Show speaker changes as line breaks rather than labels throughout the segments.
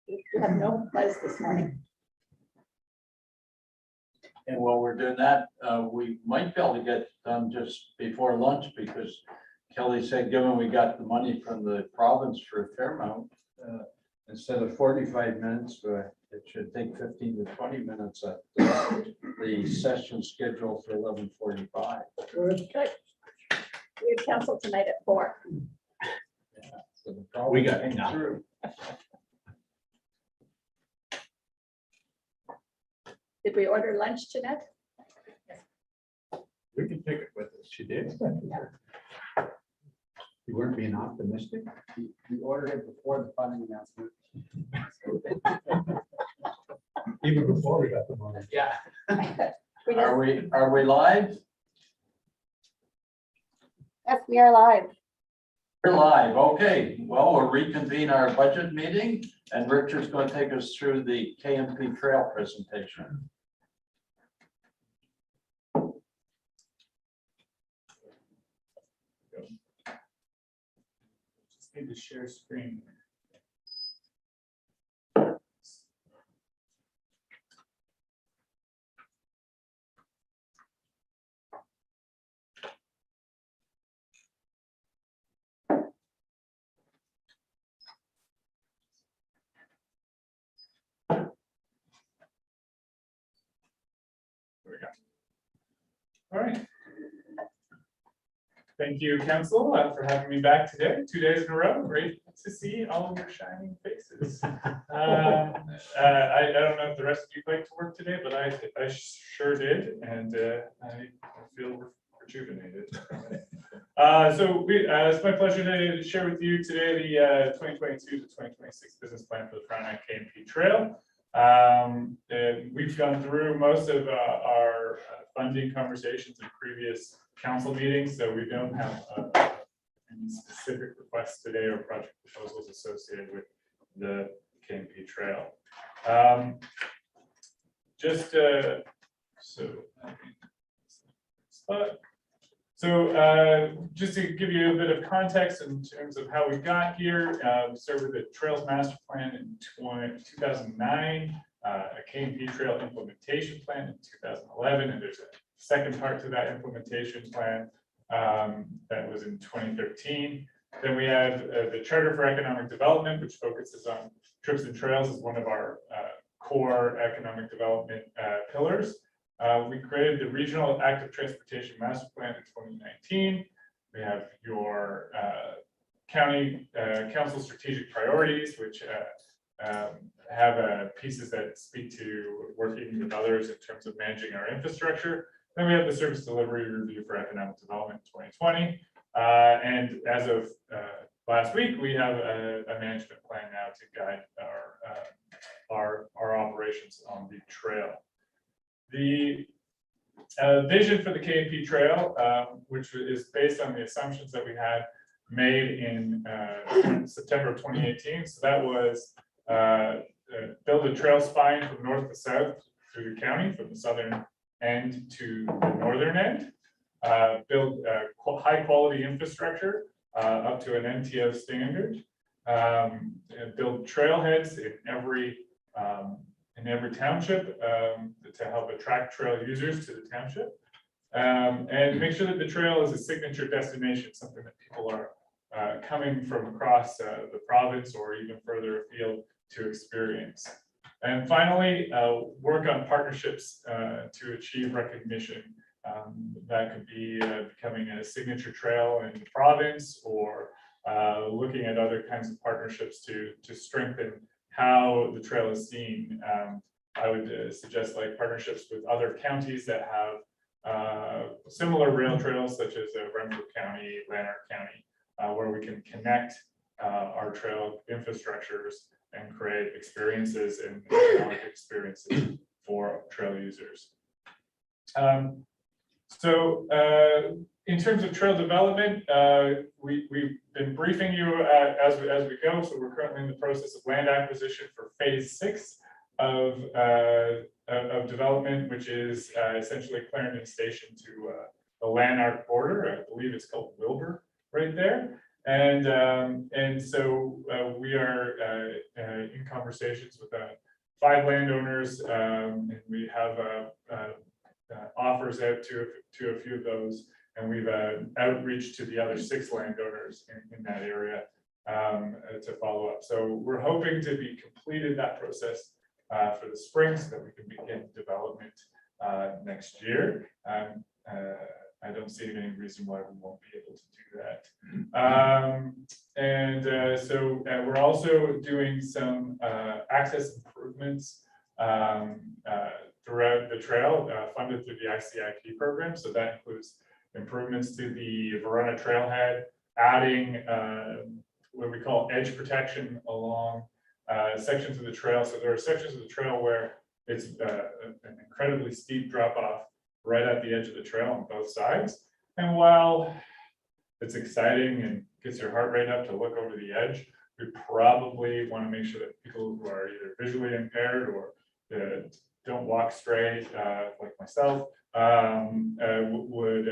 We have no buzz this morning.
And while we're doing that, we might be able to get done just before lunch because Kelly said, given we got the money from the province for Fairmont, instead of 45 minutes, it should take 15 to 20 minutes at the session scheduled for 11:45.
Good. We have council tonight at 4.
Yeah, so the province
We got it
came
now.
through.
Did we order lunch, Jeanette?
We can take it with us. She did. You weren't being optimistic?
We ordered it before the funding announcement.
Even before we got the money.
Yeah.
Are we live?
Yes, we are live.
We're live. Okay, well, we'll reconvene our budget meeting and Richard's going to take us through the KMP Trail presentation.
Just need to share screen. There we go. All right. Thank you, Council, for having me back today. 2 days in a row. Great to see all of your shining faces. I don't know if the rest of you like to work today, but I sure did, and I feel rejuvenated. It's my pleasure to share with you today the 2022 to 2026 business plan for the Frontenac KMP Trail. We've gone through most of our funding conversations in previous council meetings, so we don't have any specific requests today or project proposals associated with the KMP Trail. Just to give you a bit of context in terms of how we got here, we started with the Trails Master Plan in 2009, a KMP Trail Implementation Plan in 2011, and there's a second part to that implementation plan that was in 2013. Then we have the Charter for Economic Development, which focuses on trips and trails as one of our core economic development pillars. We created the Regional Active Transportation Master Plan in 2019. We have your county council strategic priorities, which have pieces that speak to working with others in terms of managing our infrastructure. Then we have the Service Delivery Review for Economic Development in 2020. And as of last week, we have a management plan now to guide our operations on the trail. The vision for the KMP Trail, which is based on the assumptions that we had made in September of 2018. So that was build a trail spine from north to south through the county, from the southern end to the northern end, build high quality infrastructure up to an NTO standard, build trailheads in every township to help attract trail users to the township, and make sure that the trail is a signature destination, something that people are coming from across the province or even further afield to experience. And finally, work on partnerships to achieve recognition. That could be becoming a signature trail in the province, or looking at other kinds of partnerships to strengthen how the trail is seen. I would suggest like partnerships with other counties that have similar rail trails, such as Renfrew County, Lanark County, where we can connect our trail infrastructures and create experiences and economic experiences for trail users. In terms of trail development, we've been briefing you as we go. So we're currently in the process of land acquisition for phase 6 of development, which is essentially Clarendon Station to the Lanark border. I believe it's called Wilbur right there. And so we are in conversations with 5 landowners, and we have offers out to a few of those, and we've outreach to the other 6 landowners in that area to follow up. So we're hoping to be completed that process for the spring so that we can begin development next year. I don't see any reason why we won't be able to do that. So we're also doing some access improvements throughout the trail, funded through the ICIP program. So that includes improvements to the Verona trailhead, adding what we call edge protection along sections of the trail. So there are sections of the trail where it's an incredibly steep drop off right at the edge of the trail on both sides. And while it's exciting and gets your heart rate up to look over the edge, we probably want to make sure that people who are either visually impaired or don't walk straight, like myself, would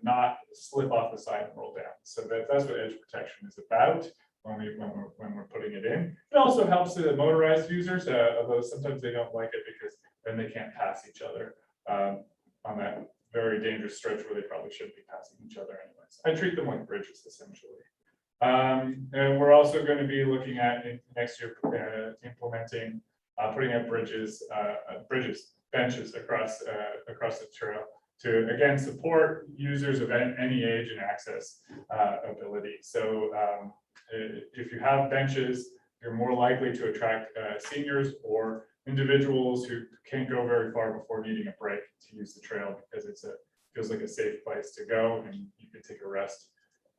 not slip off the side and roll down. So that's what edge protection is about when we're putting it in. It also helps the motorized users, although sometimes they don't like it because then they can't pass each other on that very dangerous stretch where they probably shouldn't be passing each other anyways. I treat them like bridges essentially. And we're also going to be looking at next year implementing, putting up benches across the trail to again support users of any age and access ability. So if you have benches, you're more likely to attract seniors or individuals who can't go very far before needing a break to use the trail because feels like a safe place to go and you can take a rest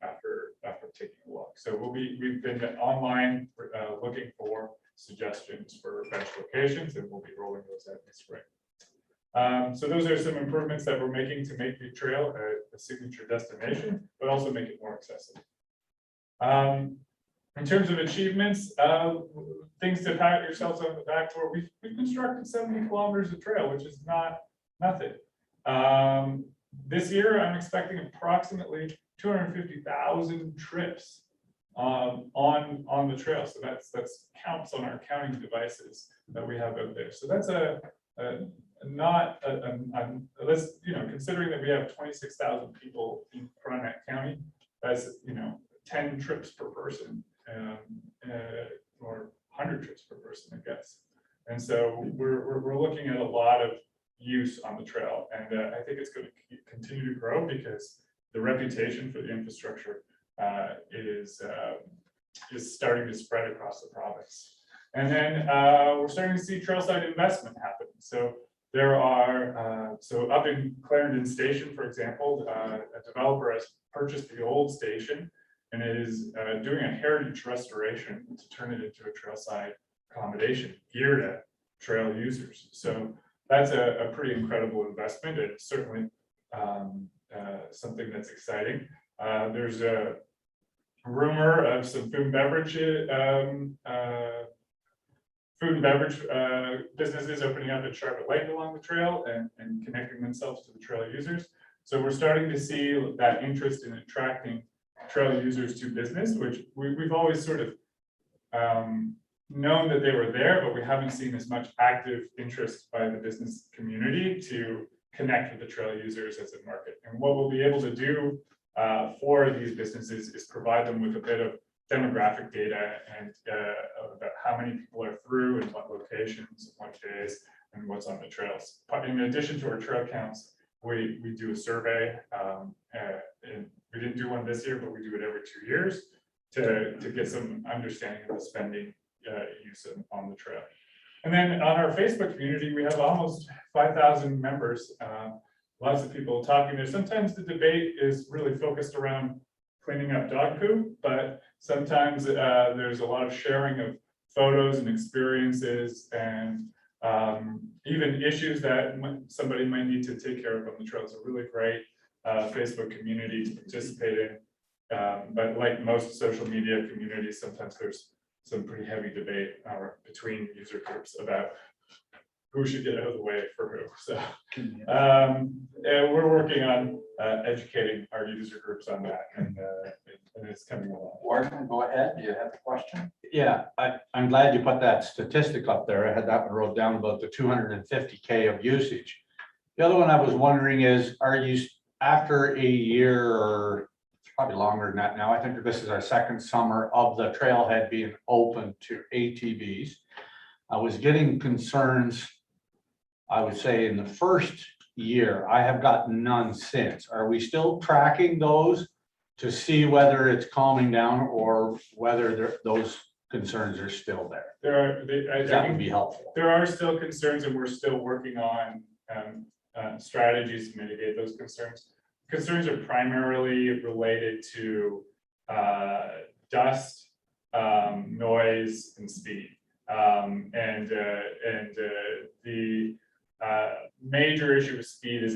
after taking a walk. So we've been online looking for suggestions for bench locations, and we'll be rolling those out this spring. So those are some improvements that we're making to make the trail a signature destination, but also make it more accessible. In terms of achievements, things to pat yourselves on the back for, we've constructed 70 kilometers of trail, which is not nothing. This year, I'm expecting approximately 250,000 trips on the trail. So that's counts on our counting devices that we have out there. So that's let's, considering that we have 26,000 people in Frontenac County, that's 10 trips per person, or 100 trips per person, I guess. And so we're looking at a lot of use on the trail, and I think it's going to continue to grow because the reputation for the infrastructure is starting to spread across the province. And then we're starting to see trailside investment happen. So there are, so up in Clarendon Station, for example, a developer has purchased the old station and is doing a heritage restoration to turn it into a trailside accommodation geared at trail users. So that's a pretty incredible investment. It's certainly something that's exciting. There's a rumor of some food and beverage businesses opening up at Charlotte Lake along the trail and connecting themselves to the trail users. So we're starting to see that interest in attracting trail users to business, which we've always sort of known that they were there, but we haven't seen as much active interest by the business community to connect with the trail users as a market. And what we'll be able to do for these businesses is provide them with a bit of demographic data and about how many people are through and what locations, what days, and what's on the trails. But in addition to our trail counts, we do a survey, and we didn't do one this year, but we do it every 2 years to get some understanding of the spending use on the trail. And then on our Facebook community, we have almost 5,000 members, lots of people talking there. Sometimes the debate is really focused around cleaning up dog poop, but sometimes there's a lot of sharing of photos and experiences and even issues that somebody might need to take care of on the trail. It's a really great Facebook community to participate in. But like most social media communities, sometimes there's some pretty heavy debate between user groups about who should get out of the way for who. So and we're working on educating our user groups on that, and it's coming along.
Warren, go ahead. Do you have a question?
Yeah, I'm glad you put that statistic up there. I had that one wrote down about the 250K of usage. The other one I was wondering is, are you, after a year or probably longer than that now, I think this is our second summer of the trailhead being open to ATVs. I was getting concerns, I would say in the first year. I have gotten none since. Are we still tracking those to see whether it's calming down or whether those concerns are still there? That would be helpful.
There are still concerns, and we're still working on strategies to mitigate those concerns. Concerns are primarily related to dust, noise, and speed. The major issue with speed is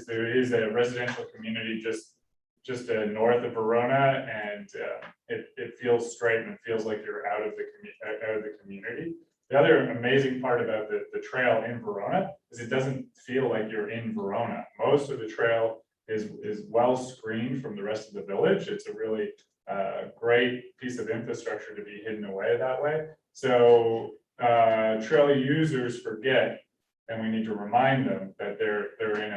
there is a residential community just north of Verona, and it feels straight and it feels like you're out of the community. The other amazing part about the trail in Verona is it doesn't feel like you're in Verona. Most of the trail is well screened from the rest of the village. It's a really great piece of infrastructure to be hidden away that way. So trail users forget, and we need to remind them that they're in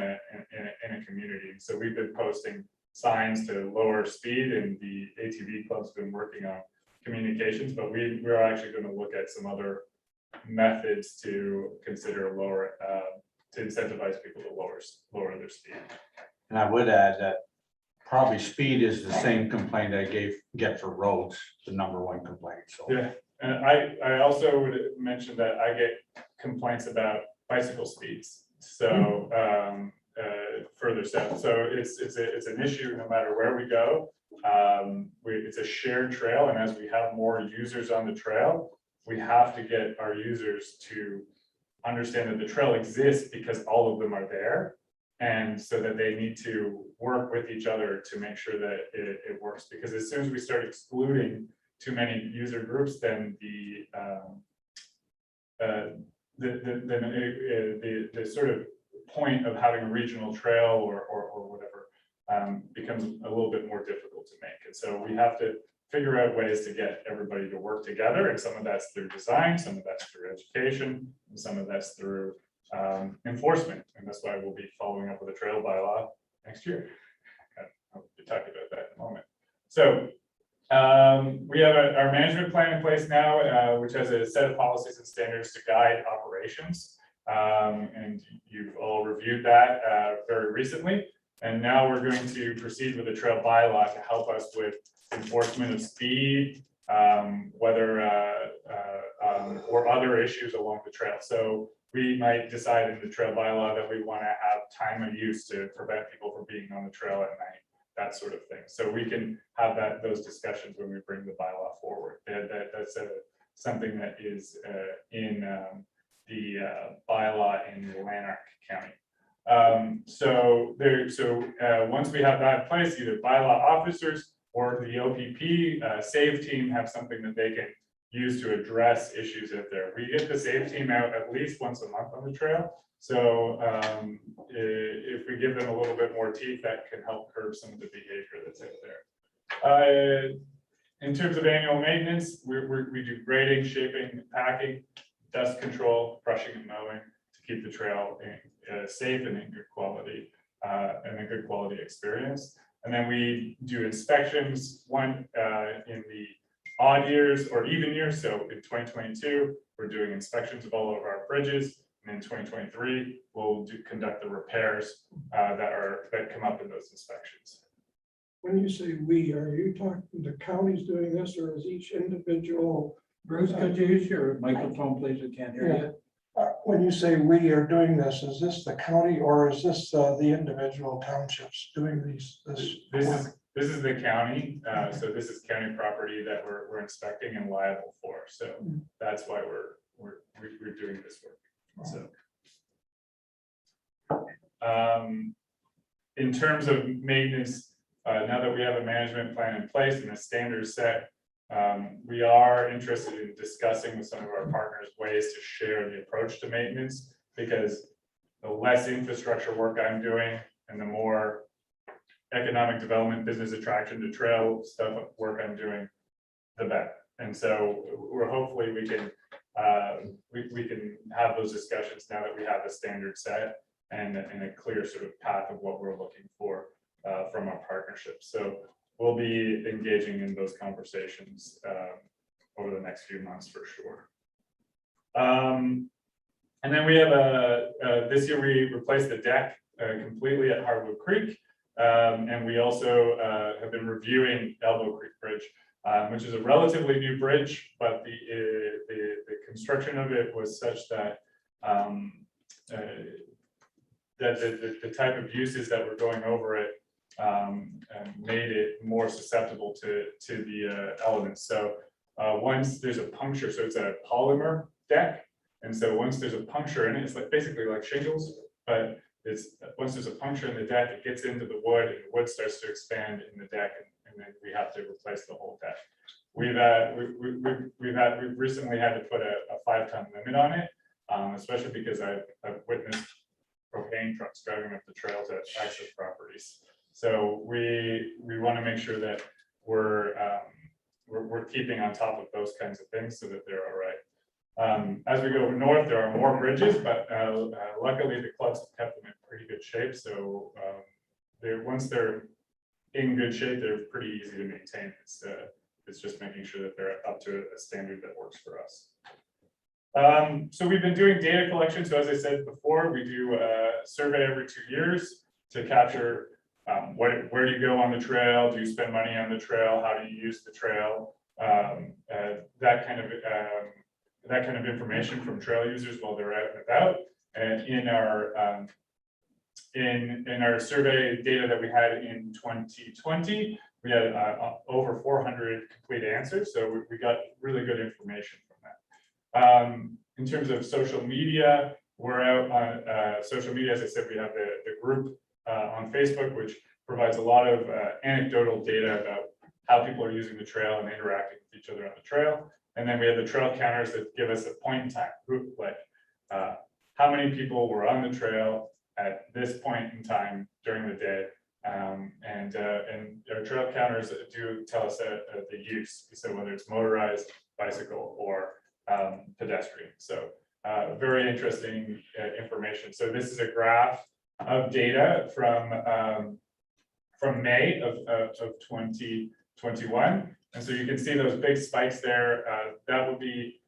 a community. So we've been posting signs to lower speed, and the ATV club's been working on communications, but we're actually going to look at some other methods to consider lower to incentivize people to lower their speed.
And I would add that probably speed is the same complaint I get for roads, the #1 complaint, so.
Yeah, and I also would mention that I get complaints about bicycle speeds. So further south, so it's an issue no matter where we go. It's a shared trail, and as we have more users on the trail, we have to get our users to understand that the trail exists because all of them are there, and so that they need to work with each other to make sure that it works. Because as soon as we start excluding too many user groups, then the sort of point of having a regional trail or whatever becomes a little bit more difficult to make. And so we have to figure out ways to get everybody to work together. And some of that's through design, some of that's through education, and some of that's through enforcement. And that's why we'll be following up with a trail bylaw next year. I'll be talking about that in a moment. So we have our management plan in place now, which has a set of policies and standards to guide operations. And you've all reviewed that very recently. And now we're going to proceed with a trail bylaw to help us with enforcement of speed, whether or other issues along the trail. So we might decide in the trail bylaw that we want to have time of use to prevent people from being on the trail at night, that sort of thing. So we can have those discussions when we bring the bylaw forward. That's something that is in the bylaw in Lanark County. Once we have that in place, either bylaw officers or the OPP SAVE team have something that they can use to address issues out there. We get the SAVE team out at least once a month on the trail. So if we give them a little bit more teeth, that can help curb some of the behavior that's out there. In terms of annual maintenance, we do grading, shaping, packing, dust control, brushing and mowing to keep the trail safe and in good quality and a good quality experience. And then we do inspections, one in the odd years or even years. So in 2022, we're doing inspections of all of our bridges. And in 2023, we'll conduct the repairs that come up in those inspections.
When you say we, are you talking the county's doing this, or is each individual?
Bruce, could you use your microphone, please? We can't hear you.
When you say we are doing this, is this the county or is this the individual townships doing
This is the county. So this is county property that we're inspecting and liable for. So that's why we're doing this work. So in terms of maintenance, now that we have a management plan in place and a standard set, We are interested in discussing with some of our partners ways to share the approach to maintenance, because the less infrastructure work I'm doing and the more economic development, business attraction to trail stuff work I'm doing, the better. And so we're hopefully we can have those discussions now that we have a standard set and a clear sort of path of what we're looking for from our partnership. So we'll be engaging in those conversations over the next few months for sure. And then we have this year we replaced the deck completely at Hardwood Creek. And we also have been reviewing Elbow Creek Bridge, which is a relatively new bridge, but the construction of it was such that the type of uses that were going over it made it more susceptible to the elements. So once there's a puncture, so it's a polymer deck, and so once there's a puncture in it, it's like basically like shingles, but once there's a puncture in the deck, it gets into the wood, and the wood starts to expand in the deck, and then we have to replace the whole deck. We've recently had to put a 5-ton limit on it, especially because I've witnessed propane trucks driving up the trail to access properties. So we want to make sure that we're keeping on top of those kinds of things so that they're all right. As we go north, there are more bridges, but luckily the clubs have kept them in pretty good shape. So once they're in good shape, they're pretty easy to maintain. It's just making sure that they're up to a standard that works for us. So we've been doing data collection. So as I said before, we do a survey every 2 years to capture where do you go on the trail? Do you spend money on the trail? How do you use the trail? That kind of information from trail users while they're out and about. And in our survey data that we had in 2020, we had over 400 complete answers. So we got really good information from that. In terms of social media, we're out on social media. As I said, we have the group on Facebook, which provides a lot of anecdotal data about how people are using the trail and interacting with each other on the trail. And then we have the trail counters that give us a point in time group, like how many people were on the trail at this point in time during the day. And our trail counters do tell us the use, so whether it's motorized, bicycle, or pedestrian. So very interesting information. So this is a graph of data from May of 2021. And so you can see those big spikes there. That would be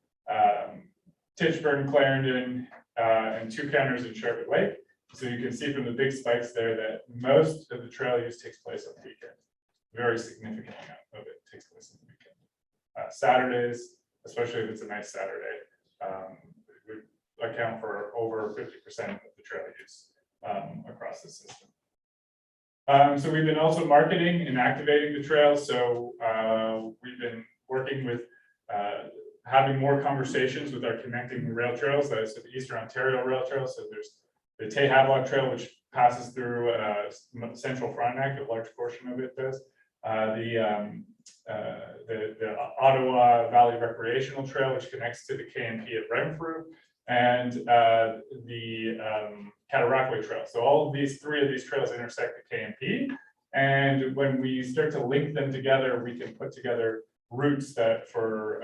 Titchburn, Clarendon, and 2 counters in Sherwood Lake. So you can see from the big spikes there that most of the trail use takes place on the weekend. Very significant amount of it takes place on the weekend. Saturdays, especially if it's a nice Saturday, we account for over 50% of the trail use across the system. So we've been also marketing and activating the trail. So we've been working with having more conversations with our connecting rail trails. So the Eastern Ontario Rail Trail. So there's the Hvac Trail, which passes through central Frontenac, a large portion of it does. The Ottawa Valley Recreational Trail, which connects to the KNP at Renfrew, and the Cataractway Trail. So all of these 3 of these trails intersect the KNP. And when we start to link them together, we can put together routes that for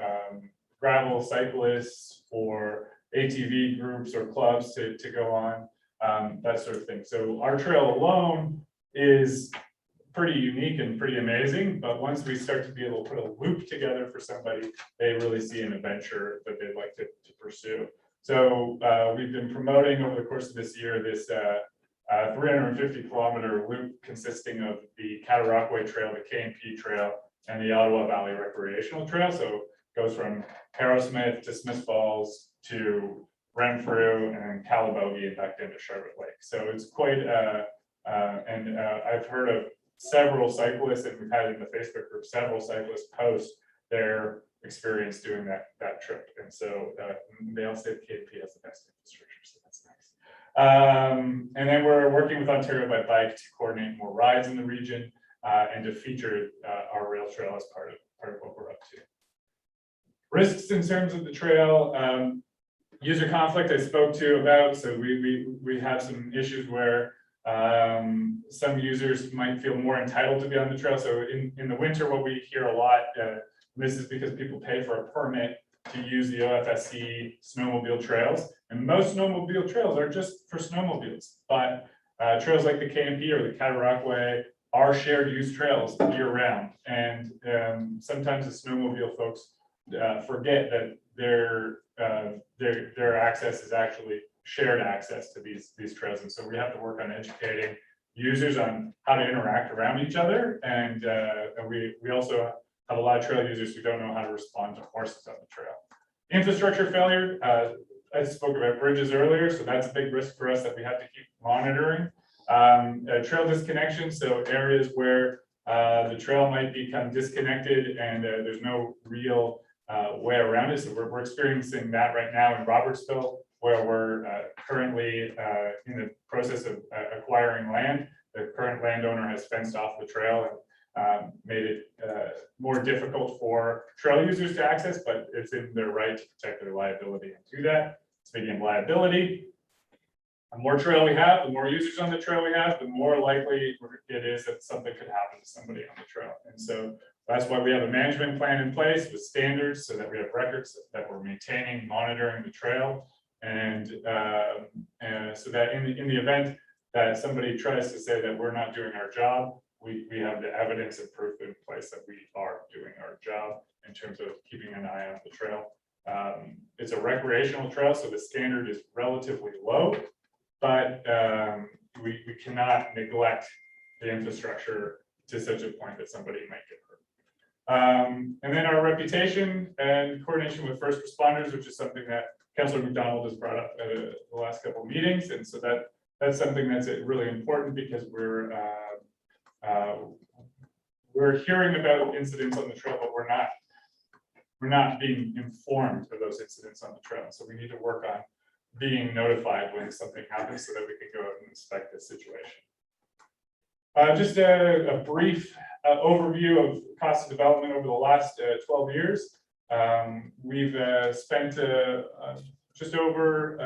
gravel cyclists, for ATV groups or clubs to go on, that sort of thing. So our trail alone is pretty unique and pretty amazing, but once we start to be able to put a loop together for somebody, they really see an adventure that they'd like to pursue. So we've been promoting over the course of this year this 350-kilometer loop consisting of the Cataractway Trail, the KNP Trail, and the Ottawa Valley Recreational Trail. So it goes from Harrowsmith to Smith Falls to Renfrew and Calabogie and back into Sherwood Lake. So it's quite, and I've heard of several cyclists, and we've had in the Facebook group several cyclists post their experience doing that trip. And so they all say the KNP has the best infrastructure, so that's nice. And then we're working with Ontario by Bike to coordinate more rides in the region and to feature our rail trail as part of part of what we're up to. Risks in terms of the trail, user conflict I spoke to about, so we have some issues where some users might feel more entitled to be on the trail. So in the winter, what we hear a lot, this is because people pay for a permit to use the OFSC snowmobile trails. And most snowmobile trails are just for snowmobiles, but trails like the KMP or the Cataractway are shared use trails year round. And sometimes the snowmobile folks forget that their access is actually shared access to these trails. And so we have to work on educating users on how to interact around each other. And we also have a lot of trail users who don't know how to respond to horses on the trail. Infrastructure failure, I spoke about bridges earlier, so that's a big risk for us that we have to keep monitoring. Trail disconnection, so areas where the trail might become disconnected and there's no real way around it. So we're experiencing that right now in Robertsville, where we're currently in the process of acquiring land. The current landowner has fenced off the trail and made it more difficult for trail users to access, but it's in their right to protect their liability and do that. Speaking of liability, the more trail we have, the more users on the trail we have, the more likely it is that something could happen to somebody on the trail. And so that's why we have a management plan in place with standards so that we have records that we're maintaining, monitoring the trail. And so that in the event that somebody tries to say that we're not doing our job, we have the evidence and proof in place that we are doing our job in terms of keeping an eye on the trail. It's a recreational trail, so the standard is relatively low, but we cannot neglect the infrastructure to such a point that somebody might get hurt. And then our reputation and coordination with first responders, which is something that Councillor McDonald has brought up at the last couple of meetings. And so that's something that's really important because we're hearing about incidents on the trail, but we're not being informed of those incidents on the trail. So we need to work on being notified when something happens so that we can go out and inspect the situation. Just a brief overview of cost of development over the last 12 years. We've spent just over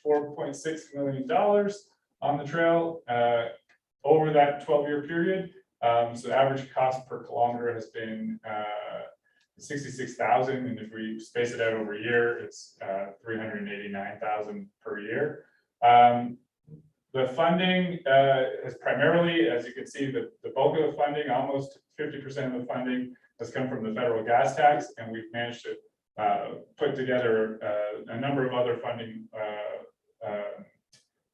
$4.6 million on the trail over that 12-year period. So the average cost per kilometer has been $66,000, and if we space it out over a year, it's $389,000 per year. The funding is primarily, as you can see, the bulk of the funding, almost 50% of the funding, has come from the federal gas tax, and we've managed to put together a number of other funding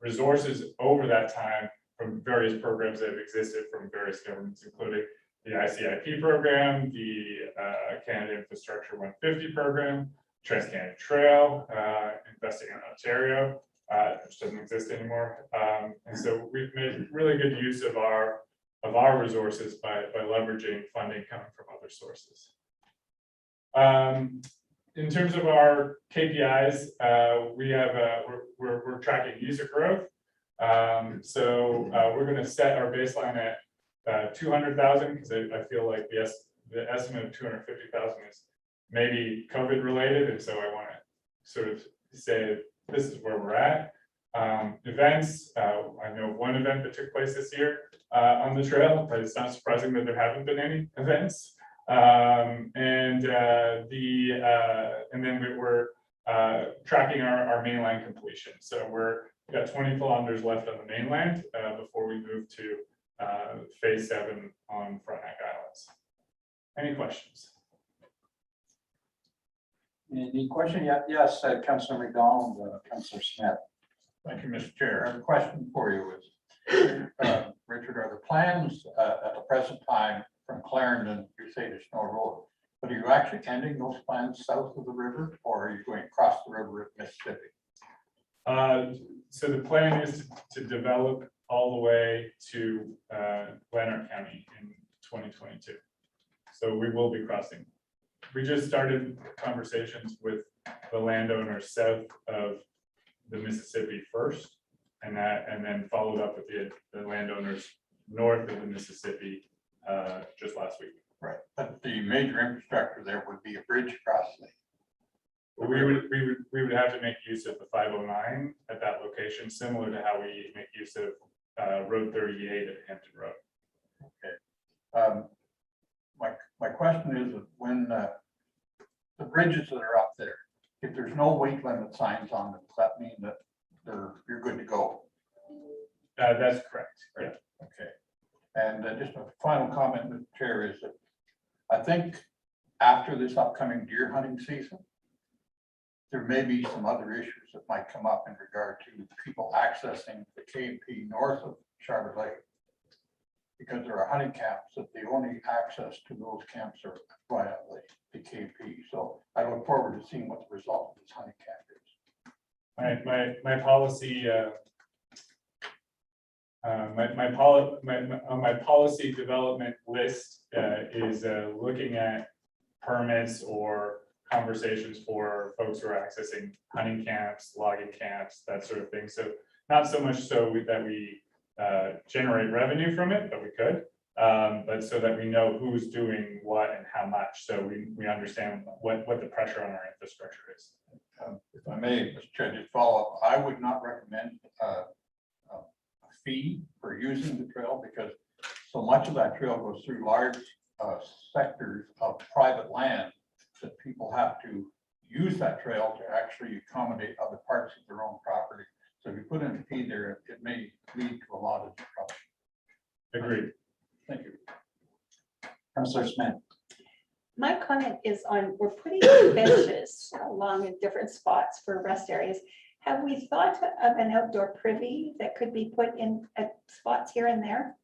resources over that time from various programs that have existed from various governments, including the ICIP program, the Canada Infrastructure 150 program, Trans-Canada Trail, investing in Ontario, which doesn't exist anymore. And so we've made really good use of our resources by leveraging funding coming from other sources. In terms of our KPIs, we have we're tracking user growth. So we're going to set our baseline at 200,000 because I feel like the estimate of 250,000 is maybe COVID related, and so I want to sort of say this is where we're at. Events, I know one event that took place this year on the trail, but it's not surprising that there haven't been any events. And then we're tracking our mainland completion. So we've got 20 kilometers left on the mainland before we move to phase 7 on Frontenac Islands. Any questions?
Any question? Yes, Councillor McDonald, Councillor Smith.
Thank you, Mr. Chair.
I have a question for you. Richard, are the plans at the present time from Clarendon, you say there's no road, but are you actually ending those plans south of the river, or are you going across the river at Mississippi?
So the plan is to develop all the way to Lanark County in 2022. So we will be crossing. We just started conversations with the landowners south of the Mississippi first, and then followed up with the landowners north of the Mississippi just last week.
Right, but the major infrastructure there would be a bridge crossing.
We would have to make use of the 509 at that location, similar to how we make use of Road 38 at Hampton Road.
My question is that when the bridges that are up there, if there's no weight limit signs on them, does that mean that you're good to go?
That's correct. Yeah.
Okay. And just a final comment, Mr. Chair, is that I think after this upcoming deer hunting season, there may be some other issues that might come up in regard to people accessing the KP north of Charlotte Lake. Because there are hunting camps that the only access to those camps are via the KP. So I look forward to seeing what the result of this hunting camp is.
My policy, my policy development list is looking at permits or conversations for folks who are accessing hunting camps, logging camps, that sort of thing. So not so much so that we generate revenue from it, but we could, but so that we know who's doing what and how much, so we understand what the pressure on our infrastructure is.
If I may, Mr. Chair, just follow up, I would not recommend a fee for using the trail because so much of that trail goes through large sectors of private land that people have to use that trail to actually accommodate other parts of their own property. So if you put in a fee there, it may lead to a lot of disruption.
Agreed.
Thank you.
Councillor Smith.
My comment is on, we're putting benches along in different spots for rest areas. Have we thought of an outdoor privy that could be put in at spots here and there?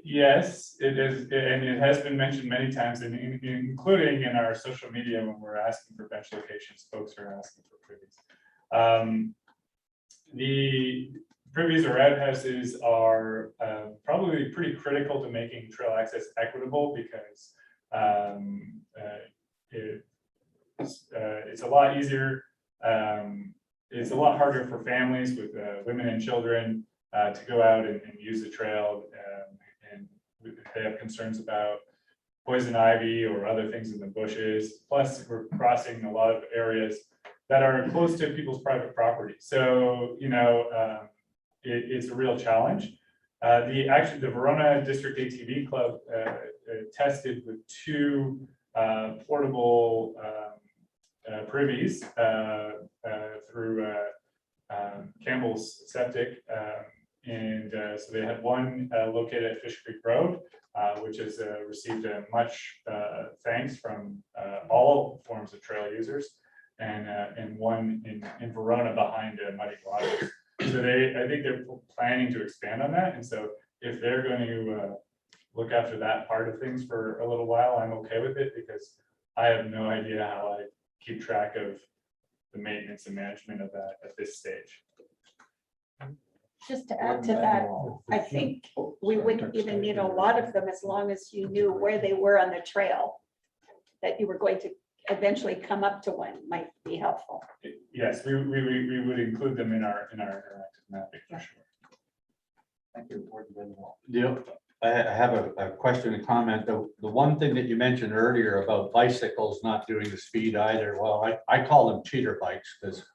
Yes, it is, and it has been mentioned many times, including in our social media when we're asking for bench locations, folks are asking for privies. The privies or outhouses are probably pretty critical to making trail access equitable because it's a lot easier. It's a lot harder for families with women and children to go out and use the trail, and they have concerns about poison ivy or other things in the bushes. Plus, we're crossing a lot of areas that are close to people's private property. So, you know, it's a real challenge. The Verona District ATV Club tested with 2 portable privies through Campbell's Septic. So they had one located at Fish Creek Road, which has received much thanks from all forms of trail users, and one in Verona behind Muddy Waters. So I think they're planning to expand on that. And so if they're going to look after that part of things for a little while, I'm okay with it because I have no idea how I keep track of the maintenance and management of that at this stage.
Just to add to that, I think we wouldn't even need a lot of them as long as you knew where they were on the trail, that you were going to eventually come up to one might be helpful.
Yes, we would include them in our interactive mapping for sure.
Thank you.
Yep. I have a question and comment. The one thing that you mentioned earlier about bicycles not doing the speed either, well, I call them cheater bikes because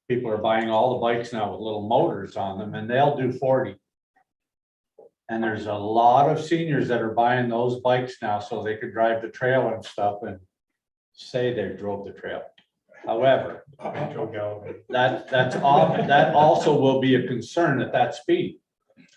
people are buying all the bikes now with little motors on them and they'll do 40. And there's a lot of seniors that are buying those bikes now so they could drive the trail and stuff and say they drove the trail. However, that also will be a concern at that speed.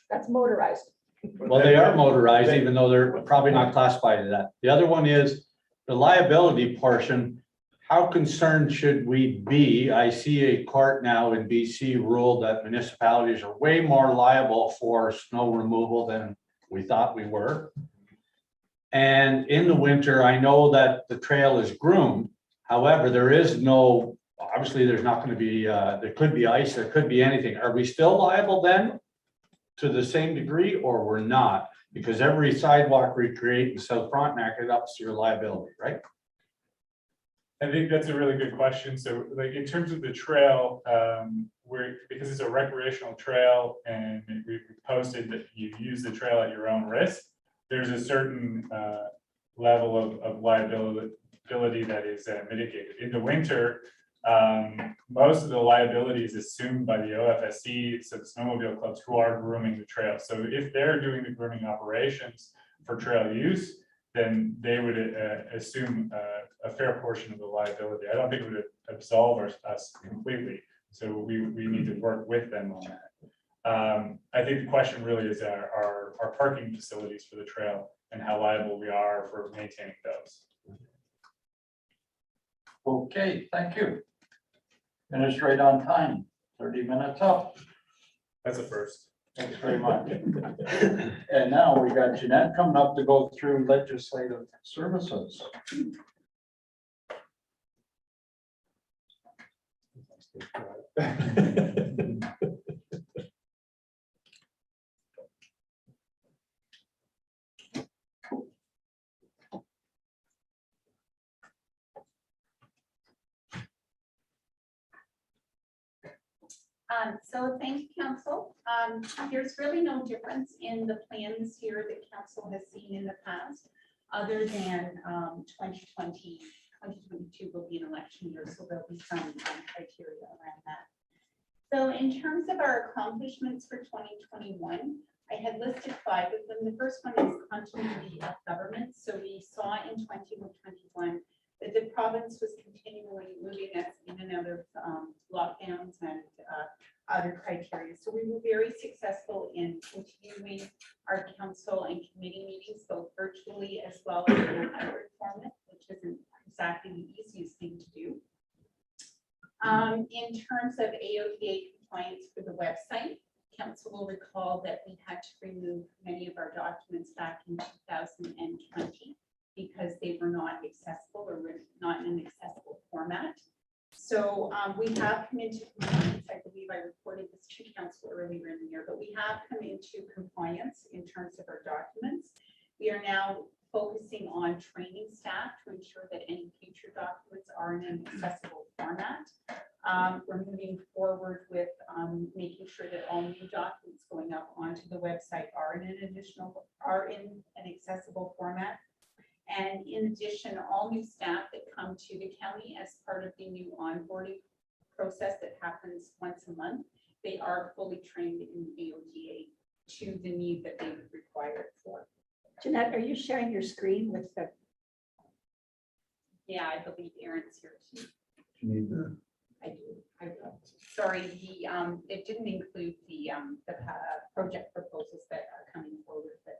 That's motorized.
Well, they are motorized, even though they're probably not classified as that. The other one is the liability portion. How concerned should we be? I see a court now in BC ruled that municipalities are way more liable for snow removal than we thought we were. And in the winter, I know that the trail is groomed. However, there is no, obviously there's not going to be, there could be ice, there could be anything. Are we still liable then to the same degree or we're not? Because every sidewalk we create in South Frontenac, it ups your liability, right?
I think that's a really good question. So like in terms of the trail, because it's a recreational trail and we posted that you use the trail at your own risk. there's a certain level of liability that is mitigated. In the winter, most of the liability is assumed by the OFSC, so the snowmobile clubs who are grooming the trail. So if they're doing the grooming operations for trail use, then they would assume a fair portion of the liability. I don't think it would absolve us completely. So we need to work with them on that. I think the question really is our parking facilities for the trail and how liable we are for maintaining those.
Okay, thank you. Finished right on time, 30 minutes up.
That's a first.
Thanks very much. And now we got Jeanette coming up to go through legislative services.
So thank you, council. There's really no difference in the plan this year that council has seen in the past, other than 2022 will be an election year, so there'll be some criteria around that. So in terms of our accomplishments for 2021, I had listed 5 of them. The first one is continuity of government. So we saw in 2021 that the province was continually moving us in and out of lockdowns and other criteria. So we were very successful in continuing our council and committee meetings, both virtually as well as in a hybrid format, which isn't exactly the easiest thing to do. In terms of AODA compliance for the website, council will recall that we had to remove many of our documents back in 2020 because they were not accessible or not in an accessible format. So we have come into compliance. I believe I reported this to council earlier in the year, but we have come into compliance in terms of our documents. We are now focusing on training staff to ensure that any future documents are in an accessible format. We're moving forward with making sure that all new documents going up onto the website are in an accessible format. And in addition, all new staff that come to the county as part of the new onboarding process that happens once a month, they are fully trained in AODA to the need that they would require it for.
Jeanette, are you sharing your screen with the?
Yeah, I believe Aaron's here too. I do. Sorry, it didn't include the project proposals that are coming forward, but.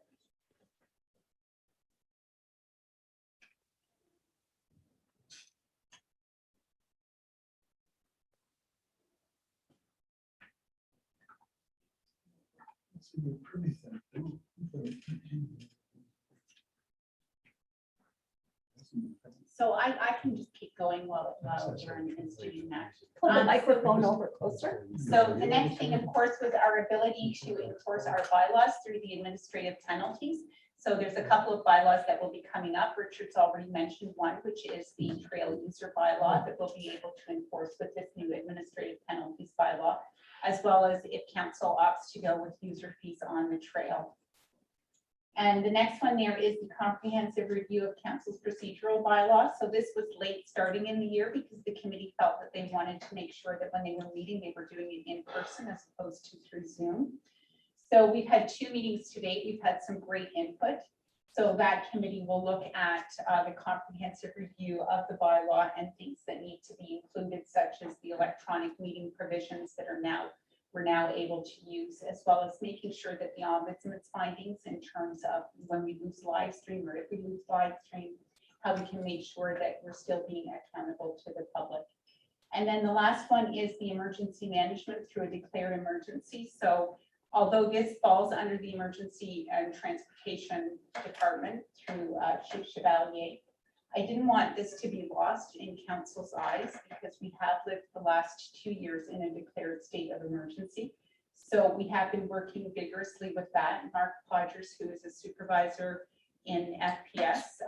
So I can just keep going while Aaron is doing that.
Pull the microphone over closer.
So the next thing, of course, was our ability to enforce our bylaws through the administrative penalties. So there's a couple of bylaws that will be coming up. Richard's already mentioned one, which is the trail user bylaw that we'll be able to enforce with this new administrative penalties bylaw, as well as if council opts to go with user fees on the trail. And the next one there is the comprehensive review of council's procedural bylaws. So this was late starting in the year because the committee felt that they wanted to make sure that when they were meeting, they were doing it in person as opposed to through Zoom. So we've had 2 meetings to date. We've had some great input. So that committee will look at the comprehensive review of the bylaw and things that need to be included, such as the electronic meeting provisions that we're now able to use, as well as making sure that the ombudsman's findings in terms of when we lose live stream or if we lose live stream, how we can make sure that we're still being accountable to the public. And then the last one is the emergency management through a declared emergency. So although this falls under the emergency and transportation department through Chief Chevalier, I didn't want this to be lost in council's eyes because we have lived the last 2 years in a declared state of emergency. So we have been working vigorously with that. Mark Podgers, who is a supervisor in FPS,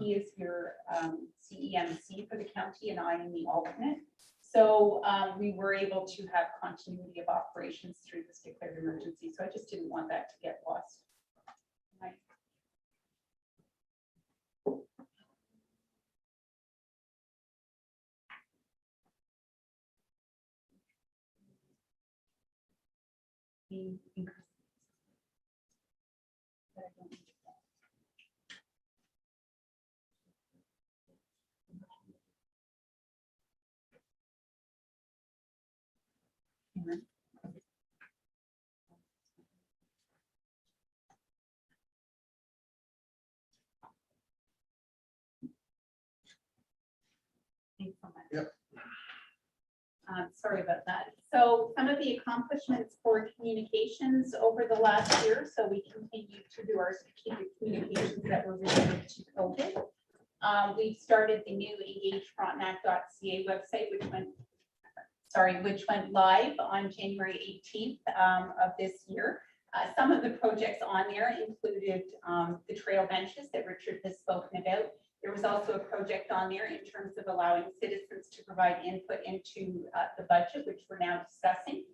he is your CEMC for the county and I am the alternate. So we were able to have continuity of operations through this declared emergency. So I just didn't want that to get lost. Right. the increase. But I don't need that. Hang on. Thanks so much.
Yep.
Sorry about that. So some of the accomplishments for communications over the last year, so we continue to do our strategic communications that were related to COVID. We've started the new engagefrontenac.ca website, which went live on January 18th of this year. Some of the projects on there included the trail benches that Richard has spoken about. There was also a project on there in terms of allowing citizens to provide input into the budget, which we're now discussing.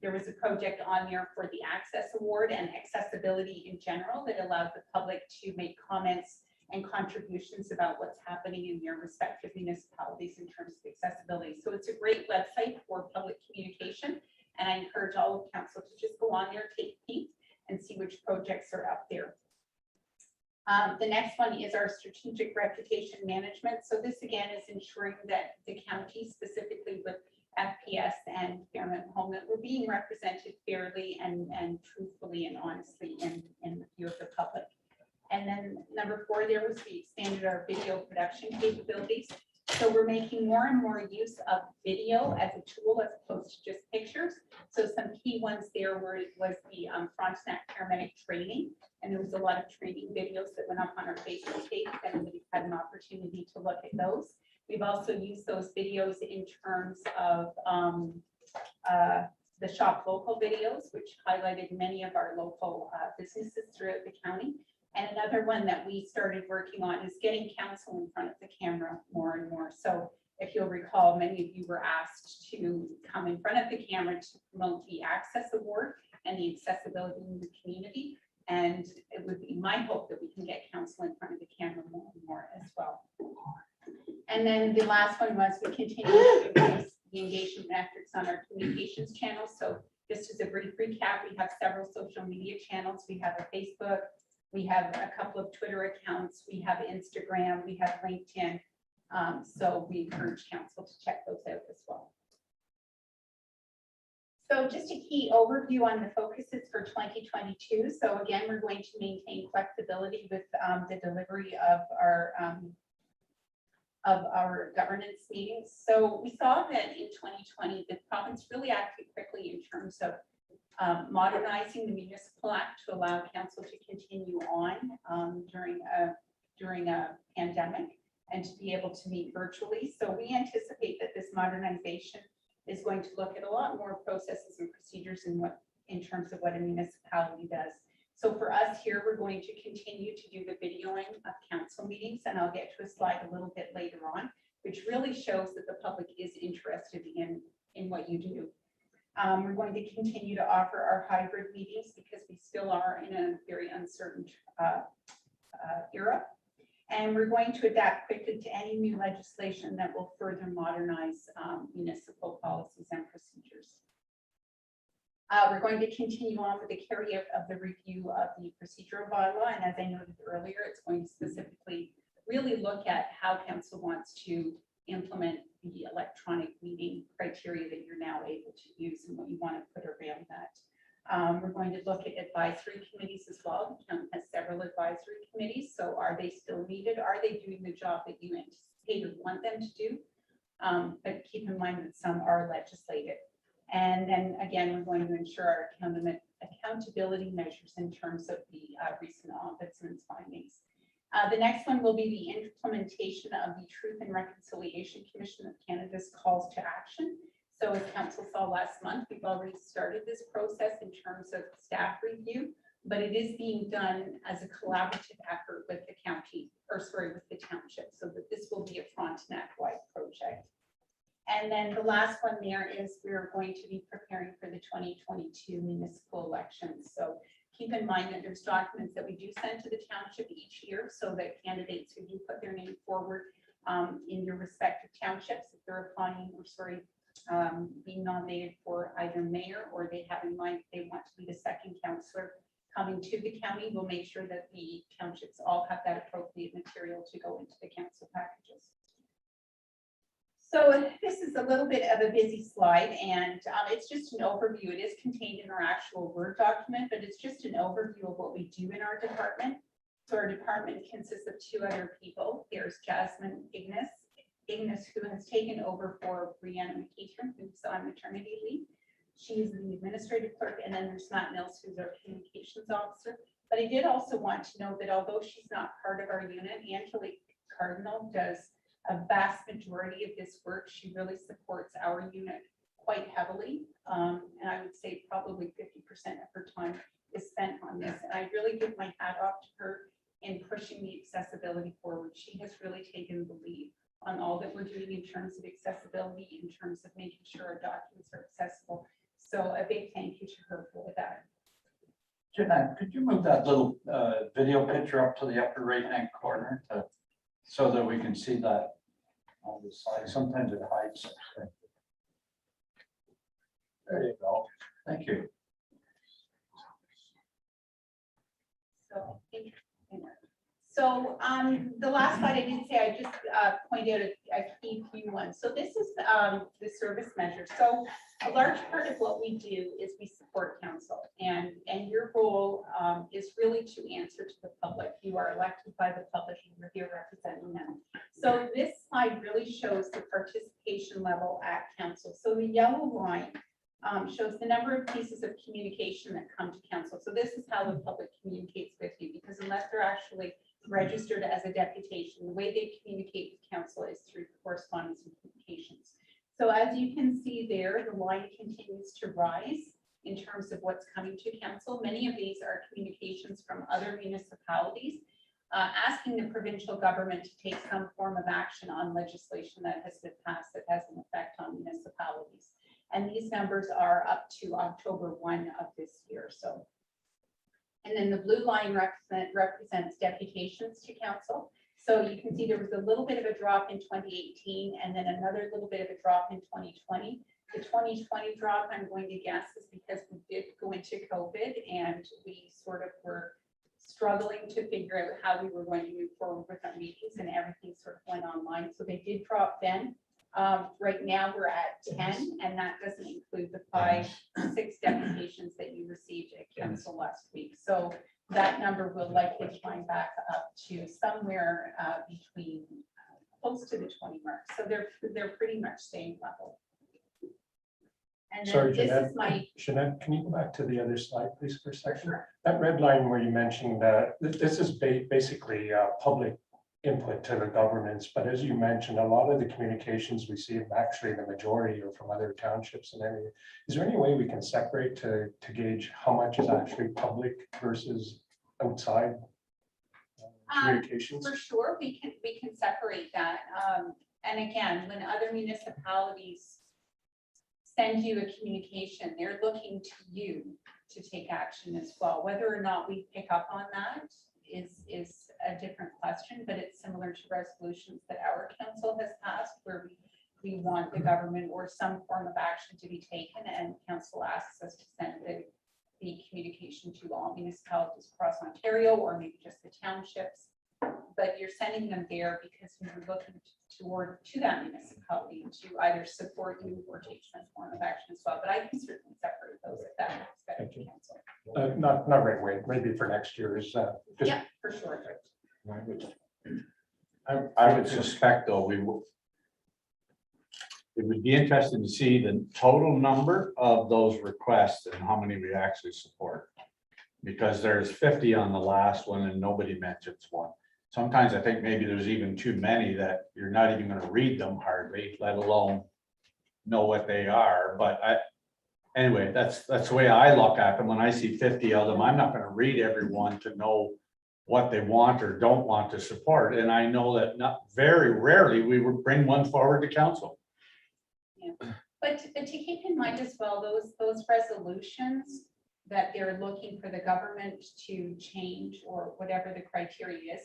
There was a project on there for the Access Award and accessibility in general that allowed the public to make comments and contributions about what's happening in their respective municipalities in terms of accessibility. So it's a great website for public communication, and I encourage all of council to just go on there, take a peek, and see which projects are up there. The next one is our strategic reputation management. So this again is ensuring that the county, specifically with FPS and Fairmont Home, that we're being represented fairly and truthfully and honestly in the view of the public. And then number 4, there was we expanded our video production capabilities. So we're making more and more use of video as a tool as opposed to just pictures. So some key ones there was the Frontenac paramedic training. And there was a lot of training videos that went up on our Facebook page. If anybody had an opportunity to look at those. We've also used those videos in terms of the shop local videos, which highlighted many of our local businesses throughout the county. And another one that we started working on is getting council in front of the camera more and more. So if you'll recall, many of you were asked to come in front of the camera to promote the Access Award and the accessibility in the community. And it would be my hope that we can get council in front of the camera more and more as well. And then the last one was we continue to increase the engagement metrics on our communications channels. So just as a brief recap, we have several social media channels. We have a Facebook, we have a couple of Twitter accounts, we have Instagram, we have LinkedIn. So we encourage council to check those out as well. So just a key overview on the focuses for 2022. So again, we're going to maintain flexibility with the delivery of our governance meetings. So we saw that in 2020, the province really acted quickly in terms of modernizing the Municipal Act to allow council to continue on during a pandemic and to be able to meet virtually. So we anticipate that this modernization is going to look at a lot more processes and procedures in terms of what a municipality does. So for us here, we're going to continue to do the videoing of council meetings, and I'll get to a slide a little bit later on, which really shows that the public is interested in what you do. We're going to continue to offer our hybrid meetings because we still are in a very uncertain era. And we're going to adapt quickly to any new legislation that will further modernize municipal policies and procedures. We're going to continue on with the carryout of the review of the procedural bylaw. And as I noted earlier, it's going to specifically really look at how council wants to implement the electronic meeting criteria that you're now able to use and what you want to put around that. We're going to look at advisory committees as well. The county has several advisory committees. So are they still needed? Are they doing the job that you anticipated want them to do? But keep in mind that some are legislated. And then again, we're going to ensure our accountability measures in terms of the recent ombudsman's findings. The next one will be the implementation of the Truth and Reconciliation Commission of Canada's calls to action. So as council saw last month, we've already started this process in terms of staff review, but it is being done as a collaborative effort with the county, with the township, so that this will be a Frontenac-wide project. And then the last one there is we're going to be preparing for the 2022 municipal elections. So keep in mind that there's documents that we do send to the township each year so that candidates who do put their name forward in your respective townships, if they're applying, being nominated for either mayor, or they have in mind they want to be the second councillor coming to the county. We'll make sure that the townships all have that appropriate material to go into the council packages. So this is a little bit of a busy slide, and it's just an overview. It is contained in our actual Word document, but it's just an overview of what we do in our department. So our department consists of 2 other people. There's Jasmine Ignis, who has taken over for Brianna McEachern, who's on maternity leave. She's the administrative clerk, and then there's Matt Mills, who's our communications officer. But I did also want to know that although she's not part of our unit, Angelique Cardinal does a vast majority of this work. She really supports our unit quite heavily. And I would say probably 50% of her time is spent on this. And I really give my hat off to her in pushing the accessibility forward. She has really taken the lead on all that we're doing in terms of accessibility, in terms of making sure our documents are accessible. So a big thank you to her for that.
Jeanette, could you move that little video picture up to the upper right-hand corner so that we can see that on the side? Sometimes it hides. There you go. Thank you.
So the last slide I did say, I just pointed out a key few ones. So this is the service measure. So a large part of what we do is we support council, and your role is really to answer to the public. You are elected by the public, and you're here representing them. So this slide really shows the participation level at council. So the yellow line shows the number of pieces of communication that come to council. So this is how the public communicates with you, because unless they're actually registered as a deputation, the way they communicate with council is through correspondence and communications. So as you can see there, the line continues to rise in terms of what's coming to council. Many of these are communications from other municipalities asking the provincial government to take some form of action on legislation that has been passed that has an effect on municipalities. And these numbers are up to October 1 of this year. So, and then the blue line represents deputations to council. So you can see there was a little bit of a drop in 2018, and then another little bit of a drop in 2020. The 2020 drop, I'm going to guess, is because we did go into COVID and we sort of were struggling to figure out how we were going to move forward with our meetings, and everything sort of went online. So they did drop then. Right now we're at 10, and that doesn't include the 5-6 deputations that you received at council last week. So that number will likely climb back up to somewhere between close to the 20 mark. So they're pretty much same level. And then
Sorry,
this
Jeanette,
is my
Jeanette, can you go back to the other slide, please, for a second?
Sure.
That red line where you mentioned this is basically public input to the governments, but as you mentioned, a lot of the communications we see, actually the majority are from other townships and everything. Is there any way we can separate to gauge how much is actually public versus outside communications?
For sure, we can separate that. And again, when other municipalities send you a communication, they're looking to you to take action as well. Whether or not we pick up on that is a different question, but it's similar to resolutions that our council has passed, where we want the government or some form of action to be taken, and council asks us to send the communication to all municipalities across Ontario, or maybe just the townships. But you're sending them there because you're looking to that municipality to either support you or take some form of action as well. But I can certainly separate those if that works better to council.
Not right away, maybe for next year is just.
Yeah, for sure.
I would suspect though, it would be interesting to see the total number of those requests and how many we actually support. Because there's 50 on the last one and nobody mentions one. Sometimes I think maybe there's even too many that you're not even going to read them hardly, let alone know what they are. But anyway, that's the way I look at them. When I see 50 of them, I'm not going to read every one to know what they want or don't want to support. And I know that not very rarely we would bring one forward to council.
Yeah. But to keep in mind as well, those resolutions that they're looking for the government to change or whatever the criteria is,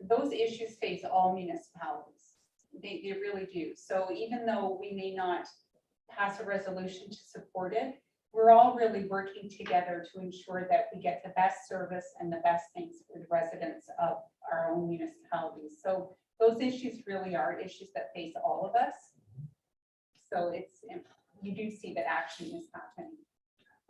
those issues face all municipalities. They really do. So even though we may not pass a resolution to support it. We're all really working together to ensure that we get the best service and the best things for the residents of our own municipalities. So those issues really are issues that face all of us. So it's, you do see that action is happening.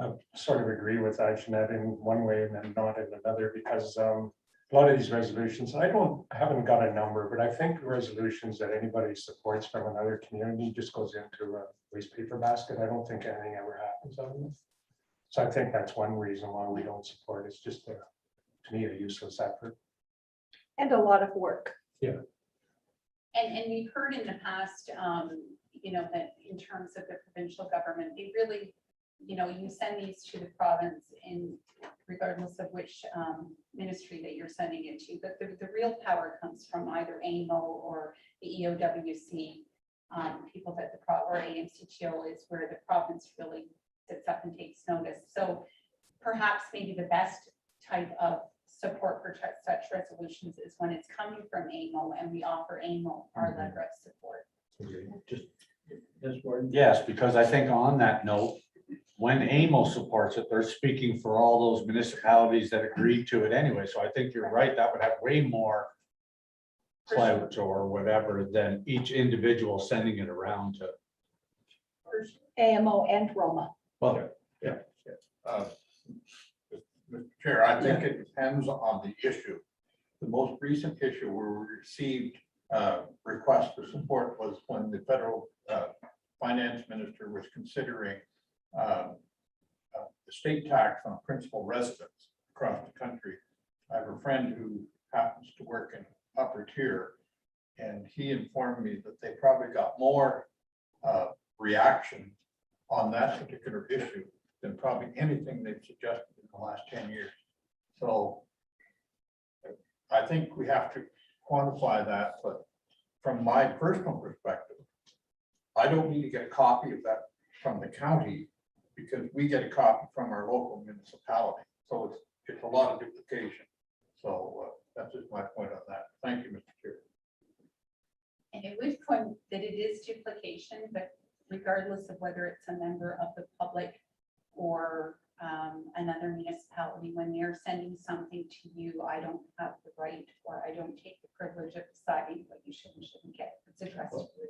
I sort of agree with that, Jeanette, in one way and then not in another, because a lot of these resolutions, I haven't got a number, but I think resolutions that anybody supports from another community just goes into a waste paper basket. I don't think anything ever happens out of it. So I think that's one reason why we don't support. It's just to me, a useless effort.
And a lot of work.
And we've heard in the past, you know, that in terms of the provincial government, they really, you know, you send these to the province in regardless of which ministry that you're sending it to, but the real power comes from either AMO or the EOWC, people that the or AMCTO is where the province really sits up and takes notice. So perhaps maybe the best type of support for such resolutions is when it's coming from AMO and we offer AMO our letter of support.
Just, yes, Gordon?
Yes, because I think on that note, when AMO supports it, they're speaking for all those municipalities that agreed to it anyway. So I think you're right, that would have way more clout or whatever than each individual sending it around to.
AMO and Roma.
Well,
Mr. Chair, I think it depends on the issue. The most recent issue where we received request for support was when the federal finance minister was considering the state tax on principal residents across the country. I have a friend who happens to work in upper tier, and he informed me that they probably got more reaction on that particular issue than probably anything they've suggested in the last 10 years. So I think we have to quantify that, but from my personal perspective, I don't need to get a copy of that from the county because we get a copy from our local municipality. So it's a lot of duplication. So that's just my point on that. Thank you, Mr. Chair.
And it would point that it is duplication, but regardless of whether it's a member of the public or another municipality, when they're sending something to you, I don't have the right or I don't take the privilege of deciding what you should and shouldn't get. It's addressed to you.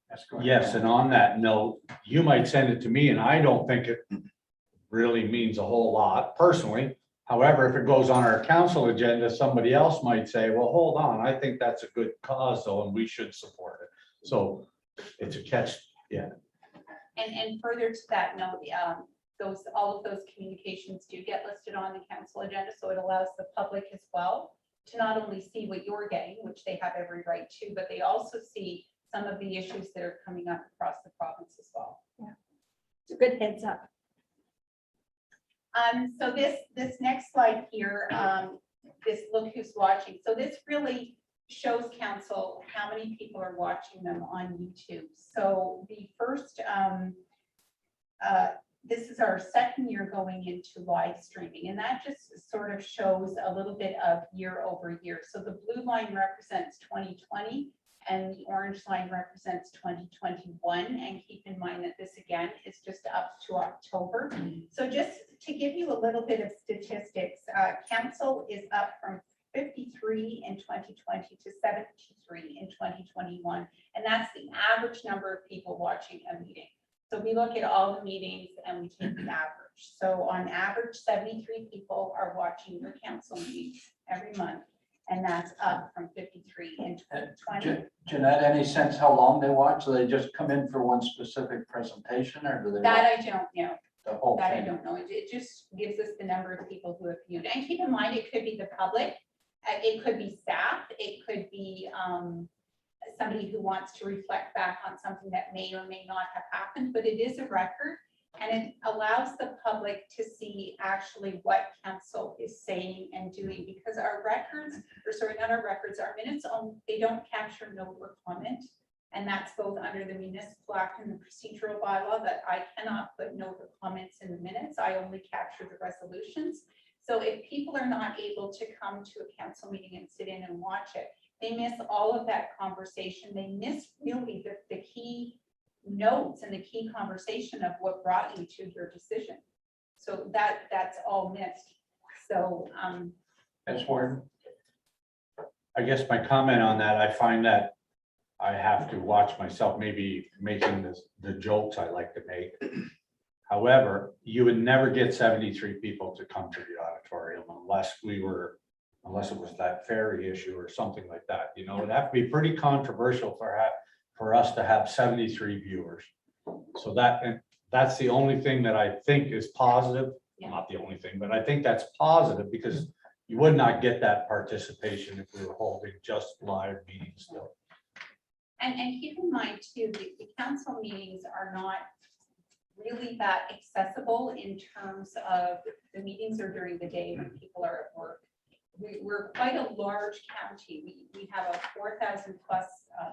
That's going
yes, and on that note, you might send it to me and I don't think it really means a whole lot personally. However, if it goes on our council agenda, somebody else might say, well, hold on, I think that's a good cause though, and we should support it. So it's a catch, yeah.
And further to that note, all of those communications do get listed on the council agenda, so it allows the public as well to not only see what you're getting, which they have every right to, but they also see some of the issues that are coming up across the province as well.
Yeah, it's a good heads up.
So this next slide here, this look who's watching. So this really shows council how many people are watching them on YouTube. So the first, this is our second year going into live streaming, and that just sort of shows a little bit of year over year. So the blue line represents 2020 and the orange line represents 2021. And keep in mind that this again is just up to October. So just to give you a little bit of statistics, council is up from 53 in 2020 to 73 in 2021. And that's the average number of people watching a meeting. So we look at all the meetings and we take the average. So on average, 73 people are watching your council meetings every month. And that's up from 53 in 2020.
Jeanette, any sense how long they watch? Do they just come in for one specific presentation or do they?
That
watch
I don't know.
the whole
That I
thing?
don't know. It just gives us the number of people who have viewed. And keep in mind, it could be the public, it could be staff, it could be somebody who wants to reflect back on something that may or may not have happened, but it is a record and it allows the public to see actually what council is saying and doing, because our records, or sorry, not our records, our minutes, they don't capture note or comment. And that's both under the Municipal Act and the Procedural Bylaw, that I cannot put note or comments in the minutes. I only capture the resolutions. So if people are not able to come to a council meeting and sit in and watch it, they miss all of that conversation. They miss really the key notes and the key conversation of what brought you to your decision. So that's all missed. So,
That's where,
I guess my comment on that, I find that I have to watch myself maybe making the jokes I like to make. However, you would never get 73 people to come to the auditorium unless it was that ferry issue or something like that. You know, it'd have to be pretty controversial for us to have 73 viewers. So that's the only thing that I think is positive.
Yeah.
Not the only thing, but I think that's positive because you would not get that participation if we were holding just live meetings still.
and keep in mind too, the council meetings are not really that accessible in terms of the meetings are during the day when people are at work. We're quite a large county. We have a 4,000 plus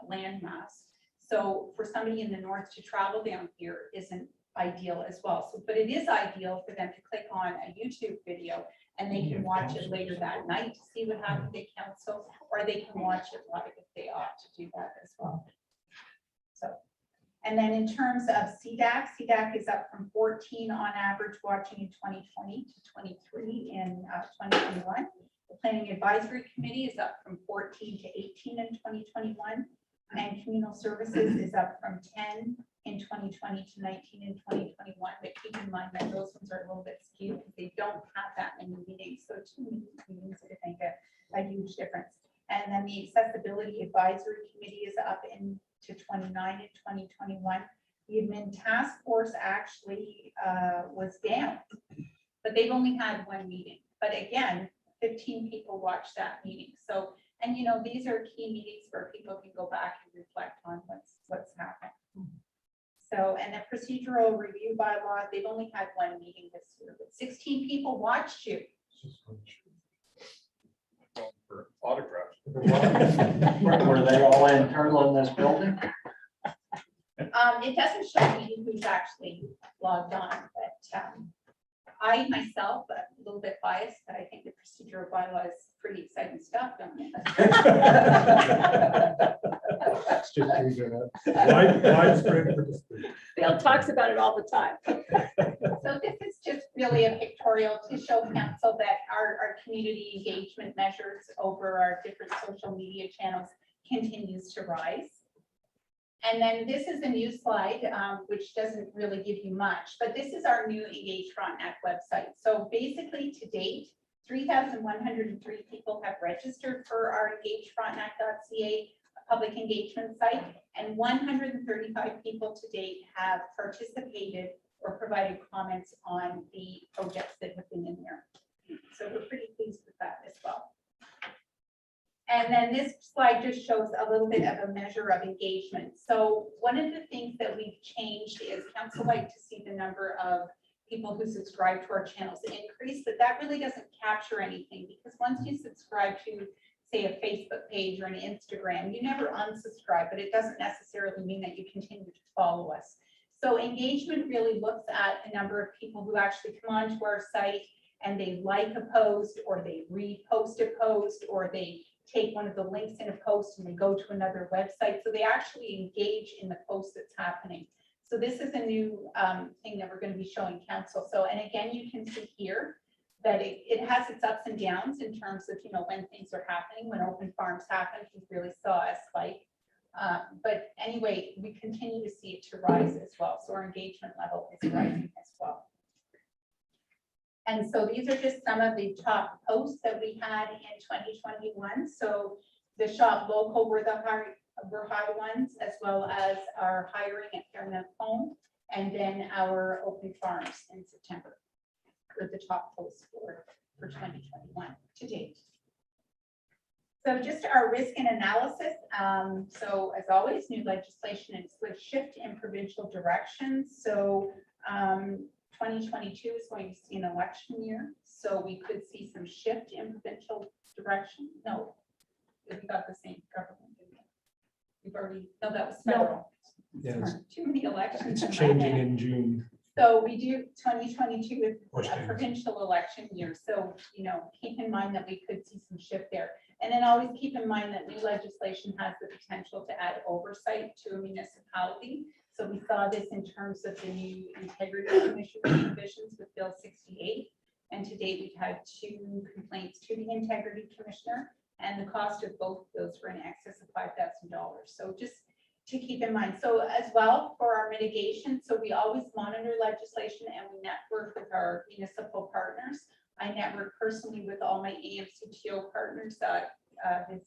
land mass. So for somebody in the north to travel down here isn't ideal as well. So, but it is ideal for them to click on a YouTube video and they can watch it later that night to see what happened at council, or they can watch it live if they opt to do that as well. So, and then in terms of CDAC is up from 14 on average watching in 2020 to 23 in 2021. The Planning Advisory Committee is up from 14 to 18 in 2021. And Communal Services is up from 10 in 2020 to 19 in 2021. But keep in mind that those ones are a little bit skewed because they don't have that many meetings. So 2 meetings would make a huge difference. And then the Accessibility Advisory Committee is up to 29 in 2021. The Admin Task Force actually was down, but they've only had 1 meeting. But again, 15 people watched that meeting. So, and you know, these are key meetings where people can go back and reflect on what's happened. So, and the procedural review bylaw, they've only had 1 meeting this year, but 16 people watched you.
For autographs.
Were they all internal in this building?
It doesn't show me who's actually logged on, but I myself, a little bit biased, but I think the procedural bylaw is pretty exciting stuff, don't you?
It's just widespread participation.
Bill talks about it all the time.
So this is just really a pictorial to show council that our community engagement measures over our different social media channels continues to rise. And then this is a new slide, which doesn't really give you much, but this is our new Engage Frontenac website. So basically to date, 3,103 people have registered for our engagefrontenac.ca public engagement site, and 135 people to date have participated or provided comments on the projects that have been in there. So we're pretty pleased with that as well. And then this slide just shows a little bit of a measure of engagement. So one of the things that we've changed is council like to see the number of people who subscribe to our channels increase, but that really doesn't capture anything because once you subscribe to, say, a Facebook page or an Instagram, you never unsubscribe, but it doesn't necessarily mean that you continue to follow us. So engagement really looks at the number of people who actually come onto our site and they like a post or they repost a post or they take one of the links in a post and they go to another website. So they actually engage in the post that's happening. So this is a new thing that we're going to be showing council. So, and again, you can see here that it has its ups and downs in terms of, you know, when things are happening, when open farms happened, we really saw a spike. But anyway, we continue to see it to rise as well. So our engagement level is rising as well. And so these are just some of the top posts that we had in 2021. So the shop local were the high ones, as well as our hiring at Fairmont Home, and then our open farms in September were the top posts for 2021 to date. So just our risk and analysis. So as always, new legislation and shift in provincial directions. So 2022 is going to see an election year, so we could see some shift in provincial direction. No, we got the same government. We've already, no, that was federal.
Yes.
Too many elections.
It's
in my
changing
head.
in June.
So we do 2022 is
Or
a
states.
provincial election year. So, you know, keep in mind that we could see some shift there. And then always keep in mind that new legislation has the potential to add oversight to a municipality. So we saw this in terms of the new integrity commission provisions with Bill 68. And to date, we've had 2 complaints to the integrity commissioner, and the cost of both of those were in excess of $5,000. So just to keep in mind. So as well for our mitigation, so we always monitor legislation and we network with our municipal partners. I network personally with all my AMCTO partners. The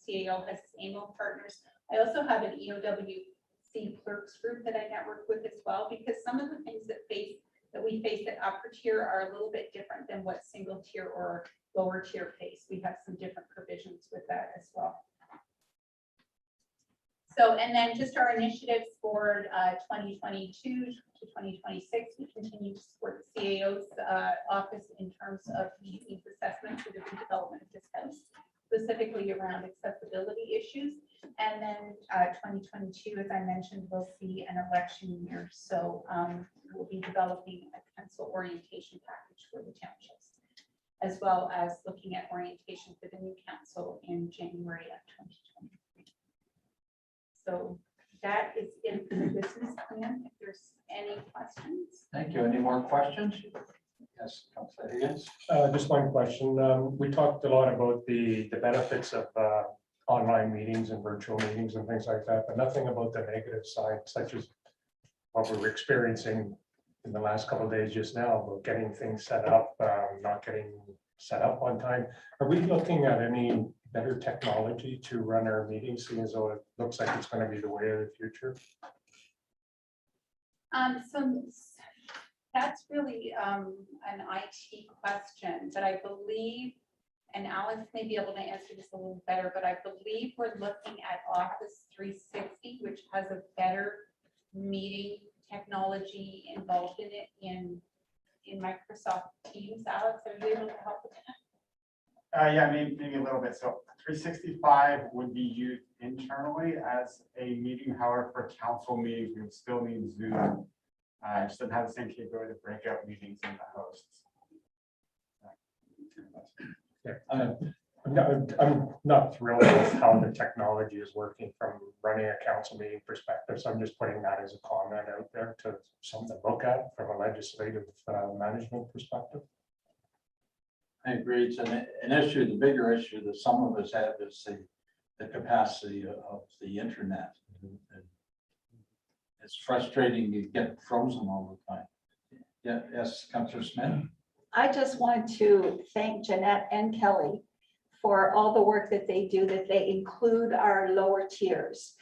CAO has its AMO partners. I also have an EOWC clerks group that I network with as well, because some of the things that we face at upper tier are a little bit different than what single tier or lower tier face. We have some different provisions with that as well. So, and then just our initiatives for 2022 to 2026, we continue to support the CAO's office in terms of the needs assessment for the redevelopment of this house, specifically around accessibility issues. And then 2022, as I mentioned, we'll see an election year. So we'll be developing a council orientation package for the townships, as well as looking at orientation for the new council in January of 2023. So that is it for the business plan. If there's any questions.
Thank you. Any more questions? Yes, Councilor Higgins.
Just one question. We talked a lot about the benefits of online meetings and virtual meetings and things like that, but nothing about the negative side, such as what we were experiencing in the last couple of days just now, about getting things set up, not getting set up on time. Are we looking at any better technology to run our meetings, seeing as though it looks like it's going to be the way of the future?
So that's really an IT question, but I believe, and Alex may be able to answer this a little better, but I believe we're looking at Office 360, which has a better meeting technology involved in it in Microsoft Teams. Alex, are you able to help with that?
Yeah, maybe a little bit. So 365 would be used internally as a meeting. However, for council meetings, we would still need Zoom. It doesn't have the same capability to breakout meetings in the hosts.
I'm not thrilled with how the technology is working from running a council meeting perspective. So I'm just putting that as a comment out there to something to look at from a legislative management perspective.
I agree. It's an issue. The bigger issue that some of us have is the capacity of the internet. It's frustrating. You get frozen all the time. Yeah. Yes, Councillor Smith.
I just want to thank Jeanette and Kelly for all the work that they do, that they include our lower tiers.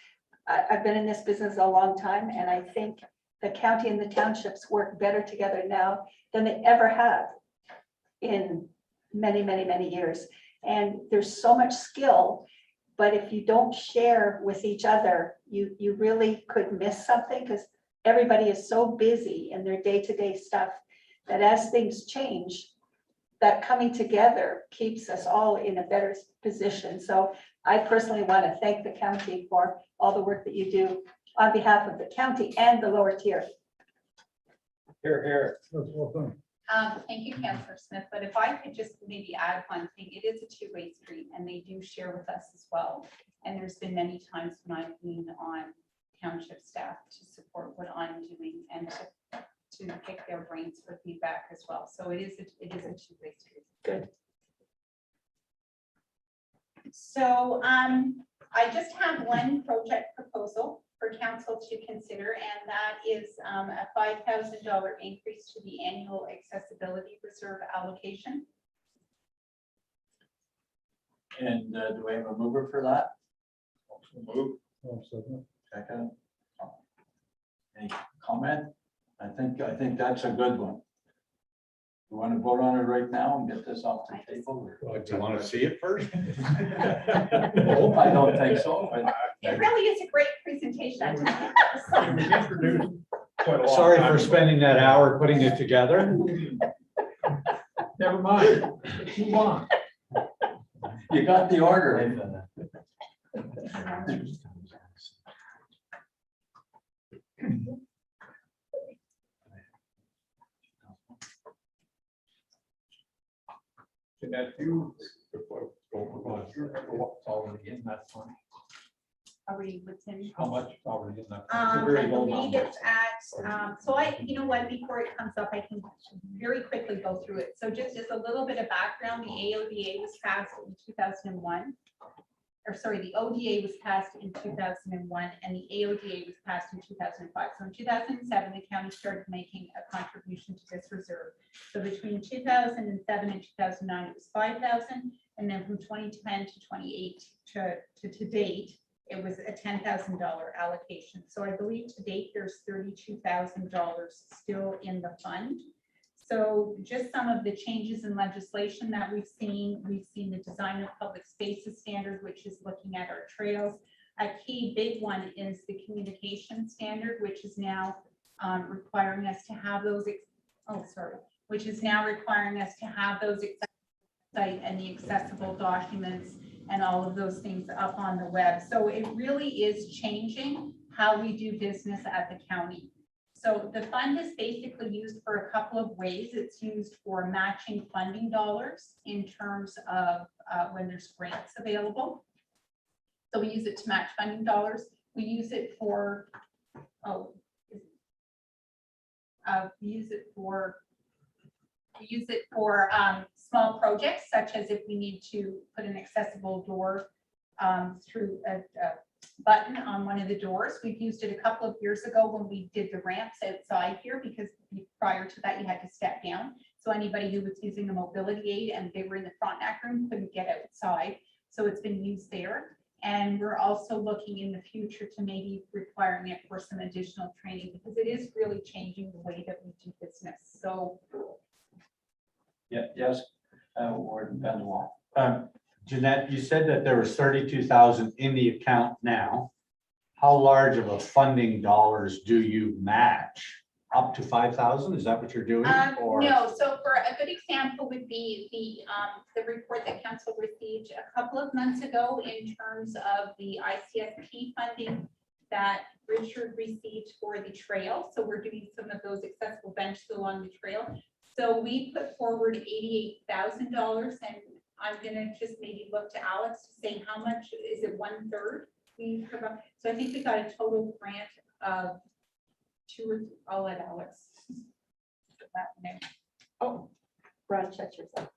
I've been in this business a long time, and I think the county and the townships work better together now than they ever have in many, many, many years. And there's so much skill, but if you don't share with each other, you really could miss something, because everybody is so busy in their day-to-day stuff that as things change, that coming together keeps us all in a better position. So I personally want to thank the county for all the work that you do on behalf of the county and the lower tier.
Here, here. Well done.
Thank you, Councillor Smith, but if I could just maybe add one thing, it is a two-way street and they do share with us as well. And there's been many times when I've been on township staff to support what I'm doing and to pick their brains for feedback as well. So it is a two-way street.
Good.
So I just have one project proposal for council to consider, and that is a $5,000 increase to the annual accessibility reserve allocation.
And do we have a mover for that?
Move.
Second. Any comment? I think that's a good one. You want to vote on it right now and get this off the table?
Well, do you want to see it first?
No, I don't think so, but
It really is a great presentation.
Sorry for spending that hour putting it together.
Never mind. Move on.
you got the order.
Can that do? Before, all again, that's fine.
already within.
How much already in that? It's a
I
very low
believe
number.
it's at, so you know what, before it comes up, I can very quickly go through it. So just as a little bit of background, the AODA was passed in 2001. Or sorry, the ODA was passed in 2001 and the AODA was passed in 2005. So in 2007, the county started making a contribution to this reserve. So between 2007 and 2009, it was 5,000. And then from 2010 to 28 to date, it was a $10,000 allocation. So I believe to date, there's $32,000 still in the fund. So just some of the changes in legislation that we've seen the design of public spaces standard, which is looking at our trails. A key big one is the communication standard, which is now requiring us to have those, which is now requiring us to have those site and the accessible documents and all of those things up on the web. So it really is changing how we do business at the county. So the fund is basically used for a couple of ways. It's used for matching funding dollars in terms of when there's grants available. So we use it to match funding dollars. We use it for, we use it for small projects, such as if we need to put an accessible door through a button on one of the doors. We've used it a couple of years ago when we did the ramps outside here, because prior to that you had to step down. So anybody who was using a mobility aid and they were in the Frontenac room couldn't get outside. So it's been used there. And we're also looking in the future to maybe requiring it for some additional training, because it is really changing the way that we do business. So.
Yeah, yes, Warden Benoit.
Jeanette, you said that there was 32,000 in the account now. How large of a funding dollars do you match? Up to 5,000? Is that what you're doing? Or
No, so for a good example would be the report that council received a couple of months ago in terms of the ICSP funding that Richard received for the trail. So we're doing some of those accessible benches along the trail. So we put forward $88,000, and I'm gonna just maybe look to Alex to say how much, is it 1/3? So I think we got a total grant of I'll let Alex. That one out.
Oh, Ron, shut yourself.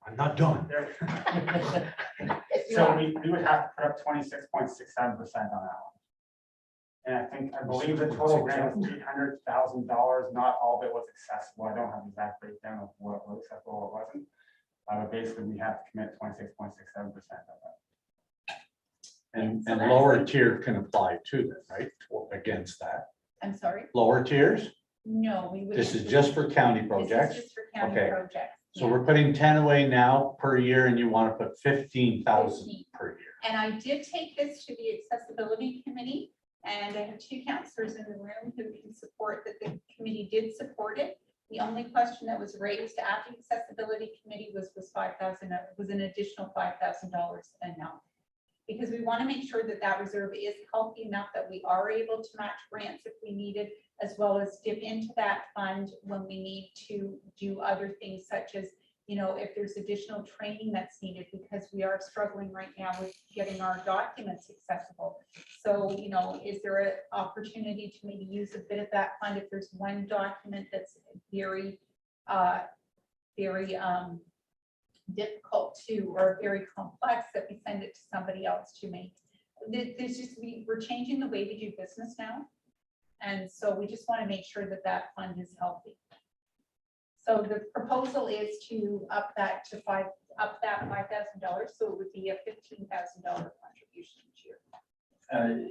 I'm not done.
So we would have to put up 26.67% on that one. And I believe the total grant was $800,000. Not all of it was accessible. I don't have the exact breakdown of what was accessible, what wasn't. But basically we have to commit 26.67% of that.
And
So that's
lower
like-
tier can apply to that, right? Against that.
I'm sorry,
Lower tiers?
no, we would.
This is just for county
This
projects.
is just for county
Okay.
projects.
So
yeah.
we're putting 10 away now per year, and you want to put 15,000
15.
per year.
And I did take this to the accessibility committee, and I have 2 counselors in the room who can support that the committee did support it. The only question that was raised at the accessibility committee was 5,000, was an additional $5,000 enough. Because we want to make sure that that reserve is healthy enough that we are able to match grants if we needed, as well as dip into that fund when we need to do other things, such as, you know, if there's additional training that's needed, because we are struggling right now with getting our documents accessible. So, you know, is there an opportunity to maybe use a bit of that fund if there's one document that's very, difficult to, or very complex, that we send it to somebody else to make. There's just, we're changing the way we do business now. And so we just want to make sure that that fund is healthy. So the proposal is to up that $5,000, so it would be a $15,000 contribution each year.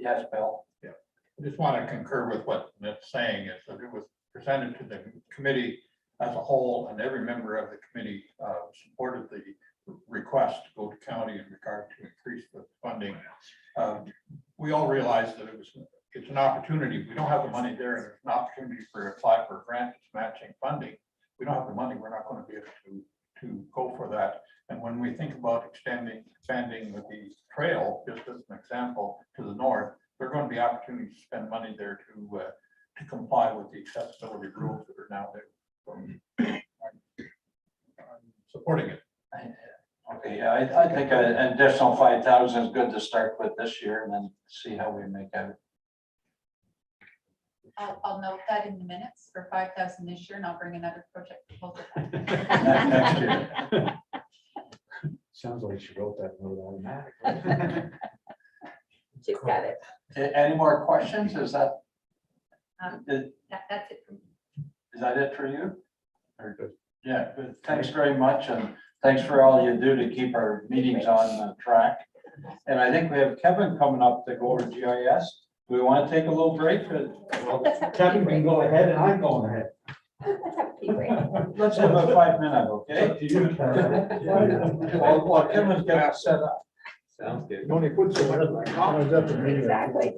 Yes, Bill.
I just want to concur with what Nick's saying, is that it was presented to the committee as a whole, and every member of the committee supported the request to go to county in regard to increase the funding. We all realize that it's an opportunity. We don't have the money there, and it's an opportunity for apply for a grant that's matching funding. We don't have the money, we're not going to be able to go for that. And when we think about expanding the trail, just as an example, to the north, there are going to be opportunities to spend money there to comply with the accessibility rules that are now there. I'm supporting it.
Okay, yeah, I think an additional 5,000 is good to start with this year and then see how we make out.
I'll note that in the minutes for 5,000 this year, and I'll bring another project proposal.
Next year.
Sounds like she wrote that note automatically.
She's got it.
Any more questions? Is that, is
That's it for me.
that it for you? Very good. Yeah, good. Thanks very much. And thanks for all you do to keep our meetings on track. And I think we have Kevin coming up to go over GIS. Do we want to take a little break?
Let's have a tea
Kevin can
break.
go ahead and I'm going ahead.
Let's have a tea break.
Let's have a 5 minute, okay? Well, Kevin's got it set up.
Sounds good.
Only put so much.
Exactly.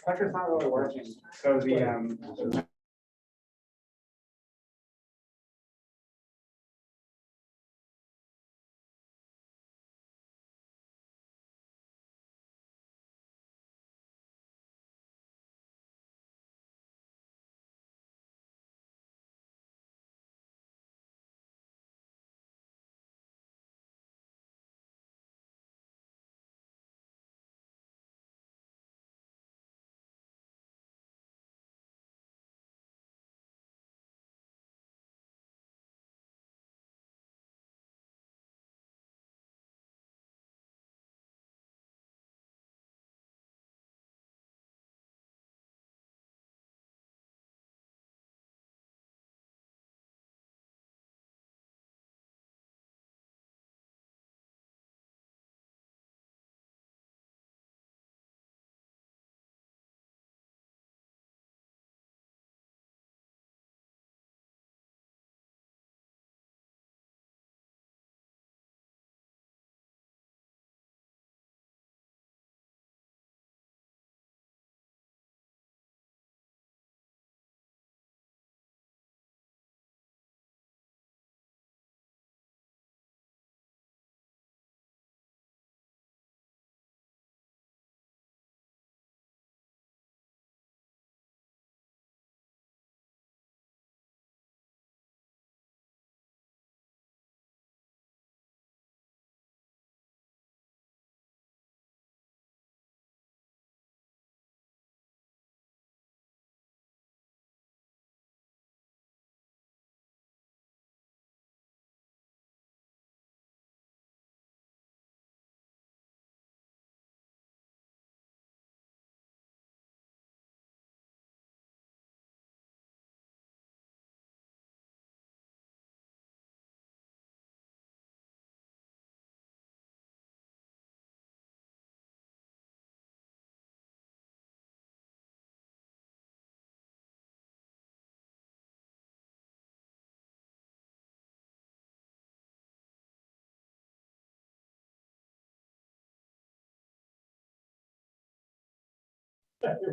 Clicker's not really working, so the,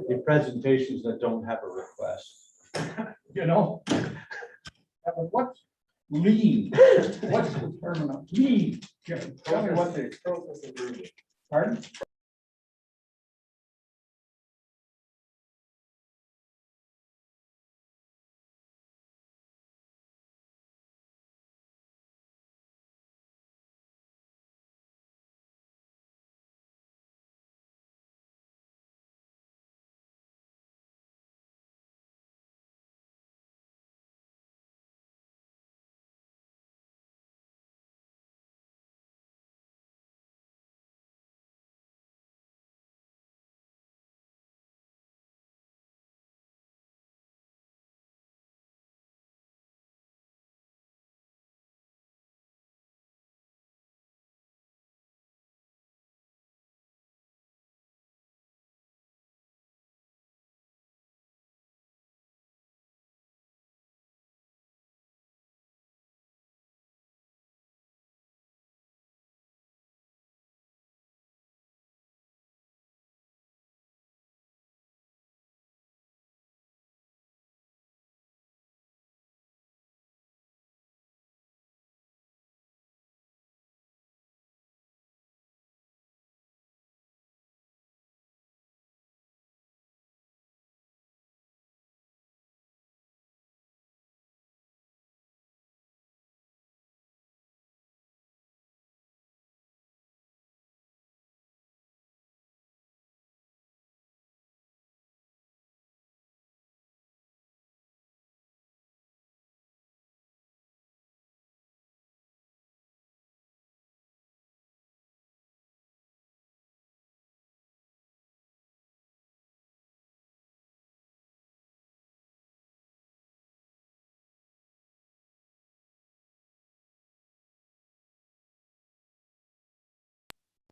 The presentations that don't have a request. You know?
What's lean? What's the term of lean? Tell me what the process of. Pardon?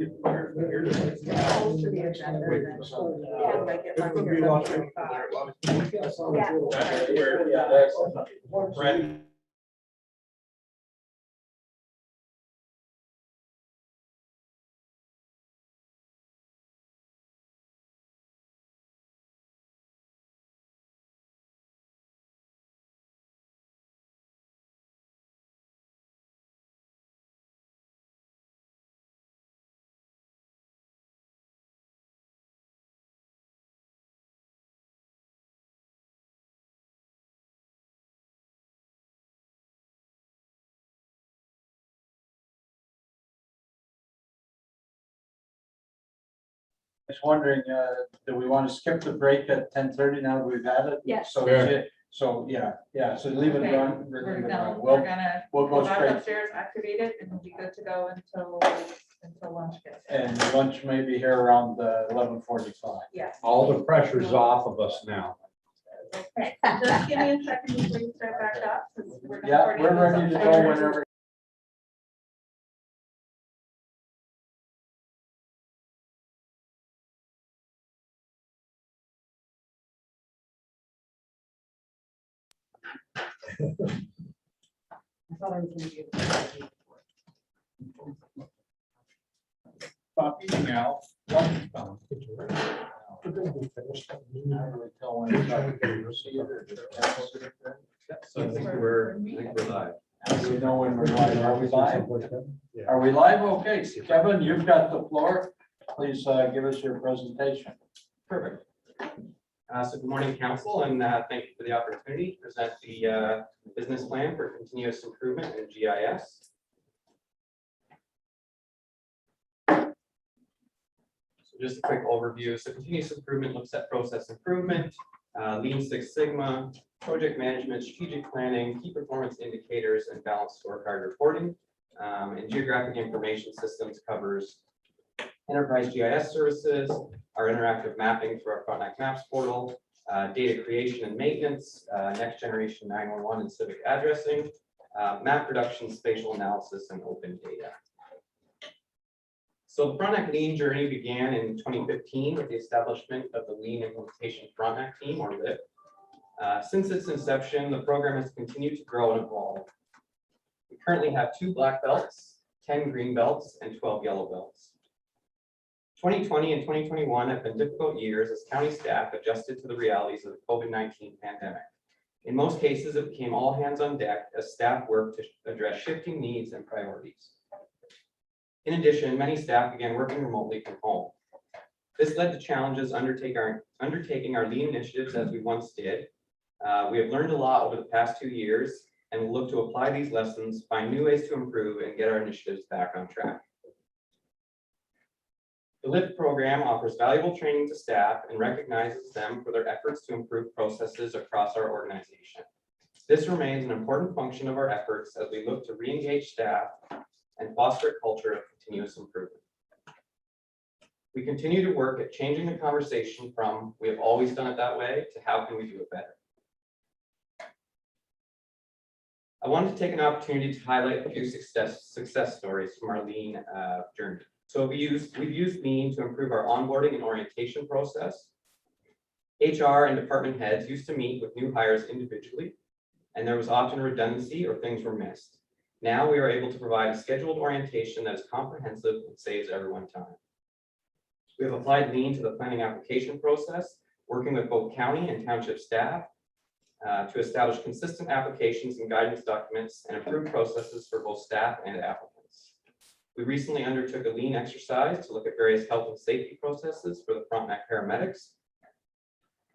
To the agenda, then. Yeah, like it might be here about 35.
Just wondering, do we want to skip the break at 10:30 now that we've had it?
Yes.
So, so, yeah, so leave it
Okay,
run.
We're
leave it
gonna,
run.
we're gonna
We'll
go
go
back
straight,
upstairs, activate it, and we'll be good to go until lunch gets. here.
and lunch may be here around 11:45.
Yes.
All the pressure's off of us now.
Okay, just give me a second before you start back up. 'Cause we're gonna
Yeah,
coordinate
we're
this
ready to go
upstairs.
whenever.
I thought I was gonna be able to.
Stop eating now. Lunch time.
We're gonna be finished.
How do we tell when it's not gonna proceed or just cancel it then?
So I think we're live.
How do we know when we're live? Are we live?
Yeah.
Are we live? Okay, Kevin, you've got the floor. Please give us your presentation.
Perfect. So good morning, council, and thank you for the opportunity to present the business plan for continuous improvement in GIS. So just a quick overview. So continuous improvement looks at process improvement, Lean Six Sigma, project management, strategic planning, key performance indicators, and balanced scorecard reporting. And geographic information systems covers enterprise GIS services, our interactive mapping through our Frontenac Maps portal, data creation and maintenance, next generation 911 and civic addressing, map production, spatial analysis, and open data. So the Frontenac Lean journey began in 2015 with the establishment of the Lean Implementation Frontenac Team, or LIP. Since its inception, the program has continued to grow and evolve. We currently have 2 black belts, 10 green belts, and 12 yellow belts. 2020 and 2021 have been difficult years as county staff adjusted to the realities of the COVID-19 pandemic. In most cases, it became all hands on deck as staff worked to address shifting needs and priorities. In addition, many staff began working remotely from home. This led to challenges undertaking our lean initiatives as we once did. We have learned a lot over the past 2 years and will look to apply these lessons, find new ways to improve, and get our initiatives back on track. The LIP program offers valuable training to staff and recognizes them for their efforts to improve processes across our organization. This remains an important function of our efforts as we look to re-engage staff and foster a culture of continuous improvement. We continue to work at changing the conversation from "we have always done it that way" to "how can we do it better." I wanted to take an opportunity to highlight a few success stories from our lean journey. So we've used Lean to improve our onboarding and orientation process. HR and department heads used to meet with new hires individually, and there was often redundancy or things were missed. Now we are able to provide a scheduled orientation that is comprehensive and saves everyone time. We have applied Lean to the planning application process, working with both county and township staff to establish consistent applications and guidance documents and improve processes for both staff and applicants. We recently undertook a lean exercise to look at various health and safety processes for the Frontenac paramedics.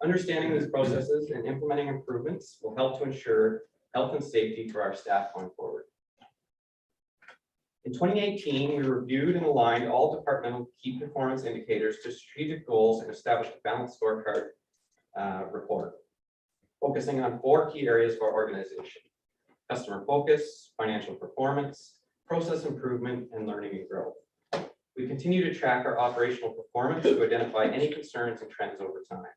Understanding these processes and implementing improvements will help to ensure health and safety for our staff going forward. In 2018, we reviewed and aligned all departmental key performance indicators to strategic goals and established a balanced scorecard report, focusing on 4 key areas of our organization: customer focus, financial performance, process improvement, and learning and growth. We continue to track our operational performance to identify any concerns and trends over time.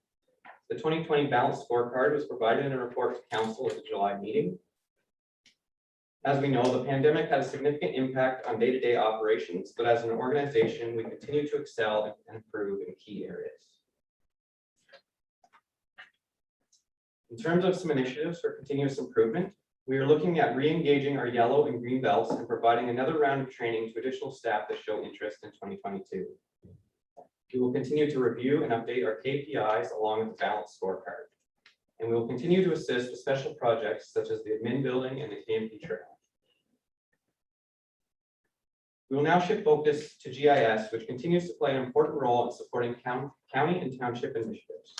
The 2020 balanced scorecard was provided in a report to council at the July meeting. As we know, the pandemic had a significant impact on day-to-day operations, but as an organization, we continue to excel and improve in key areas. In terms of some initiatives for continuous improvement, we are looking at re-engaging our yellow and green belts and providing another round of training to additional staff that show interest in 2022. We will continue to review and update our KPIs along with the balanced scorecard. And we will continue to assist with special projects such as the admin building and the KMP trail. We will now shift focus to GIS, which continues to play an important role in supporting county and township initiatives.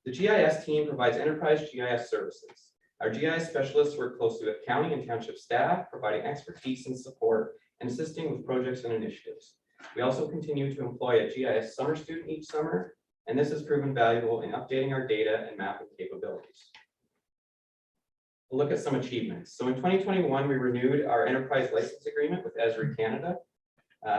The GIS team provides enterprise GIS services. Our GIS specialists work closely with county and township staff, providing expertise and support and assisting with projects and initiatives. We also continue to employ a GIS summer student each summer, and this has proven valuable in updating our data and mapping capabilities. We'll look at some achievements. So in 2021, we renewed our enterprise license agreement with Esri Canada.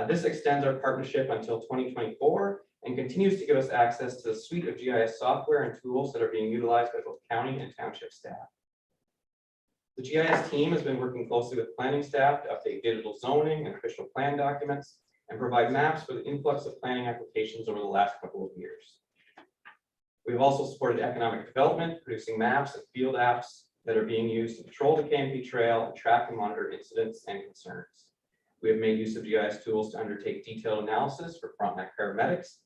This extends our partnership until 2024 and continues to give us access to the suite of GIS software and tools that are being utilized by both county and township staff. The GIS team has been working closely with planning staff to update digital zoning and official plan documents and provide maps for the influx of planning applications over the last couple of years. We've also supported economic development, producing maps and field apps that are being used to patrol the KMP trail and track and monitor incidents and concerns. We have made use of GIS tools to undertake detailed analysis for Frontenac paramedics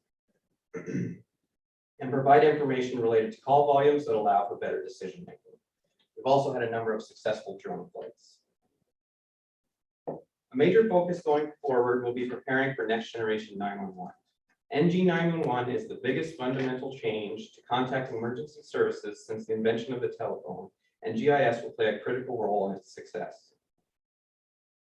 and provide information related to call volumes that allow for better decision making. We've also had a number of successful drone flights. A major focus going forward will be preparing for next generation 911. NG 911 is the biggest fundamental change to contacting emergency services since the invention of the telephone, and GIS will play a critical role in its success.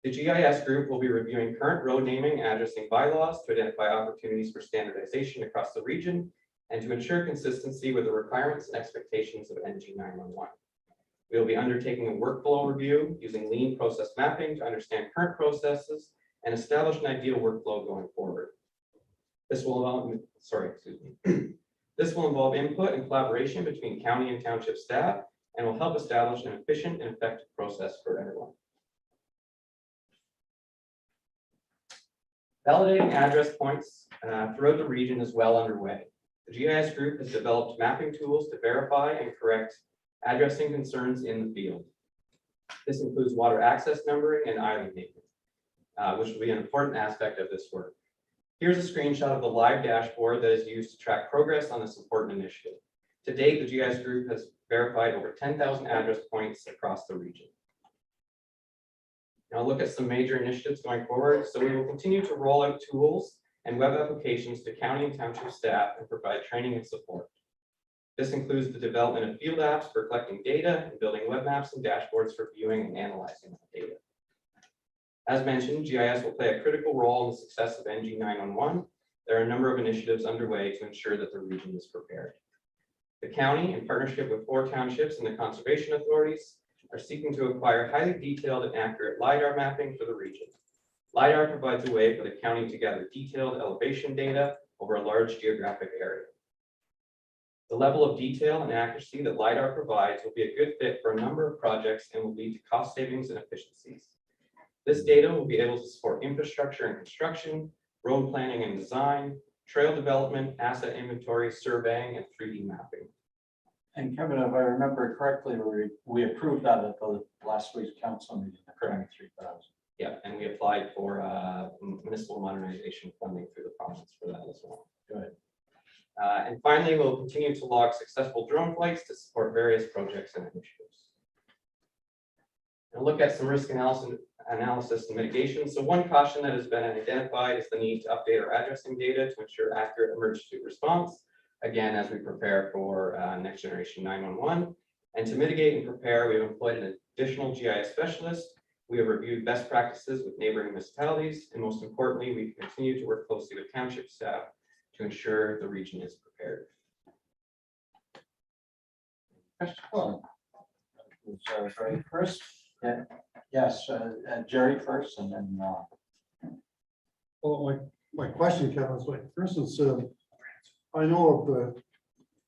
The GIS group will be reviewing current road naming and addressing bylaws to identify opportunities for standardization across the region and to ensure consistency with the requirements and expectations of NG 911. We will be undertaking a workflow review using lean process mapping to understand current processes and establish an ideal workflow going forward. This will involve input and collaboration between county and township staff and will help establish an efficient and effective process for everyone. Validating address points throughout the region is well underway. The GIS group has developed mapping tools to verify and correct addressing concerns in the field. This includes water access numbering and island naming, which will be an important aspect of this work. Here's a screenshot of the live dashboard that is used to track progress on this important initiative. To date, the GIS group has verified over 10,000 address points across the region. Now look at some major initiatives going forward. So we will continue to roll out tools and web applications to county and township staff and provide training and support. This includes the development of field apps for collecting data and building web maps and dashboards for viewing and analyzing that data. As mentioned, GIS will play a critical role in the success of NG 911. There are a number of initiatives underway to ensure that the region is prepared. The county, in partnership with 4 townships and the conservation authorities, are seeking to acquire highly detailed and accurate LiDAR mapping for the region. LiDAR provides a way for the county to gather detailed elevation data over a large geographic area. The level of detail and accuracy that LiDAR provides will be a good fit for a number of projects and will lead to cost savings and efficiencies. This data will be able to support infrastructure and construction, road planning and design, trail development, asset inventory, surveying, and 3D mapping.
And Kevin, if I remember correctly, we approved that at the last week's council meeting, the 3,000.
Yeah, and we applied for municipal modernization funding through the province for that as well.
Good.
And finally, we'll continue to log successful drone flights to support various projects and initiatives. And look at some risk analysis and mitigation. So one caution that has been identified is the need to update our addressing data to ensure accurate emergency response. Again, as we prepare for next generation 911. And to mitigate and prepare, we have employed an additional GIS specialist. We have reviewed best practices with neighboring municipalities. And most importantly, we continue to work closely with township staff to ensure the region is prepared.
Jerry first. Yeah. Yes, Jerry first, and then.
Well, my question, Kevin, is like, for instance, I know of the,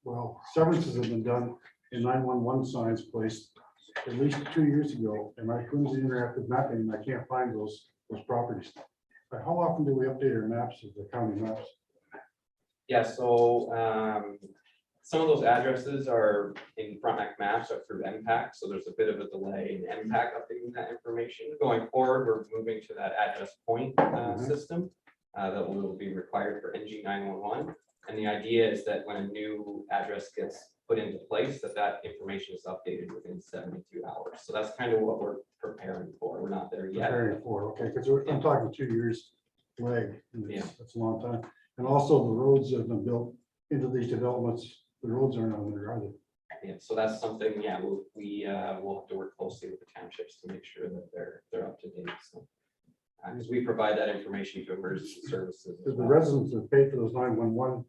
well, severances have been done in 911 signs placed at least 2 years ago, and I couldn't see interactive mapping, and I can't find those properties. But how often do we update our maps of the county maps?
Yeah, so some of those addresses are in Frontenac maps or through Hvac, so there's a bit of a delay in Hvac updating that information. Going forward, we're moving to that address point system that will be required for NG 911. And the idea is that when a new address gets put into place, that information is updated within 72 hours. So that's kind of what we're preparing for. We're not there yet.
Preparing for, okay, because I'm talking 2 years lag, and
Yeah.
that's a long time. And also the roads that have been built into these developments, the roads aren't on there, are they?
Yeah, so that's something, yeah, we'll have to work closely with the townships to make sure that they're up to date. So, because we provide that information to emergency services. as
Because the
well.
residents that pay for those 911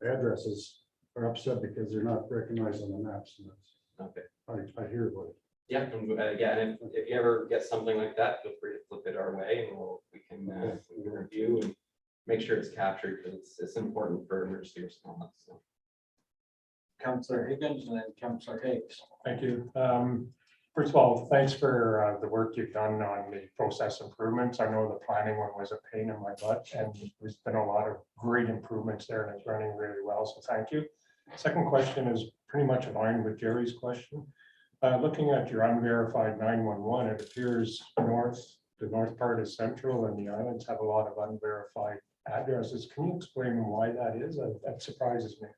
addresses are upset because they're not recognized on the maps. And
Okay.
I hear about it.
Yeah, and again, if you ever get something like that, feel free to flip it our way, and we can review and make sure it's captured, because it's important for emergency response. So.
Councillor Higgins and then Councillor Higgs.
Thank you. First of all, thanks for the work you've done on the process improvements. I know the planning one was a pain in my butt, and there's been a lot of great improvements there, and it's running really well, so thank you. Second question is pretty much aligned with Jerry's question. Looking at your unverified 911, it appears the north part is central, and the islands have a lot of unverified addresses. Can you explain why that is? That surprises me.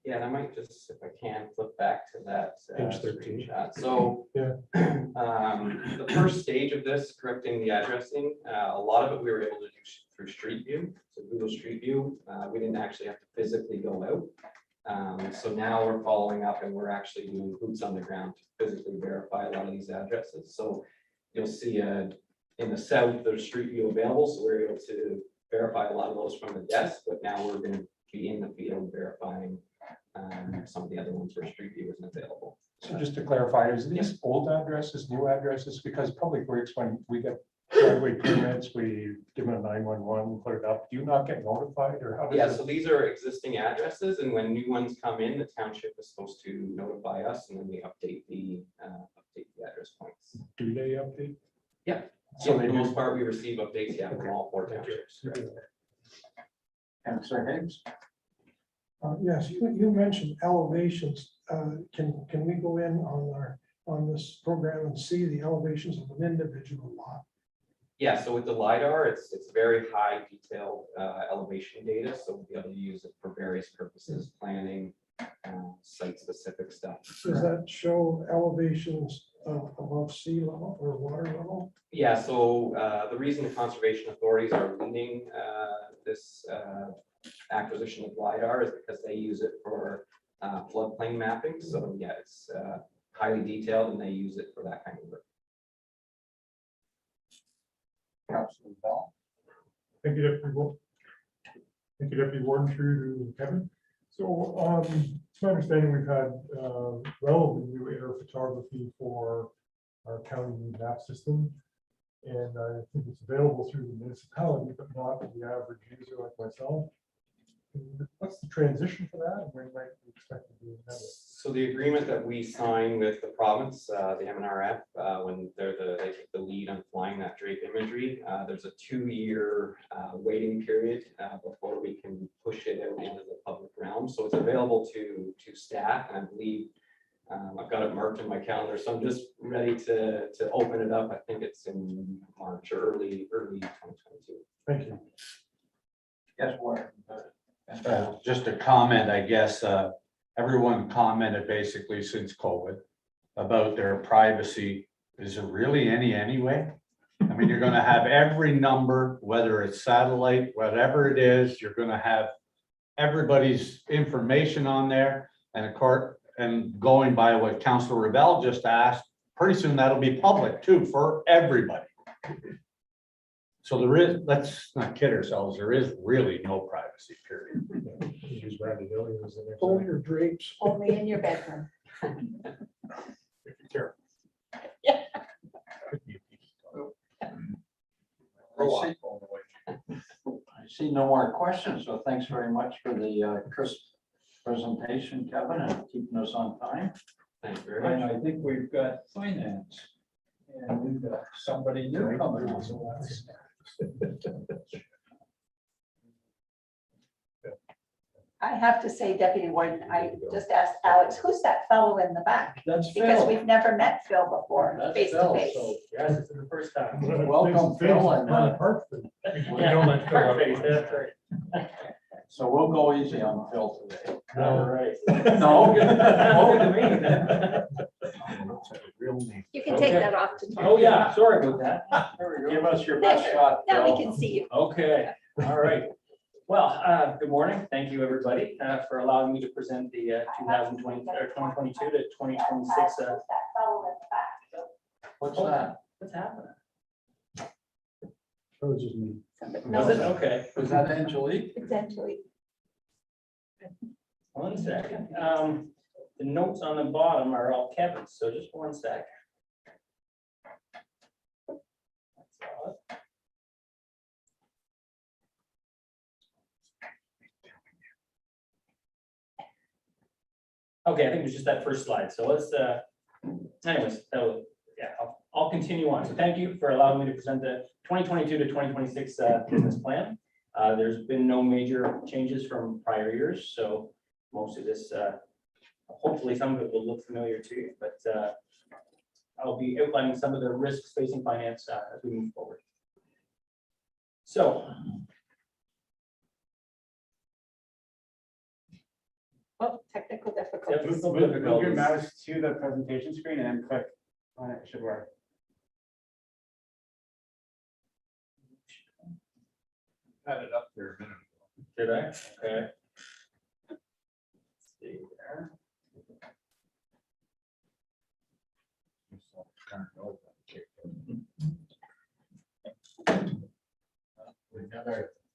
Yeah, and I might just, if I can, flip back to that
Page 13.
screenshot. So
Yeah.
The first stage of this, correcting the addressing, a lot of it we were able to do through Street View. So Google Street View, we didn't actually have to physically go out. So now we're following up, and we're actually doing boots on the ground to physically verify a lot of these addresses. So you'll see in the south, there's Street View available, so we're able to verify a lot of those from the desk, but now we're going to be in the field verifying some of the other ones where Street View isn't available.
So just to clarify, is these old addresses, new addresses? Because Public Works, when we get driveway permits, we give them a 911, put it up. Do you not get notified, or how does
Yeah,
it?
so these are existing addresses, and when new ones come in, the township is supposed to notify us, and then we update the address points.
Do they update?
Yeah.
So
So
they
for the most
do.
part, we receive updates, yeah, from all 4 townships. correct.
Councillor Higgs.
Yes, you mentioned elevations. Can we go in on this program and see the elevations of an individual lot?
Yeah, so with the LiDAR, it's very high detailed elevation data, so we'll be able to use it for various purposes, planning, site-specific stuff.
Does that show elevations above sea level or water level?
Yeah, so the reason the conservation authorities are leading this acquisition of LiDAR is because they use it for floodplain mapping. So yeah, it's highly detailed, and they use it for that kind of work.
Councillor Bell.
Thank you, Deputy Warden. Thank you, Deputy Warden, through to Kevin. So it's my understanding we've had relevant new air photography for our county map system. And I think it's available through the municipality, but not to the average user like myself. What's the transition for that, and when might we expect to do another?
So the agreement that we sign with the province, the MNRF, when they take the lead on flying that drape imagery, there's a 2-year waiting period before we can push it out into the public realm. So it's available to staff, and I believe I've got it marked in my calendar, so I'm just ready to open it up. I think it's in March or early 2022.
Thank you.
Yes, Warren.
Just a comment, I guess, everyone commented basically since COVID about their privacy. Is it really any anyway? I mean, you're gonna have every number, whether it's satellite, whatever it is, you're gonna have everybody's information on there. And of course, and going by what Councilor Rebel just asked, pretty soon that'll be public too for everybody. So there is, let's not kid ourselves, there is really no privacy, period.
Use Randy Hilliard as an
Hold
example.
your drapes.
Only in your bedroom.
If you care.
I see no more questions, so thanks very much for the crisp presentation, Kevin, and keeping us on time.
Thank you very much.
And I think we've got finance. And we've got somebody new coming on.
I have to say, Deputy Warden, I just asked Alex, who's that fellow in the back?
That's
Because
Phil.
we've never met Phil before,
That's
face to
Phil,
face.
so
Yes, this is the first time.
welcome, Phil. And, so we'll go easy on Phil today.
All right.
No.
Over to me then.
You can take
Okay.
that off to.
Oh, yeah, sorry about that.
Give us your best shot.
Now we
Phil.
can see you.
Okay, all right. Well, good morning. Thank you, everybody, for allowing me to present the 2020, or 2022 to 2026.
What's that?
What's happening?
That was just me.
No,
Was it? Okay,
Was that Angelique?
essentially.
one second. The notes on the bottom are all Kevin's, so just one sec. That's odd. Okay, I think it was just that first slide. So let's, anyways, I'll continue on. So thank you for allowing me to present the 2022 to 2026 business plan. There's been no major changes from prior years, so most of this, hopefully some of it will look familiar to you, but I'll be outlining some of the risks facing finance as we move forward. So.
Oh, technical difficulties.
Technical
Move your
difficulties.
mouse to the presentation screen and then click on it, it should work.
Had it up there a minute ago.
Did I? Okay. Let's see there.
We got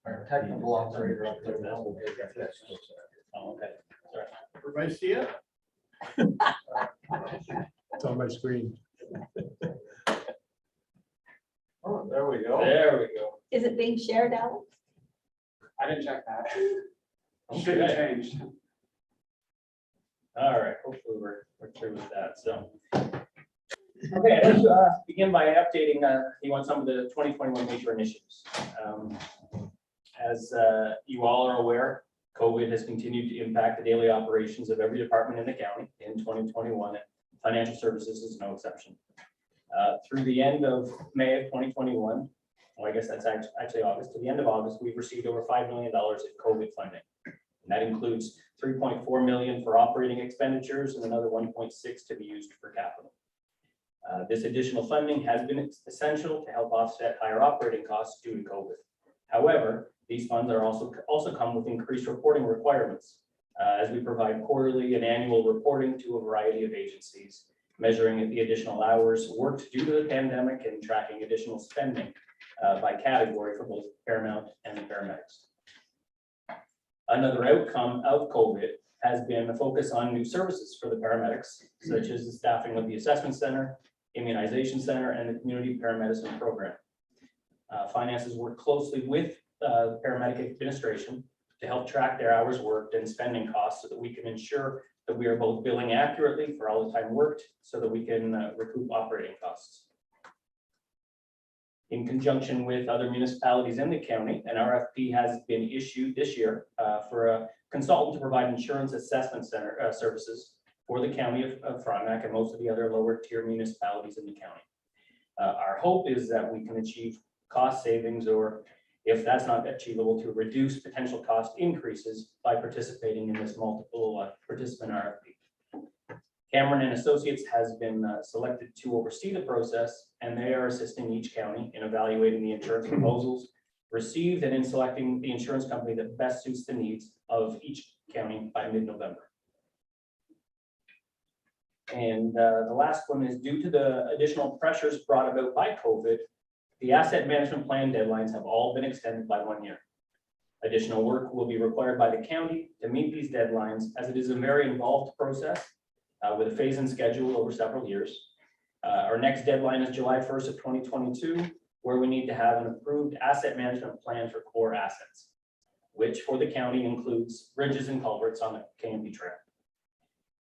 our technical operator up there now. We'll get that fixed.
Oh, okay. Sorry.
Everybody see it?
It's on my screen.
Oh, there we go.
There we go.
Is it being shared, Alex?
I didn't check that. Should have
Okay.
changed.
All right, hopefully we're through with that, so. Okay, let's begin by updating you on some of the 2021 major initiatives. As you all are aware, COVID has continued to impact the daily operations of every department in the county in 2021, and financial services is no exception. Through the end of May of 2021, well, I guess that's actually August, to the end of August, we've received over $5 million in COVID funding. And that includes 3.4 million for operating expenditures and another 1.6 to be used for capital. This additional funding has been essential to help offset higher operating costs due to COVID. However, these funds are also come with increased reporting requirements as we provide quarterly and annual reporting to a variety of agencies, measuring the additional hours worked due to the pandemic and tracking additional spending by category for both Fairmont and the paramedics. Another outcome of COVID has been a focus on new services for the paramedics, such as the staffing of the assessment center, immunization center, and the community paramedicine program. Finances work closely with the paramedic administration to help track their hours worked and spending costs so that we can ensure that we are both billing accurately for all the time worked so that we can recoup operating costs. In conjunction with other municipalities in the county, an RFP has been issued this year for a consultant to provide insurance assessment center services for the county of Frontenac and most of the other lower tier municipalities in the county. Our hope is that we can achieve cost savings, or if that's not achievable, to reduce potential cost increases by participating in this multiple participant RFP. Cameron and Associates has been selected to oversee the process, and they are assisting each county in evaluating the insurance proposals received and in selecting the insurance company that best suits the needs of each county by mid-November. And the last one is, due to the additional pressures brought about by COVID, the asset management plan deadlines have all been extended by 1 year. Additional work will be required by the county to meet these deadlines, as it is a very involved process with a phase-in schedule over several years. Our next deadline is July 1st of 2022, where we need to have an approved asset management plan for core assets, which for the county includes bridges and culverts on the KMP Trail.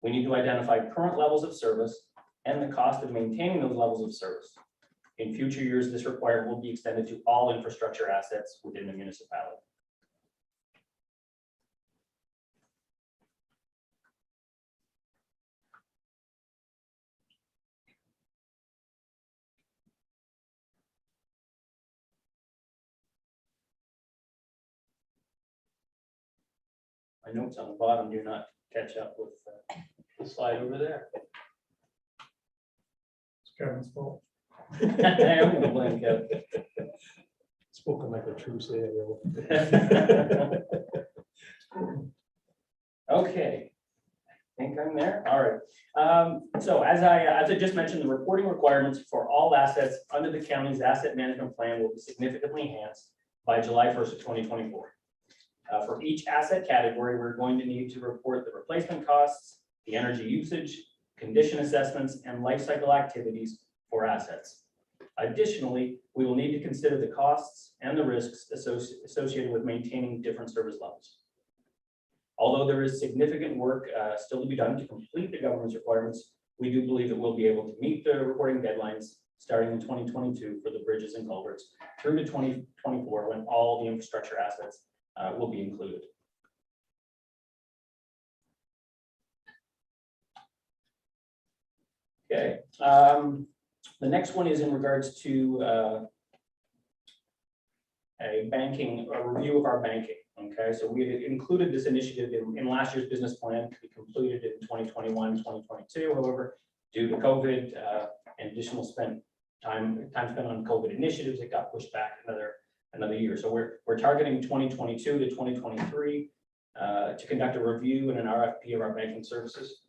We need to identify current levels of service and the cost of maintaining those levels of service. In future years, this requirement will be extended to all infrastructure assets within the municipality. My notes on the bottom do not catch up with the slide over there.
It's Kevin's fault.
I am gonna blame Kevin.
Spoken like a true CEO.
Okay, I think I'm there. All right. So as I just mentioned, the reporting requirements for all assets under the county's asset management plan will be significantly enhanced by July 1st of 2024. For each asset category, we're going to need to report the replacement costs, the energy usage, condition assessments, and life cycle activities for assets. Additionally, we will need to consider the costs and the risks associated with maintaining different service levels. Although there is significant work still to be done to complete the government's requirements, we do believe that we'll be able to meet the reporting deadlines starting in 2022 for the bridges and culverts through to 2024 when all the infrastructure assets will be included. Okay, the next one is in regards to a review of our banking. Okay, so we had included this initiative in last year's business plan to be completed in 2021, 2022. However, due to COVID and additional time spent on COVID initiatives, it got pushed back another year. So we're targeting 2022 to 2023 to conduct a review and an RFP of our banking services.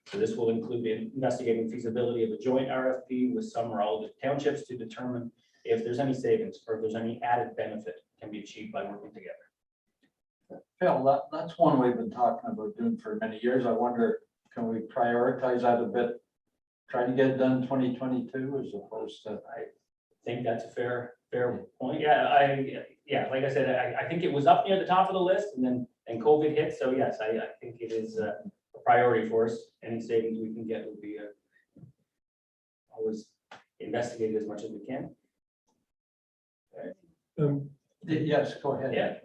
So this will include investigating feasibility of a joint RFP with some or all of the townships to determine if there's any savings or if there's any added benefit can be achieved by working together.
Phil, that's one we've been talking about doing for many years. I wonder, can we prioritize that a bit? Try to get it done 2022 as opposed to.
I think that's a fair point. Yeah, like I said, I think it was up near the top of the list and COVID hit. So yes, I think it is a priority for us. Any savings we can get will be always investigated as much as we can.
Yes, go ahead.
Yeah.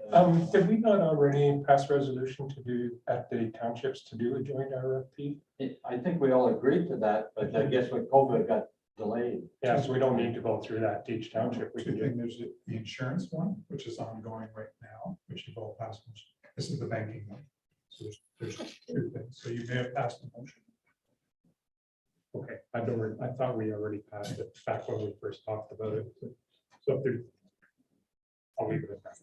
Did we not already pass resolution to do at the townships to do a joint RFP?
I think we all agreed to that, but I guess with COVID got delayed.
Yeah, so we don't need to go through that to each township. We
I
can
think
do.
there's the insurance one, which is ongoing right now, which you've all passed. This is the banking one. So there's two things. So you may have passed the motion.
Okay, I thought we already passed it back when we first talked about it. So if there's, I'll leave it at that.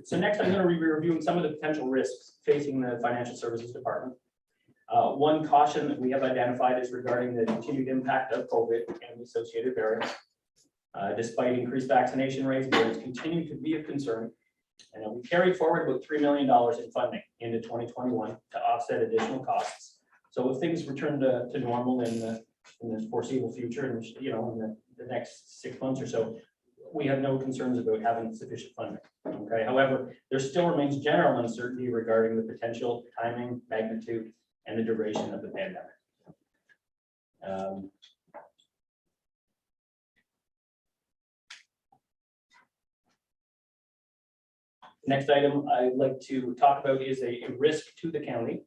So next, I'm going to be reviewing some of the potential risks facing the financial services department. One caution that we have identified is regarding the continued impact of COVID and the associated variants. Despite increased vaccination rates, variants continue to be a concern. And we carried forward about $3 million in funding into 2021 to offset additional costs. So if things return to normal in the foreseeable future, and in the next 6 months or so, we have no concerns about having sufficient funding. Okay. However, there still remains general uncertainty regarding the potential timing, magnitude, and the duration of the pandemic. Next item I'd like to talk about is a risk to the county.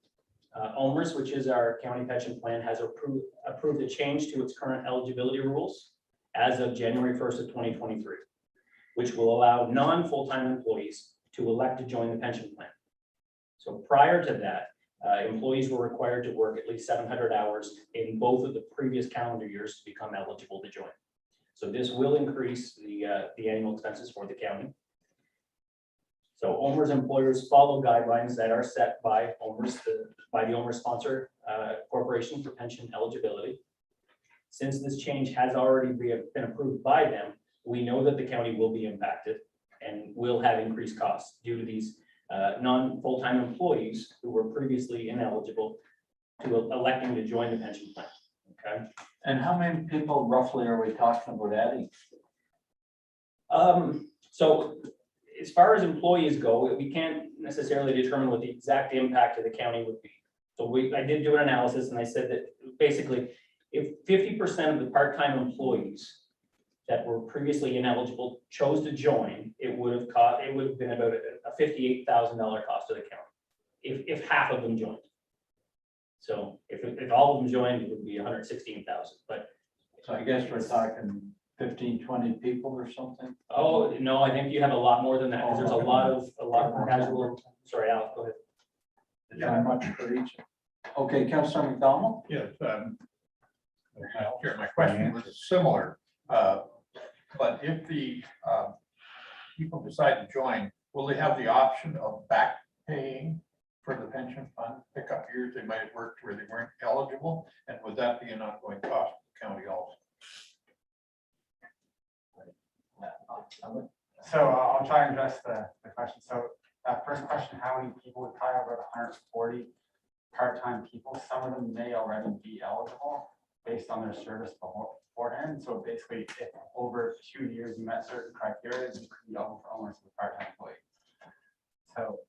OMERS, which is our county pension plan, has approved a change to its current eligibility rules as of January 1st of 2023, which will allow non-full-time employees to elect to join the pension plan. So prior to that, employees were required to work at least 700 hours in both of the previous calendar years to become eligible to join. So this will increase the annual expenses for the county. So OMERS employers follow guidelines that are set by OMERS, by the OMERS sponsor corporation for pension eligibility. Since this change has already been approved by them, we know that the county will be impacted and will have increased costs due to these non-full-time employees who were previously ineligible to electing to join the pension plan. Okay.
And how many people roughly are we talking about adding?
So as far as employees go, we can't necessarily determine what the exact impact of the county would be. So I did do an analysis and I said that basically, if 50% of the part-time employees that were previously ineligible chose to join, it would have been about a $58,000 cost to the county, if half of them joined. So if all of them joined, it would be 116,000, but.
So I guess we're talking 15, 20 people or something?
Oh, no, I think you have a lot more than that, because there's a lot of casual, sorry, Alex, go ahead.
Is that much for each? Okay, Councilor McDonald?
Yes. My question was similar, but if the people decide to join, will they have the option of back paying for the pension fund pickup years they might have worked where they weren't eligible? And would that be an ongoing cost to the county also?
So I'll try and address the question. So that first question, how many people would probably have about 140 part-time people? Some of them may already be eligible based on their service beforehand. So basically, if over 2 years you met certain criteria, you could be eligible for almost a part-time employee. So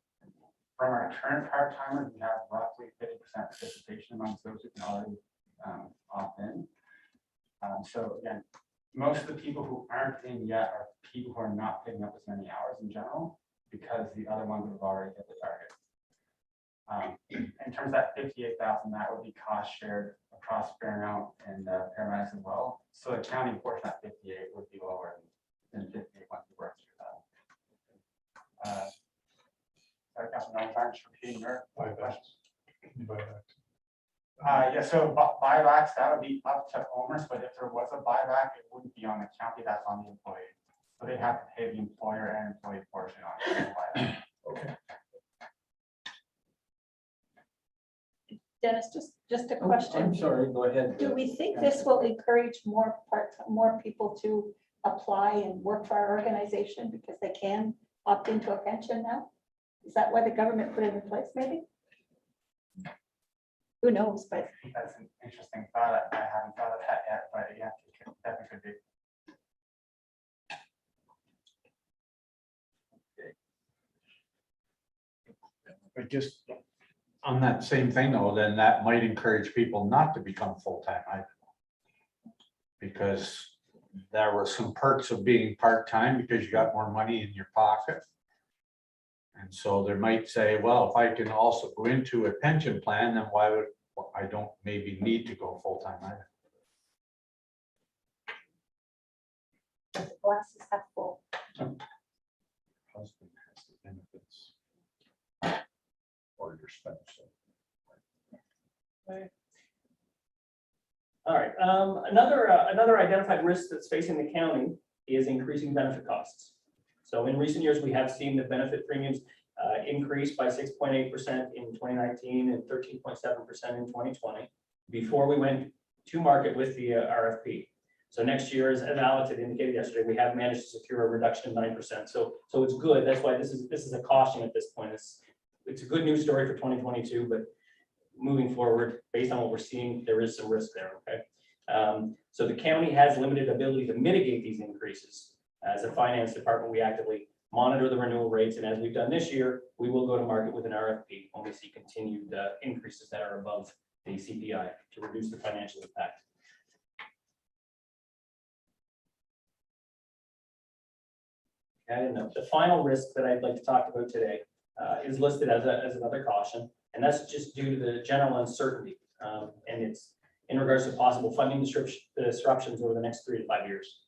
from our current part-timers, we have roughly 50% participation amongst those who can already opt in. So again, most of the people who aren't in yet are people who are not picking up as many hours in general, because the other ones have already hit the target. In terms of that 58,000, that would be cost shared across Fairmont and paramedics as well. So the county portion of that 58 would be lower than 58 once we work through that. Sorry, Councilor, I'm trying to repeat your questions. Yeah, so buybacks, that would be up to owners, but if there was a buyback, it wouldn't be on the county, that's on the employee. So they have to pay the employer and employee portion on the buyback.
Okay.
Dennis, just a question.
I'm sorry, go ahead.
Do we think this will encourage more people to apply and work for our organization because they can opt into a pension now? Is that why the government put it in place, maybe? Who knows, but.
That's an interesting thought. I haven't thought of that yet, but yeah, it definitely could be.
But just on that same thing though, then that might encourage people not to become full-time either. Because there were some perks of being part-time because you got more money in your pocket. And so they might say, well, if I can also go into a pension plan, then why would I don't maybe need to go full-time either.
The glass is half full.
Husband has the benefits. Or your spouse.
All right, another identified risk that's facing the county is increasing benefit costs. So in recent years, we have seen the benefit premiums increase by 6.8% in 2019 and 13.7% in 2020 before we went to market with the RFP. So next year, as Alex had indicated yesterday, we have managed to secure a reduction of 9%. So it's good. That's why this is a caution at this point. It's a good news story for 2022, but moving forward, based on what we're seeing, there is some risk there. Okay, so the county has limited ability to mitigate these increases. As a finance department, we actively monitor the renewal rates, and as we've done this year, we will go to market with an RFP when we see continued increases that are above the CPI to reduce the financial impact. Okay, and the final risk that I'd like to talk about today is listed as another caution, and that's just due to the general uncertainty, and it's in regards to possible funding disruptions over the next 3 to 5 years.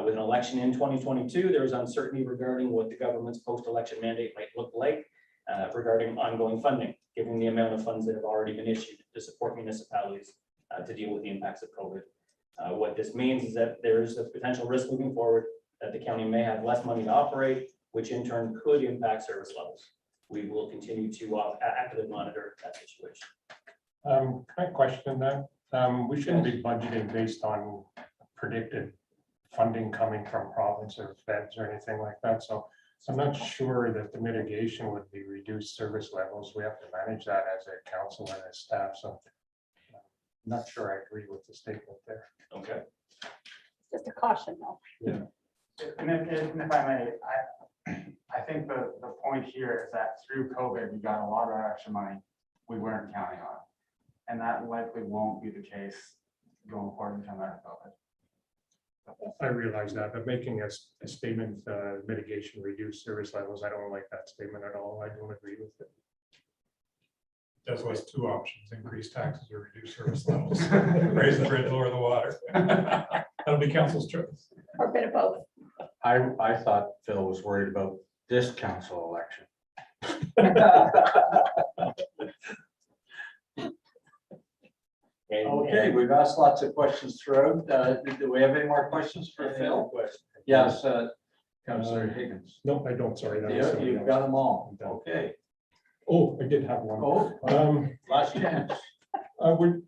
With an election in 2022, there is uncertainty regarding what the government's post-election mandate might look like regarding ongoing funding, given the amount of funds that have already been issued to support municipalities to deal with the impacts of COVID. What this means is that there is a potential risk moving forward that the county may have less money to operate, which in turn could impact service levels. We will continue to actively monitor that situation.
Can I question that? We shouldn't be budgeting based on predicted funding coming from province or feds or anything like that. So I'm not sure that the mitigation would be reduced service levels. We have to manage that as a council and as staff. So I'm not sure I agree with the statement there.
Okay.
Just a caution though.
Yeah.
And if I may, I think the point here is that through COVID, we got a lot of extra money we weren't counting on. And that likely won't be the case going forward until after COVID.
I realize that, but making a statement, mitigation, reduce service levels, I don't like that statement at all. I don't agree with it.
That's why it's two options, increase taxes or reduce service levels, raise the bridge, lower the water. That'll be council's choice.
Or a bit of both.
I thought Phil was worried about this council election.
Okay, we've asked lots of questions throughout. Do we have any more questions for Phil? Yes, Councillor Higgins.
No, I don't, sorry. that was somebody
You've
else.
got them all.
I'm done.
Okay.
Oh, I did have one.
Oh, last chance.
I would,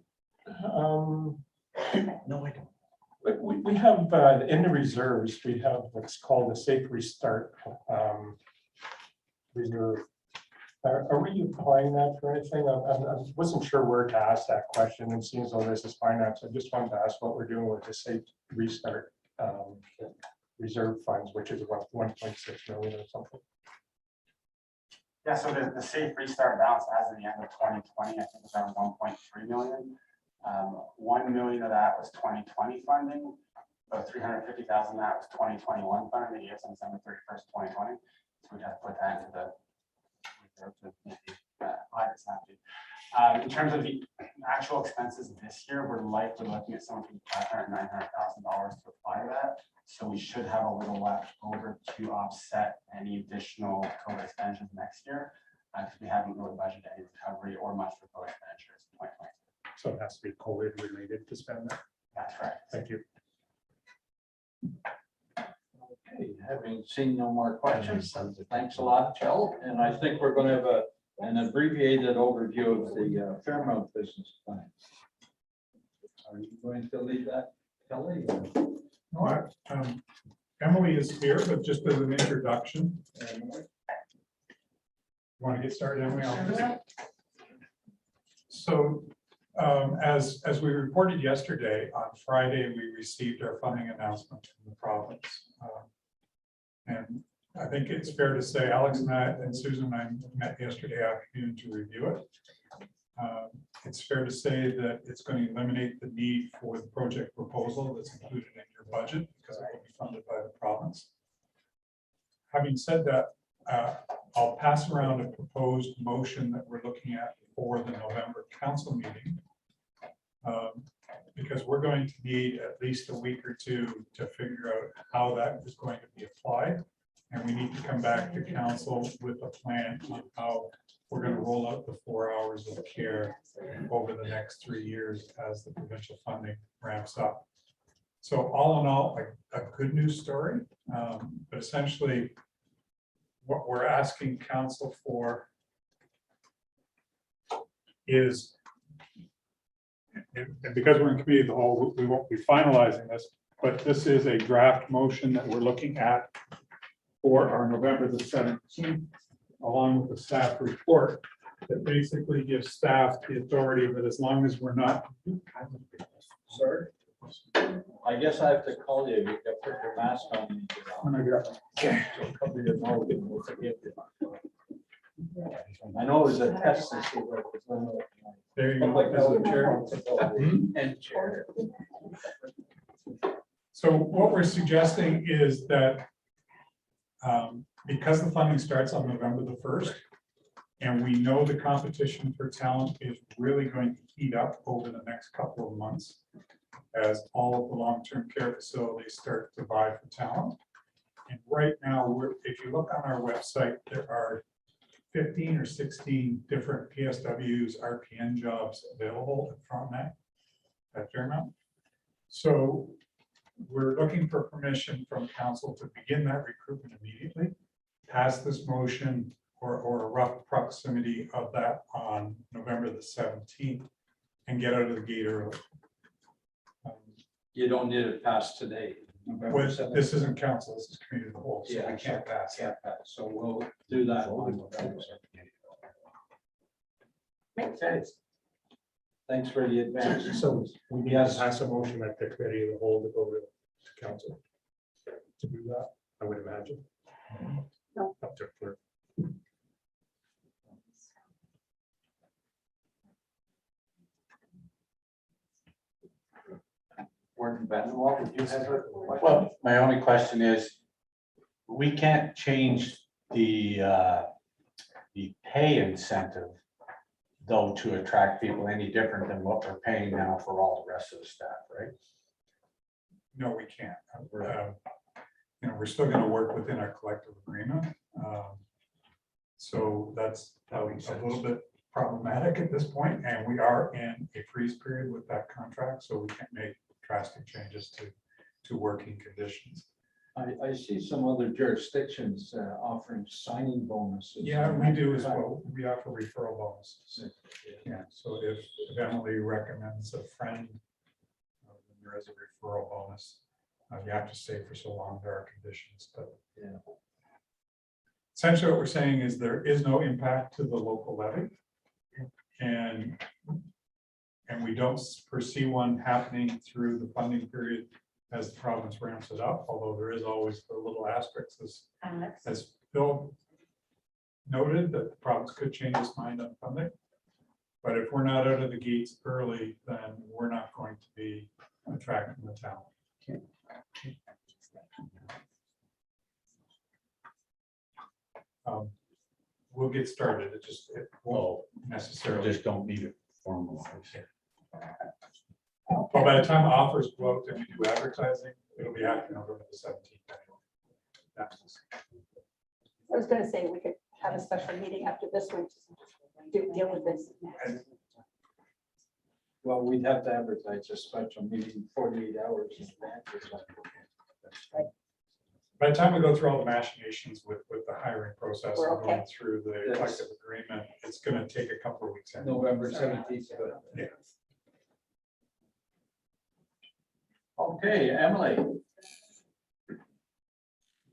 no, I don't. But we have, in the reserves, we have what's called a safe restart reserve. Are we applying that for anything? I wasn't sure where to ask that question, and seems though this is finance. I just wanted to ask what we're doing with the safe restart reserve funds, which is about 1.6 million or something.
Yeah, so the safe restart balance as of the end of 2020, I think was around 1.3 million. 1 million of that was 2020 funding, about 350,000 of that was 2021 funding, the years on December 31st, 2020. So we'd have to put that into the reserve to apply this happy. In terms of the actual expenses this year, we're likely looking at something between $500,000 and $900,000 to apply to that. So we should have a little left over to offset any additional COVID expenditures next year, because we haven't really budgeted any recovery or much for COVID expenditures in 2020.
So it has to be COVID related to spend that.
That's right.
Thank you.
Okay, having seen no more questions, thanks a lot, Jill. And I think we're going to have an abbreviated overview of the Fairmont business plan. Are you going to lead that, Kelly?
No, Emily is here, but just as an introduction. Want to get started, Emily? So as we reported yesterday, on Friday, we received our funding announcement from the province. And I think it's fair to say Alex and I and Susan and I met yesterday afternoon to review it. It's fair to say that it's going to eliminate the need for the project proposal that's included in your budget because it will be funded by the province. Having said that, I'll pass around a proposed motion that we're looking at for the November council meeting. Because we're going to need at least a week or two to figure out how that is going to be applied. And we need to come back to council with a plan on how we're going to roll out the 4 hours of care over the next 3 years as the provincial funding ramps up. So all in all, a good news story, but essentially what we're asking council for is, and because we're in committee of the whole, we won't be finalizing this, but this is a draft motion that we're looking at for our November the 17th, along with the staff report that basically gives staff the authority that as long as we're not. Sorry.
I guess I have to call you. You got to put your mask on.
Okay.
So cover your nose and we'll forgive you. I know it was a test this year, but it's not.
There you go.
Like Mr. Chair. And chair.
So what we're suggesting is that because the funding starts on November the 1st, and we know the competition for talent is really going to heat up over the next couple of months as all of the long-term care facilities start to vie for talent. And right now, if you look on our website, there are 15 or 16 different PSWs, RPN jobs available at Frontenac at Fairmont. So we're looking for permission from council to begin that recruitment immediately, pass this motion or a rough proximity of that on November the 17th and get out of the gate early.
You don't need it passed today.
This isn't council, this is committee of the whole, so
Yeah,
we can't pass.
Yeah, so we'll do that one. Okay. Thanks for the advance.
So we need to pass a motion at the committee of the whole to go to council to do that, I would imagine.
No.
Up to clerk.
Warden Vanderwall, would you have a question?
Well, my only question is, we can't change the pay incentive though to attract people any different than what we're paying now for all the rest of the staff, right?
No, we can't. We're still gonna work within our collective agreement. So that's a little bit problematic at this point, and we are in a freeze period with that contract, so we can't make drastic changes to working conditions.
I see some other jurisdictions offering signing bonuses.
Yeah, we do as well. We offer referral bonuses. Yeah, so if Emily recommends a friend, then there is a referral bonus. You have to stay for so long, there are conditions, but
Yeah.
essentially what we're saying is there is no impact to the local levy. And we don't foresee one happening through the funding period as the province ramps it up, although there is always the little aspects as Phil noted, that the province could change its mind on funding. But if we're not out of the gates early, then we're not going to be attracting the talent. We'll get started. It won't necessarily.
Just don't need it formalized.
But by the time the offers go out and we do advertising, it'll be after November the 17th.
I was gonna say we could have a special meeting after this one to deal with this.
Well, we'd have to advertise a special meeting 48 hours in advance or something.
By the time we go through all the machinations with the hiring process
We're
and going
okay.
through the collective agreement, it's gonna take a couple of weeks. anyway.
November 17th. But
Yeah.
Okay, Emily.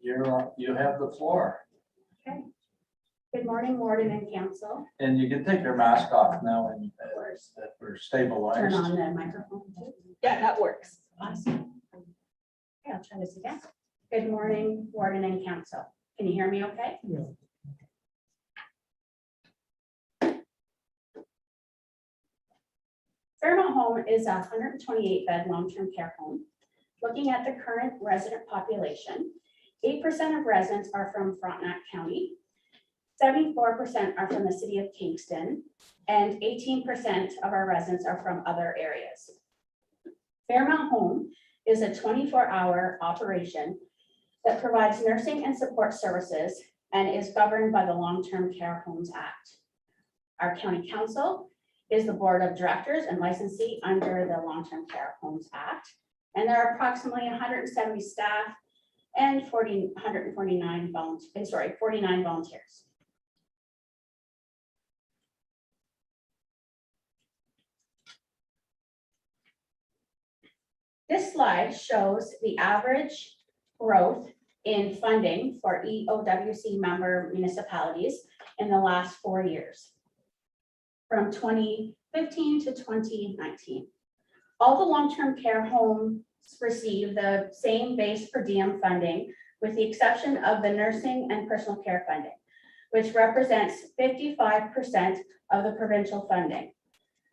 You have the floor,
Good morning, Warden and Council.
and you can take your mask off now and that we're
Turn
stabilized.
on the microphone.
Yeah, that works.
Awesome. Okay, I'll try this again. Good morning, Warden and Council. Can you hear me okay? Fairmont Home is a 128-bed long-term care home. Looking at the current resident population, 8% of residents are from Frontenac County, 74% are from the city of Kingston, and 18% of our residents are from other areas. Fairmont Home is a 24-hour operation that provides nursing and support services and is governed by the Long-Term Care Homes Act. Our county council is the board of directors and licensee under the Long-Term Care Homes Act. And there are approximately 170 staff and 49 volunteers. This slide shows the average growth in funding for EOWC member municipalities in the last 4 years, from 2015 to 2019. All the long-term care homes receive the same base per diem funding, with the exception of the nursing and personal care funding, which represents 55% of the provincial funding.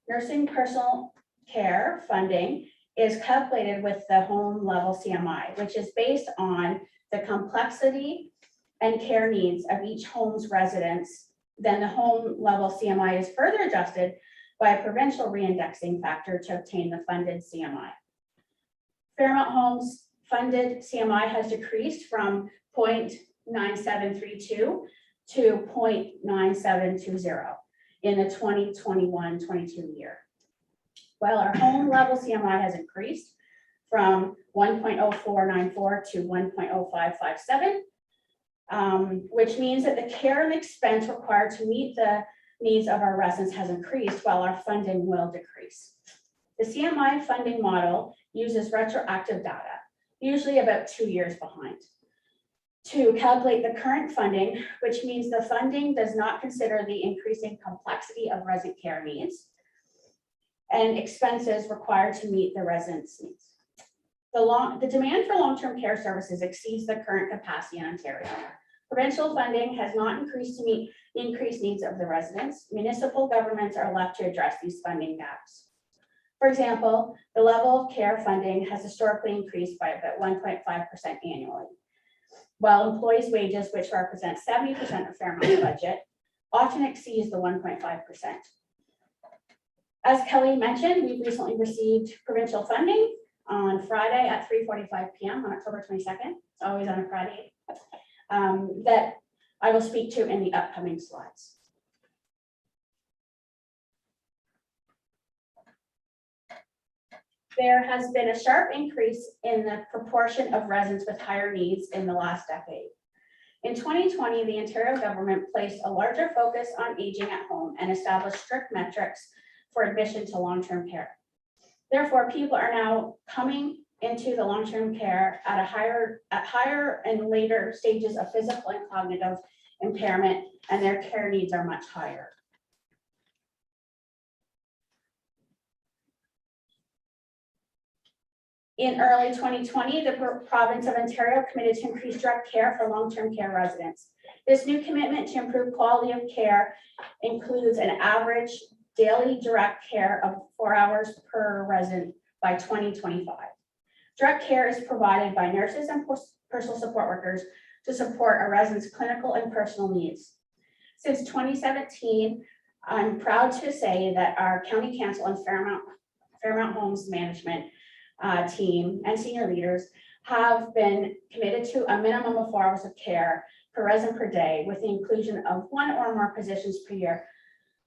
Nursing personal care funding is calculated with the home level CMI, which is based on the complexity and care needs of each home's residents. Then the home level CMI is further adjusted by a provincial reindexing factor to obtain the funded CMI. Fairmont Home's funded CMI has decreased from 0.9732 to 0.9720 in the 2021-22 year. While our home level CMI has increased from 1.0494 to 1.0557, which means that the care and expense required to meet the needs of our residents has increased while our funding will decrease. The CMI funding model uses retroactive data, usually about 2 years behind, to calculate the current funding, which means the funding does not consider the increasing complexity of resident care needs and expenses required to meet the residents' needs. The demand for long-term care services exceeds the current capacity in Ontario. Provincial funding has not increased to meet the increased needs of the residents. Municipal governments are left to address these funding gaps. For example, the level of care funding has historically increased by about 1.5% annually, while employees' wages, which represent 70% of Fairmont's budget, often exceeds the 1.5%. As Kelly mentioned, we recently received provincial funding on Friday at 3:45 p.m. on October 22nd, always on a Friday, that I will speak to in the upcoming slides. There has been a sharp increase in the proportion of residents with higher needs in the last decade. In 2020, the Ontario government placed a larger focus on aging at home and established strict metrics for admission to long-term care. Therefore, people are now coming into the long-term care at higher and later stages of physical and cognitive impairment, and their care needs are much higher. In early 2020, the province of Ontario committed to increase direct care for long-term care residents. This new commitment to improve quality of care includes an average daily direct care of 4 hours per resident by 2025. Direct care is provided by nurses and personal support workers to support a resident's clinical and personal needs. Since 2017, I'm proud to say that our county council and Fairmont Home's management team and senior leaders have been committed to a minimum of 4 hours of care per resident per day, with the inclusion of 1 or more positions per year,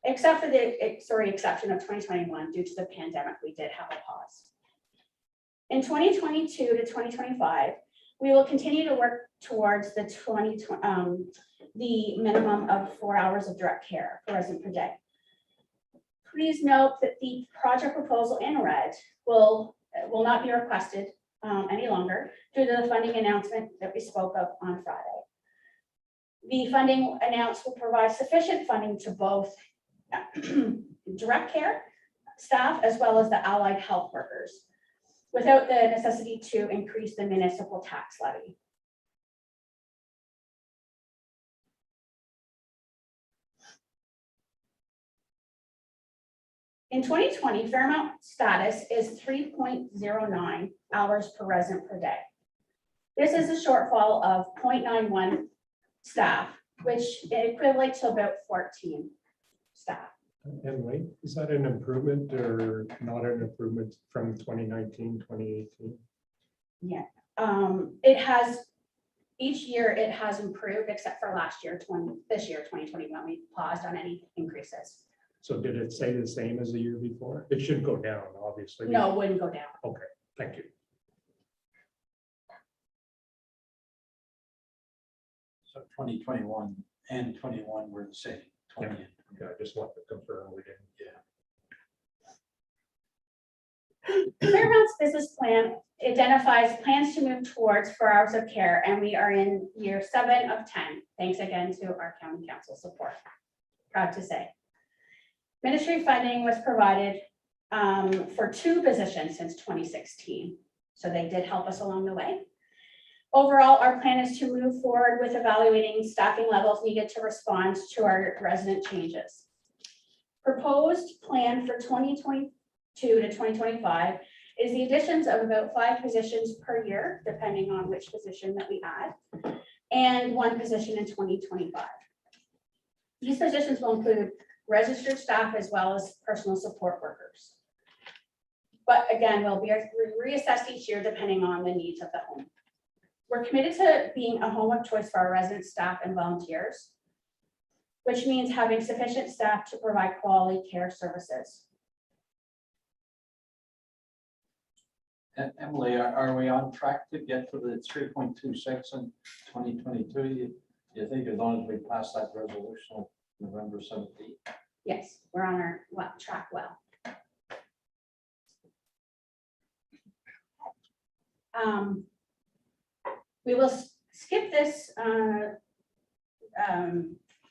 except for the exception of 2021 due to the pandemic. We did have a pause. In 2022 to 2025, we will continue to work towards the minimum of 4 hours of direct care per resident per day. Please note that the project proposal in red will not be requested any longer due to the funding announcement that we spoke of on Friday. The funding announced will provide sufficient funding to both direct care staff as well as the allied health workers, without the necessity to increase the municipal tax levy. In 2020, Fairmont status is 3.09 hours per resident per day. This is a shortfall of 0.91 staff, which equates to about 14 staff.
And wait, is that an improvement or not an improvement from 2019, 2018?
Yeah, it has, each year it has improved except for last year, this year, 2021, we paused on any increases.
So did it say the same as the year before? It should go down, obviously.
No, it wouldn't go down.
Okay, thank you.
So 2021 and 21 were the same. 20 and
Yeah, I just wanted to confirm we didn't.
Fairmont's business plan identifies plans to move towards 4 hours of care, and we are in year 7 of 10. Thanks again to our county council support. Proud to say. Ministry funding was provided for 2 positions since 2016, so they did help us along the way. Overall, our plan is to move forward with evaluating staffing levels needed to respond to our resident changes. Proposed plan for 2022 to 2025 is the additions of about 5 positions per year, depending on which position that we add, and 1 position in 2025. These positions will include registered staff as well as personal support workers. But again, will be reassessed each year depending on the needs of the home. We're committed to being a home of choice for our residents, staff, and volunteers, which means having sufficient staff to provide quality care services.
Emily, are we on track to get to the 3.26 in 2022? You think as long as we pass that resolution on November 17th?
Yes, we're on our track well. We will skip this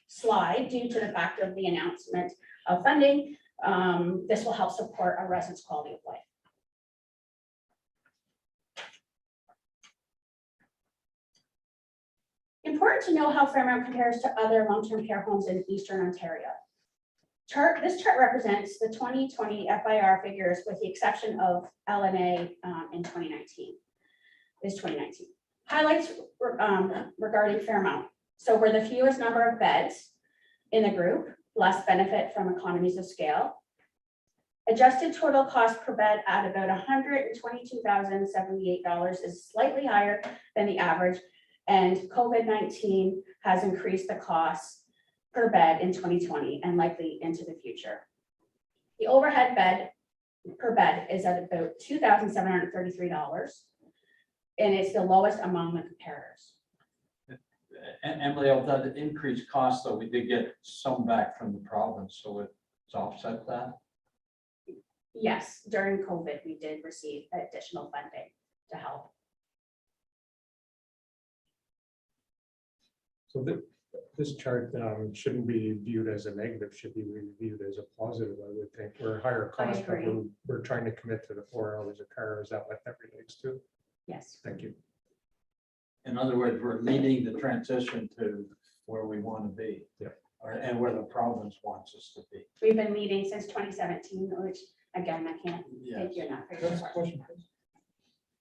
slide due to the fact of the announcement of funding. This will help support our residents' quality of life. Important to know how Fairmont compares to other long-term care homes in Eastern Ontario. This chart represents the 2020 FIR figures with the exception of LNA in 2019. Is 2019. Highlights regarding Fairmont. So we're the fewest number of beds in the group, less benefit from economies of scale. Adjusted total cost per bed at about $122,078 is slightly higher than the average, and COVID-19 has increased the costs per bed in 2020 and likely into the future. The overhead bed per bed is at about $2,733, and it's the lowest among the comparators.
And Emily, of that increased cost, though, we did get some back from the province, so it's offset that.
Yes, during COVID, we did receive additional funding to help.
So this chart shouldn't be viewed as a negative, should be viewed as a positive, I would think. We're higher cost, but
agree.
we're trying to commit to the 4 hours of care. Is that what that relates to?
Yes.
Thank you.
In other words, we're leading the transition to where we want to be.
Yeah.
And where the province wants us to be.
We've been meeting since 2017, which again, I can't
Yeah.
take you enough.
That's a question.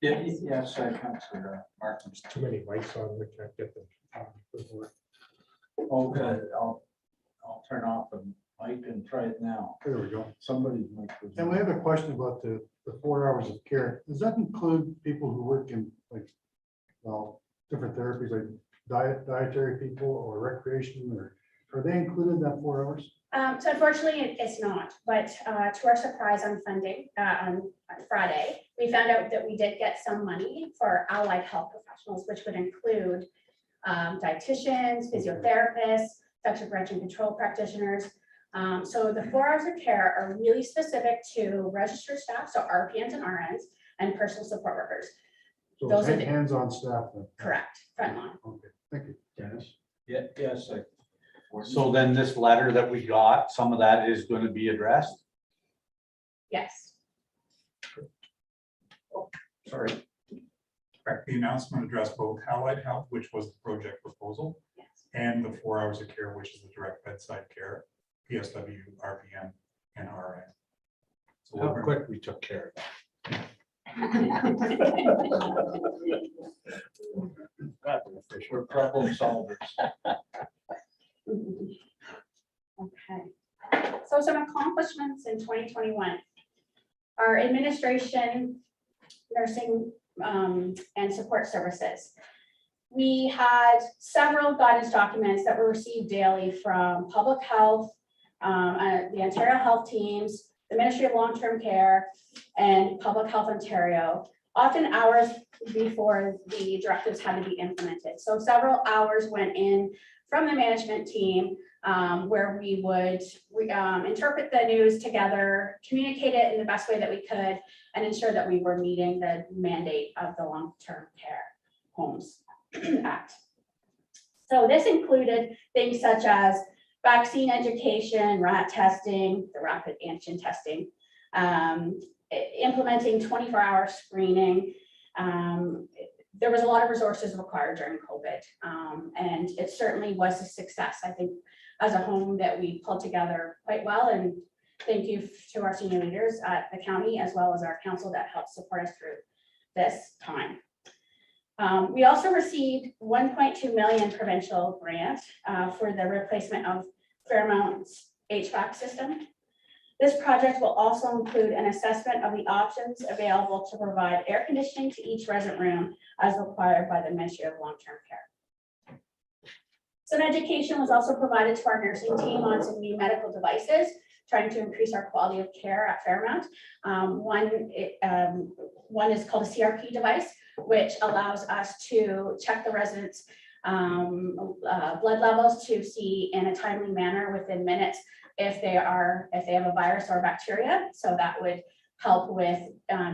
Yeah, yes, Councillor Martin.
There's too many mics on, we can't get them.
Okay, I'll turn off the mic and try it now.
There we go.
Somebody's mic. was-
And we have a question about the 4 hours of care. Does that include people who work in like, well, different therapies like dietary people or recreation, or are they included in that 4 hours?
So unfortunately, it's not, but to our surprise on funding, on Friday, we found out that we did get some money for allied health professionals, which would include dietitians, physiotherapists, infection prevention control practitioners. So the 4 hours of care are really specific to registered staff, so RPNs and RNs, and personal support workers.
So
Those are
it's
the-
hands-on staff then?
Correct, frontline.
Okay, thank you.
Dennis?
Yeah, yes.
So then this letter that we got, some of that is going to be addressed?
Yes.
Sorry.
Correct. The announcement addressed both Allied Health, which was the project proposal,
Yes.
and the 4 hours of care, which is the direct bedside care, PSW, RPM, and RN. So
How
we're-
quick we took care of that.
We're problem solvers.
Okay, so some accomplishments in 2021. Our administration, nursing, and support services. We had several guidance documents that were received daily from public health, the Ontario health teams, the Ministry of Long-Term Care, and Public Health Ontario, often hours before the directives had to be implemented. So several hours went in from the management team where we would interpret the news together, communicate it in the best way that we could, and ensure that we were meeting the mandate of the Long-Term Care Homes Act. So this included things such as vaccine education, rat testing, the rapid antigen testing, implementing 24-hour screening. There was a lot of resources required during COVID, and it certainly was a success. I think as a home that we pulled together quite well, and thank you to our senior leaders at the county as well as our council that helped support us through this time. We also received 1.2 million provincial grant for the replacement of Fairmont's Hvac system. This project will also include an assessment of the options available to provide air conditioning to each resident room as required by the Ministry of Long-Term Care. Some education was also provided to our nursing team on some new medical devices, trying to increase our quality of care at Fairmont. One is called a CRP device, which allows us to check the residents' blood levels to see in a timely manner within minutes if they have a virus or a bacteria. So that would help with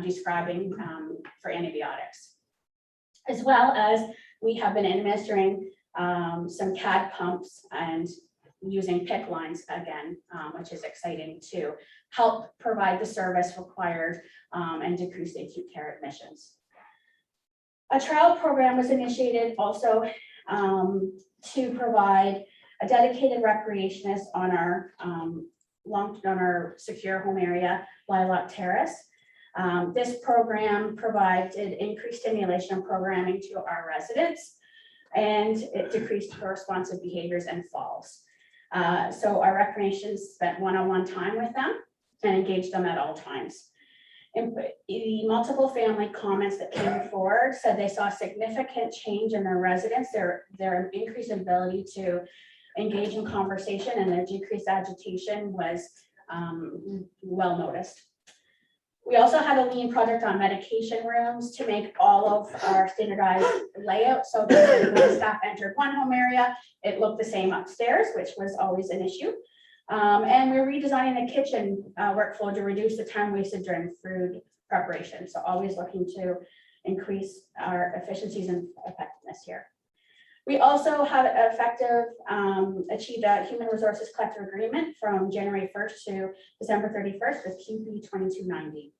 describing for antibiotics. As well as we have been administering some CAD pumps and using PIC lines again, which is exciting to help provide the service required and decrease the acute care admissions. A trial program was initiated also to provide a dedicated recreationist on our on our secure home area, Lilac Terrace. This program provided increased stimulation and programming to our residents, and it decreased responsive behaviors and falls. So our recreations spent one-on-one time with them and engaged them at all times. And the multiple family comments that came forward said they saw significant change in their residents, their increased ability to engage in conversation, and their decreased agitation was well noticed. We also had a lean project on medication rooms to make all of our standardized layout so that when staff entered one home area, it looked the same upstairs, which was always an issue. And we're redesigning the kitchen workflow to reduce the time wasted during food preparation. So always looking to increase our efficiencies and effectiveness here. We also had achieved a human resources collective agreement from January 1st to December 31st with QP 2290.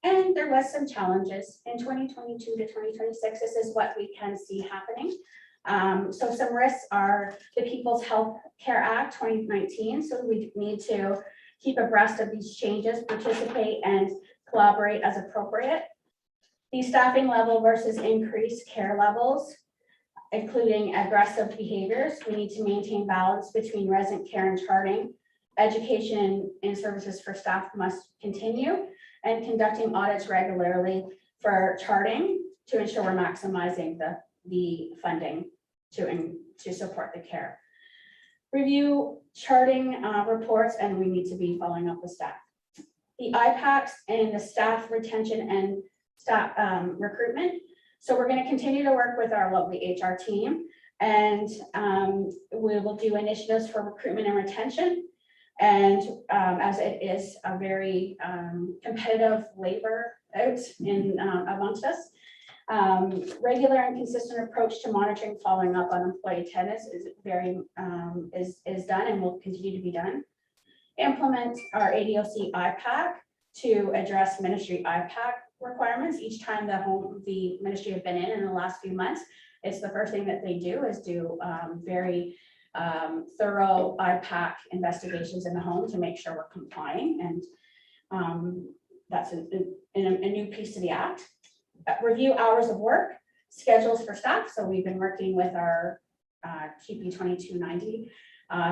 And there was some challenges in 2022 to 2026. This is what we can see happening. So some risks are the People's Health Care Act 2019. So we need to keep abreast of these changes, participate and collaborate as appropriate. The staffing level versus increased care levels, including aggressive behaviors. We need to maintain balance between resident care and charting. Education and services for staff must continue, and conducting audits regularly for charting to ensure we're maximizing the funding to support the care. Review charting reports, and we need to be following up with staff. The IPACs and the staff retention and staff recruitment. So we're going to continue to work with our lovely HR team, and we will do initiatives for recruitment and retention. And as it is a very competitive labor out in amongst us, regular and consistent approach to monitoring, following up on employee attendance is is done and will continue to be done. Implement our ADOC IPAC to address ministry IPAC requirements. Each time the ministry have been in the last few months, it's the first thing that they do is do very thorough IPAC investigations in the home to make sure we're complying, and that's a new piece to the act. Review hours of work, schedules for staff. So we've been working with our QP 2290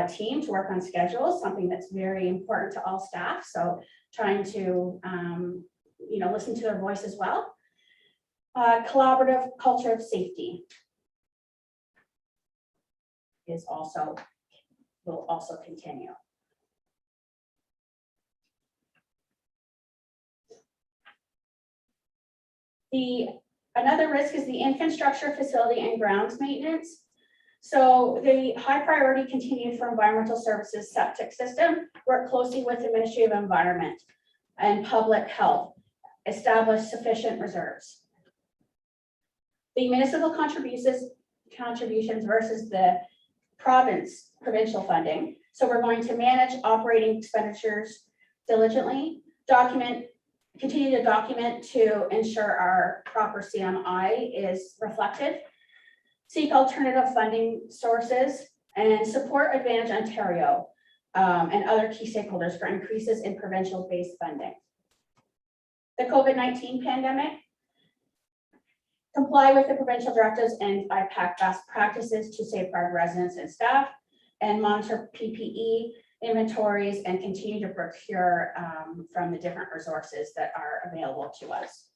team to work on schedules, something that's very important to all staff. So trying to listen to their voice as well. Collaborative culture of safety will also continue. Another risk is the infrastructure, facility, and grounds maintenance. So the high priority continued for environmental services septic system, work closely with the Ministry of Environment and Public Health, establish sufficient reserves. The municipal contributions versus the provincial funding. So we're going to manage operating expenditures diligently, continue to document to ensure our proper CMI is reflected, seek alternative funding sources, and support Advantage Ontario and other key stakeholders for increases in provincial-based funding. The COVID-19 pandemic, comply with the provincial directives and IPAC best practices to safeguard residents and staff, and monitor PPE inventories and continue to procure from the different resources that are available to us.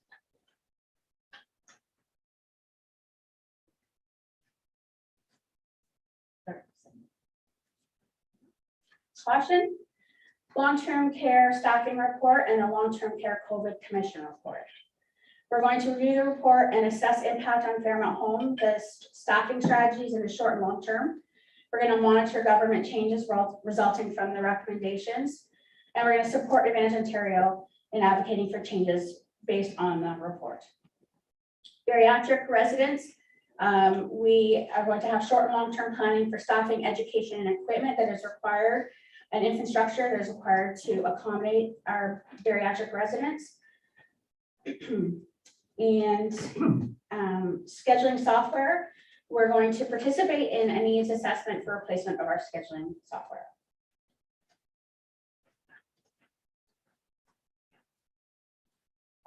Caution, long-term care staffing report and the long-term care COVID commission report. We're going to review the report and assess impact on Fairmont Home, the staffing strategies in the short and long term. We're going to monitor government changes resulting from the recommendations, and we're going to support Advantage Ontario in advocating for changes based on the report. Bariatric residents, we are going to have short and long-term planning for staffing, education, and equipment that is required, and infrastructure that is required to accommodate our bariatric residents. And scheduling software, we're going to participate in a needs assessment for replacement of our scheduling software.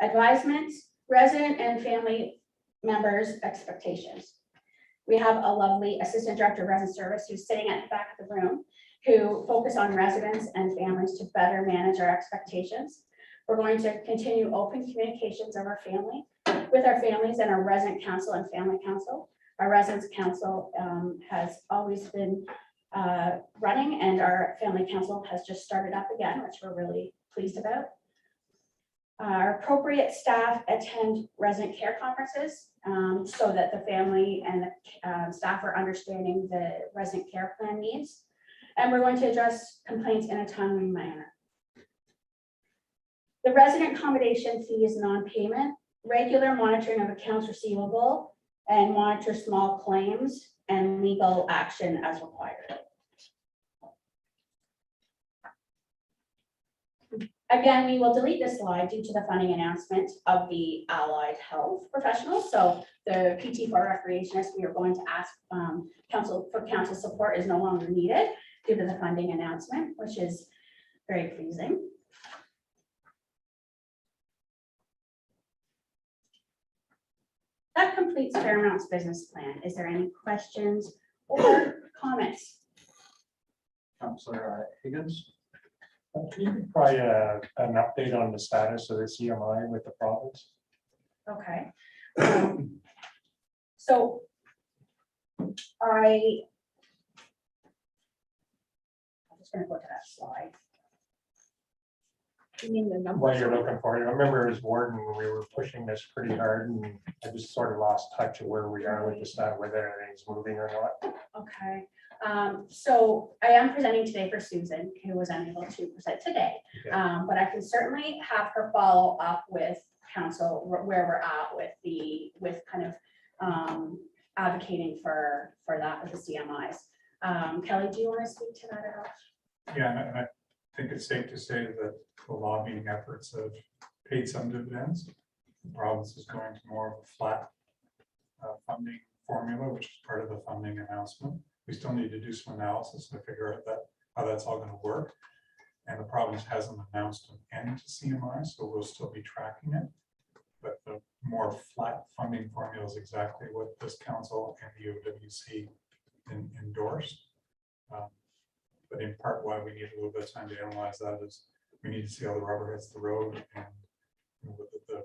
Advisements, resident and family members' expectations. We have a lovely Assistant Director of Resident Service who's sitting at the back of the room, who focus on residents and families to better manage our expectations. We're going to continue open communications of our family, with our families and our resident council and family council. Our residents council has always been running, and our family council has just started up again, which we're really pleased about. Our appropriate staff attend resident care conferences so that the family and the staff are understanding the resident care plan needs. And we're going to address complaints in a timely manner. The resident accommodation fee is non-payment, regular monitoring of accounts receivable, and monitor small claims and legal action as required. Again, we will delete this slide due to the funding announcement of the allied health professionals. So the PT for recreationists, we are going to ask council support is no longer needed due to the funding announcement, which is very pleasing. That completes Fairmont's business plan. Is there any questions or comments?
Councillor Higgins?
Can you provide an update on the status of the CMI with the province?
Okay. So I'm just going to go to that slide. You mean the number?
What you're looking for. I remember as warden, we were pushing this pretty hard, and I just sort of lost touch of where we are with the status, whether everything's moving or not.
Okay. So I am presenting today for Susan, who was unable to present today.
Okay.
But I can certainly have her follow up with council where we're at with kind of advocating for that with the CMIs. Kelly, do you want to speak to that at all?
Yeah, and I think it's safe to say that the lobbying efforts have paid some dividends. The province is going to more of a flat funding formula, which is part of the funding announcement. We still need to do some analysis to figure out how that's all going to work. And the province hasn't announced an end to CMI, so we'll still be tracking it. But the more flat funding formula is exactly what this council and the OWC endorsed. But in part, why we need a little bit of time to analyze that is we need to see how the rubber hits the road, and whether the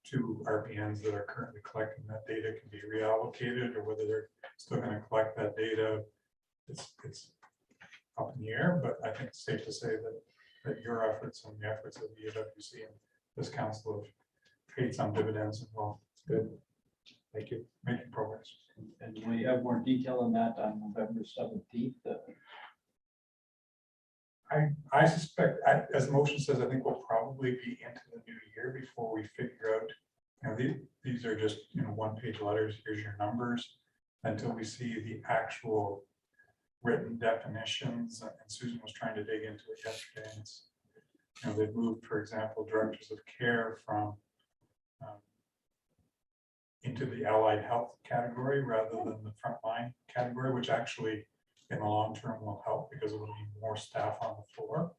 two RPNs that are currently collecting that data can be reallocated, or whether they're still going to collect that data. It's up in the air, but I think it's safe to say that your efforts and the efforts of the OWC and this council have paid some dividends as well.
Good. Thank you.
Making progress.
And we have more detail on that on November 17th.
I suspect, as the motion says, I think we'll probably be into the new year before we figure out, these are just, one-page letters, here's your numbers, until we see the actual written definitions. And Susan was trying to dig into it yesterday. And it's, they've moved, for example, directors of care from into the allied health category rather than the frontline category, which actually in the long term will help because it will need more staff on the floor.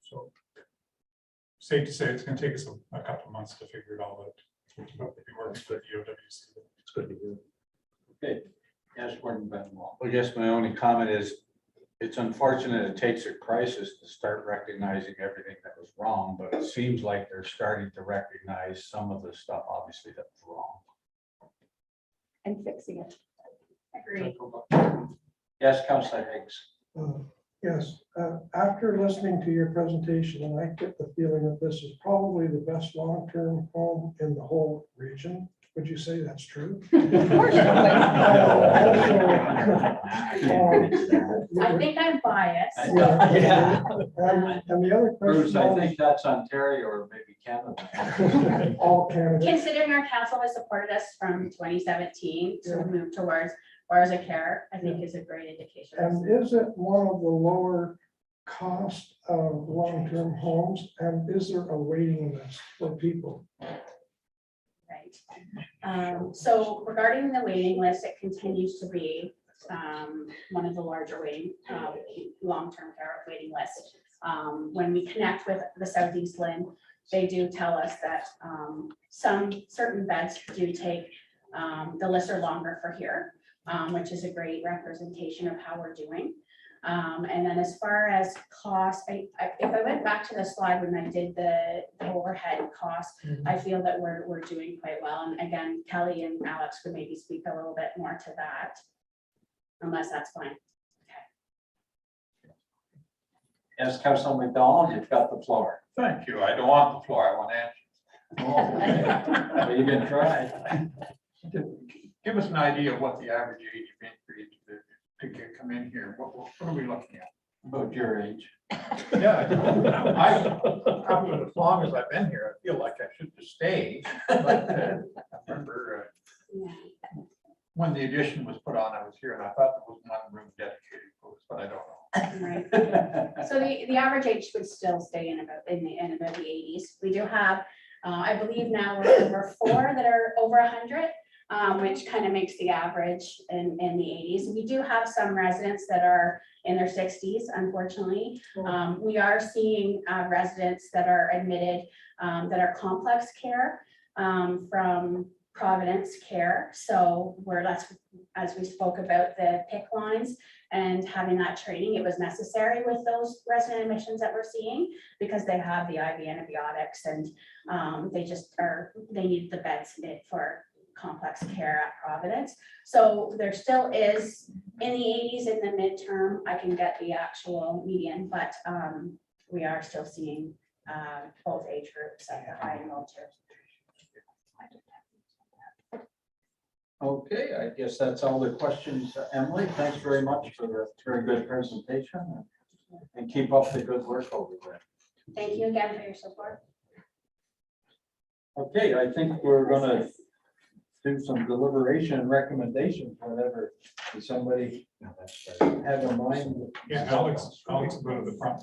So safe to say it's going to take us a couple of months to figure it all out. It's good to hear.
Okay. Yes, Warden Benwell.
I guess my only comment is it's unfortunate it takes a crisis to start recognizing everything that was wrong, but it seems like they're starting to recognize some of the stuff obviously that was wrong.
And fixing it.
Agreed.
Yes, Councillor Higgs.
Yes, after listening to your presentation, and I get the feeling that this is probably the best long-term home in the whole region. Would you say that's true?
I think I'm biased.
Yeah. And the other
Bruce,
question.
I think that's Ontario or maybe Canada.
All candidates.
Considering our council has supported us from 2017 to move towards bars of care, I think is a great indication.
And is it one of the lower cost of long-term homes, and is there a waiting list for people?
Right. So regarding the waiting list, it continues to be one of the larger long-term care waiting lists. When we connect with the Southeast Lynn, they do tell us that some certain beds do take, the lists are longer for here, which is a great representation of how we're doing. And then as far as cost, if I went back to the slide when I did the overhead cost, I feel that we're doing quite well. And again, Kelly and Alex could maybe speak a little bit more to that, unless that's fine.
Yes, Councilor McDonald, you've got the floor.
Thank you. I don't want the floor. I want answers.
Well, you can try.
Give us an idea of what the average age of entry to come in here. What are we looking at?
About your age.
Yeah, as long as I've been here, I feel like I should just stay. But I remember when the addition was put on, I was here and I thought there was one room dedicated for us, but I don't know.
Right. So the average age would still stay in about the 80s. We do have, I believe now we're over 4 that are over 100. Which kind of makes the average in the 80s. We do have some residents that are in their 60s, unfortunately. We are seeing residents that are admitted that are complex care from Providence Care. So that's, as we spoke about the PIC lines and having that training, it was necessary with those resident admissions that we're seeing because they have the IV antibiotics and they need the beds for complex care at Providence. So there still is in the 80s in the midterm, I can get the actual median, but we are still seeing both age groups at the high and low too.
Okay, I guess that's all the questions. Emily, thanks very much for the very good presentation and keep up the good work over there.
Thank you again for your support.
Okay, I think we're gonna do some deliberation and recommendations, whatever. Does somebody have a mind?
Yeah, Alex, go to the front,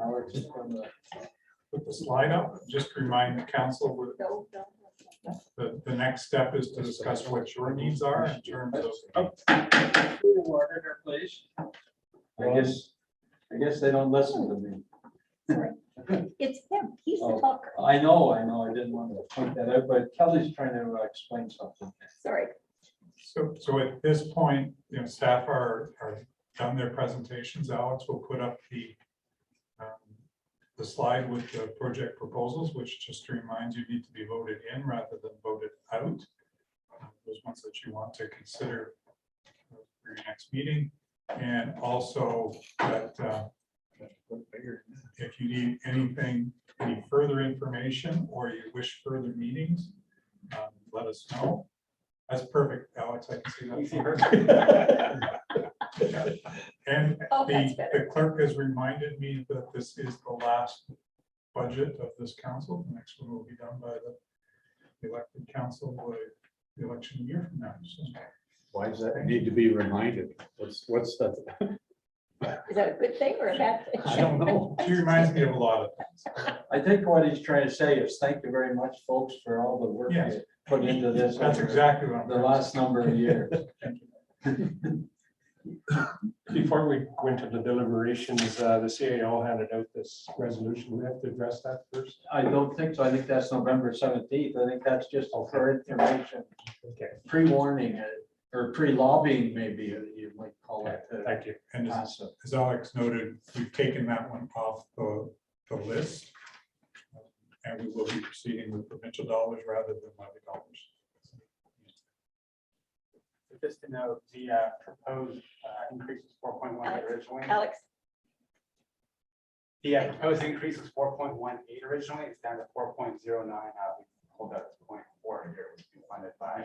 Alex is gonna.
put the slide up, just to remind the council, the next step is to discuss what your needs are in terms of.
Order, please. I guess they don't listen to me.
It's him, he's the
Oh,
talker.
I know, I didn't want to point that out, but Kelly's trying to explain something.
Sorry.
So at this point, staff are done their presentations. Alex will put up the slide with the project proposals, which just reminds you need to be voted in rather than voted out. Those ones that you want to consider for your next meeting. And also that if you need any further information or you wish further meetings, let us know. That's perfect, Alex. I can see that. And the clerk has reminded me that this is the last budget of this council. The next one will be done by the elected council the election year from now. So,
Why does that need to be reminded? What's that?
Is that a good thing or a bad thing?
I don't know.
she reminds me of a lot of things.
I think what he's trying to say is thank you very much, folks, for all the work
Yes.
you put into this.
That's
over
exactly what I'm
the
trying to
last number of years.
Before we go into the deliberations, the CAO handed out this resolution. We have to address that first.
I don't think so. I think that's November 17th. I think that's just for information,
Okay,
pre-warning or pre-lobbying, maybe you might call it.
thank you.
And as Alex noted, we've taken that one off the list. And we will be proceeding with provincial dollars rather than levy dollars.
Just to note, the proposed increase is 4.1 originally.
Alex,
The proposed increase is 4.18 originally. It's down to 4.09. We pulled out 0.4 here, which will be funded by.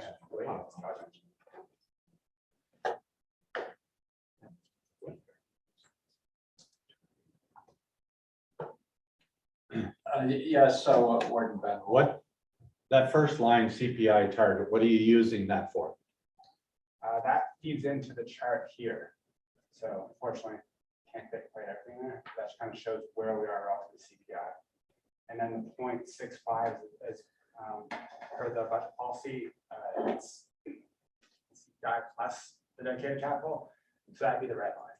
Yes, so Warden Ben.
What, that first line CPI target, what are you using that for?
That feeds into the chart here. So unfortunately, can't fit quite everything there. That kind of shows where we are relative to CPI. And then the 0.65 is per the budget policy, it's CPI plus the dedicated capital, so that'd be the red line.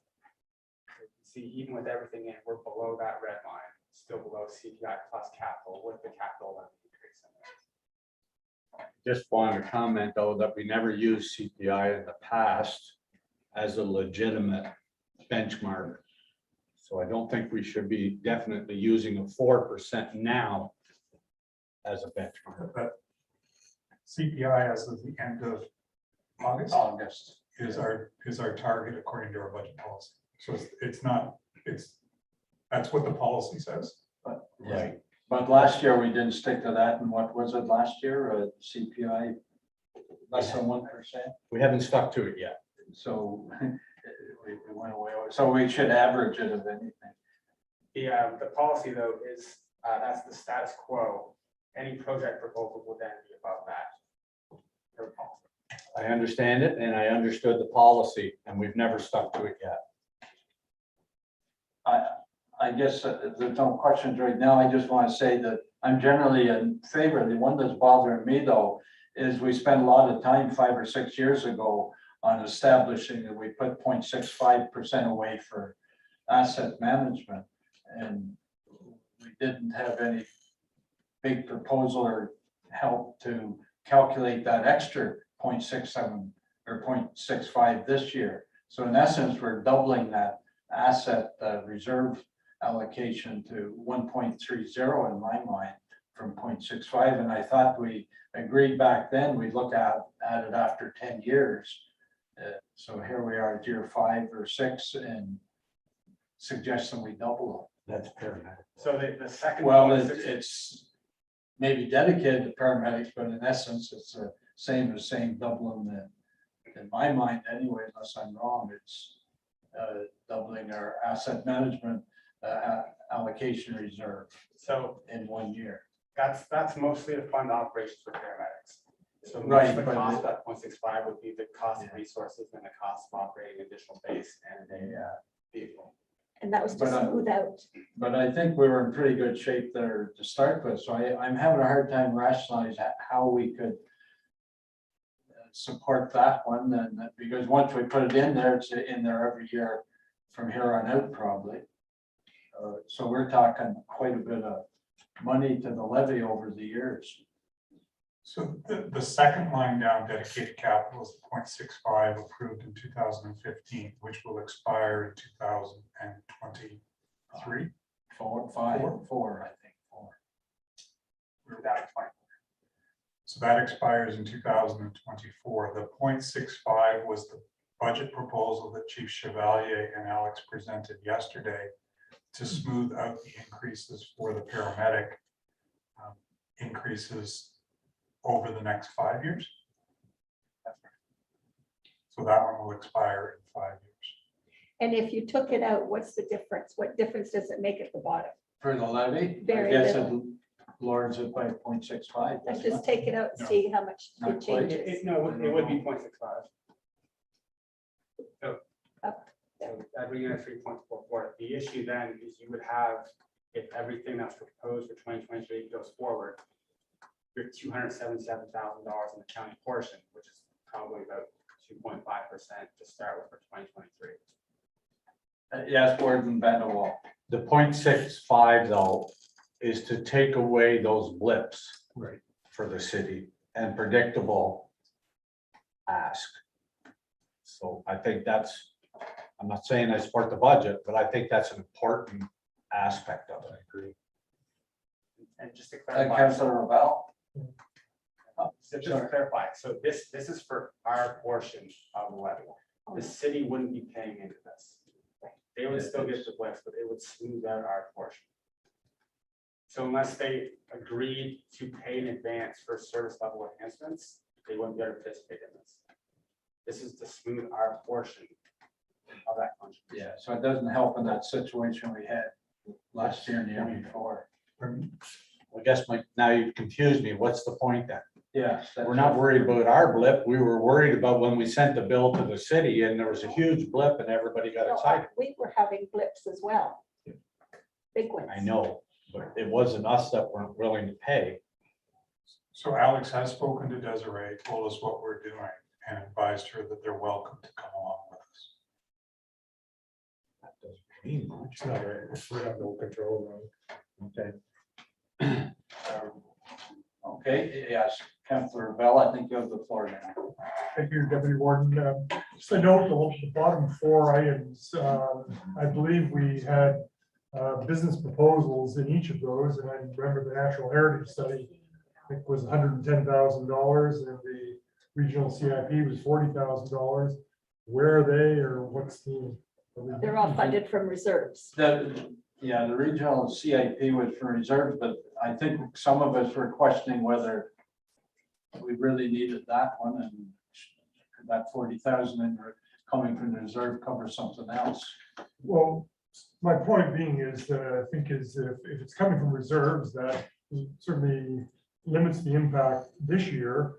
So you can see, even with everything in, we're below that red line, still below CPI plus capital with the capital levy increase in there.
Just wanted to comment though, that we never used CPI in the past as a legitimate benchmark. So I don't think we should be definitely using a 4% now as a benchmark.
But CPI as of the end of August is our target according to our budget policy. So it's not, that's what the policy says.
Right.
But last year we didn't stick to that. And what was it last year? CPI less than 1%.
We haven't stuck to it yet.
So we went away. So we should average it if anything.
The policy though is, that's the status quo. Any project proposal will then be above that. Per policy.
I understand it and I understood the policy and we've never stuck to it yet.
I guess there's no questions right now. I just want to say that I'm generally in favor. The one that's bothering me though is we spent a lot of time 5 or 6 years ago on establishing that we put 0.65% away for asset management. And we didn't have any big proposal or help to calculate that extra 0.67 or 0.65 this year. So in essence, we're doubling that asset reserve allocation to 1.30 in my mind from 0.65. And I thought we agreed back then we'd look at it after 10 years. So here we are at year 5 or 6 and suggesting we double it.
That's paramedic.
So the second.
Well, it's maybe dedicated to paramedics, but in essence, it's the same doubling in my mind anyway, unless I'm wrong. It's doubling our asset management allocation reserve.
So
in 1 year.
that's mostly to fund operations for paramedics. So most
Right,
of the
but
cost of that 0.65 would be the cost of resources and the cost of operating additional base and a vehicle.
And that was to
But,
smooth out.
But I think we were in pretty good shape there to start with. So I'm having a hard time rationalizing how we could support that one. And because once we put it in there, it's in there every year from here on out, probably. So we're talking quite a bit of money to the levy over the years.
So the second line down, dedicated capital, is 0.65 approved in 2015, which will expire in 2023.
4, I think 4.
We're down to 20.
So that expires in 2024. The 0.65 was the budget proposal that Chief Chevalier and Alex presented yesterday to smooth out the increases for the paramedic increases over the next 5 years. So that one will expire in 5 years.
And if you took it out, what's the difference? What difference does it make at the bottom?
For the levy,
Very
I guess
little.
it lowers it by 0.65.
Let's
doesn't
just
it?
take it out and see how much
Not
it
quite.
changes.
No, it would be 0.65. So
Up.
I'd bring in a 3.44. The issue then is you would have, if everything that's proposed for 2023 goes forward, you're $277,000 in the county portion, which is probably about 2.5% to start with for 2023.
Yes, Gordon Vanderwall.
The 0.65 though is to take away those blips.
Right.
For the city and predictable ask. So I think that's, I'm not saying I support the budget, but I think that's an important aspect of it. I agree.
And just to clarify.
Councilor Ravel.
So just to clarify, so this is for our portion of the levy. The city wouldn't be paying into this. They would still get the blips, but it would smooth out our portion. So unless they agreed to pay in advance for service level enhancements, they wouldn't be able to participate in this. This is to smooth our portion of that contribution.
Yeah, so it doesn't help in that situation we had last year and the year before.
I guess now you've confused me. What's the point then?
Yes.
We're not worried about our blip. We were worried about when we sent the bill to the city and there was a huge blip and everybody got
No,
excited.
we were having blips as well. Big ones.
I know, but it wasn't us that weren't willing to pay.
So Alex has spoken to Desiree, told us what we're doing, and advised her that they're welcome to come along with us.
That doesn't mean much.
It's not right. We have no control
Okay.
Okay, yes, Councillor Bell, I think you have the floor now.
Thank you, Deputy Warden. Just a note, the bottom 4 items, I believe we had business proposals in each of those, and I remember the Natural Heritage Study, I think was $110,000, and the regional CIP was $40,000. Where are they, or what's the?
They're all funded from reserves.
Yeah, the regional CIP was for reserves, but I think some of us were questioning whether we really needed that one, and that 40,000 coming from the reserve covers something else.
Well, my point being is that I think is if it's coming from reserves, that certainly limits the impact this year.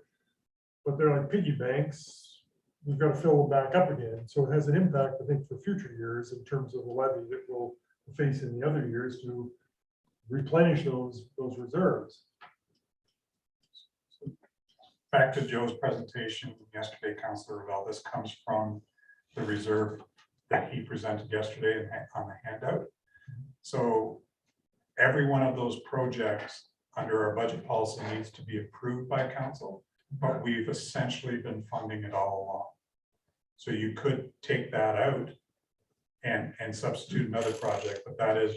But they're like piggy banks, we've got to fill them back up again. So it has an impact, I think, for future years in terms of the levy that we'll face in the other years to replenish those reserves.
Back to Joe's presentation yesterday, Councillor Ravel, this comes from the reserve that he presented yesterday on the handout. So every one of those projects under our budget policy needs to be approved by council, but we've essentially been funding it all along. So you could take that out and substitute another project, but that is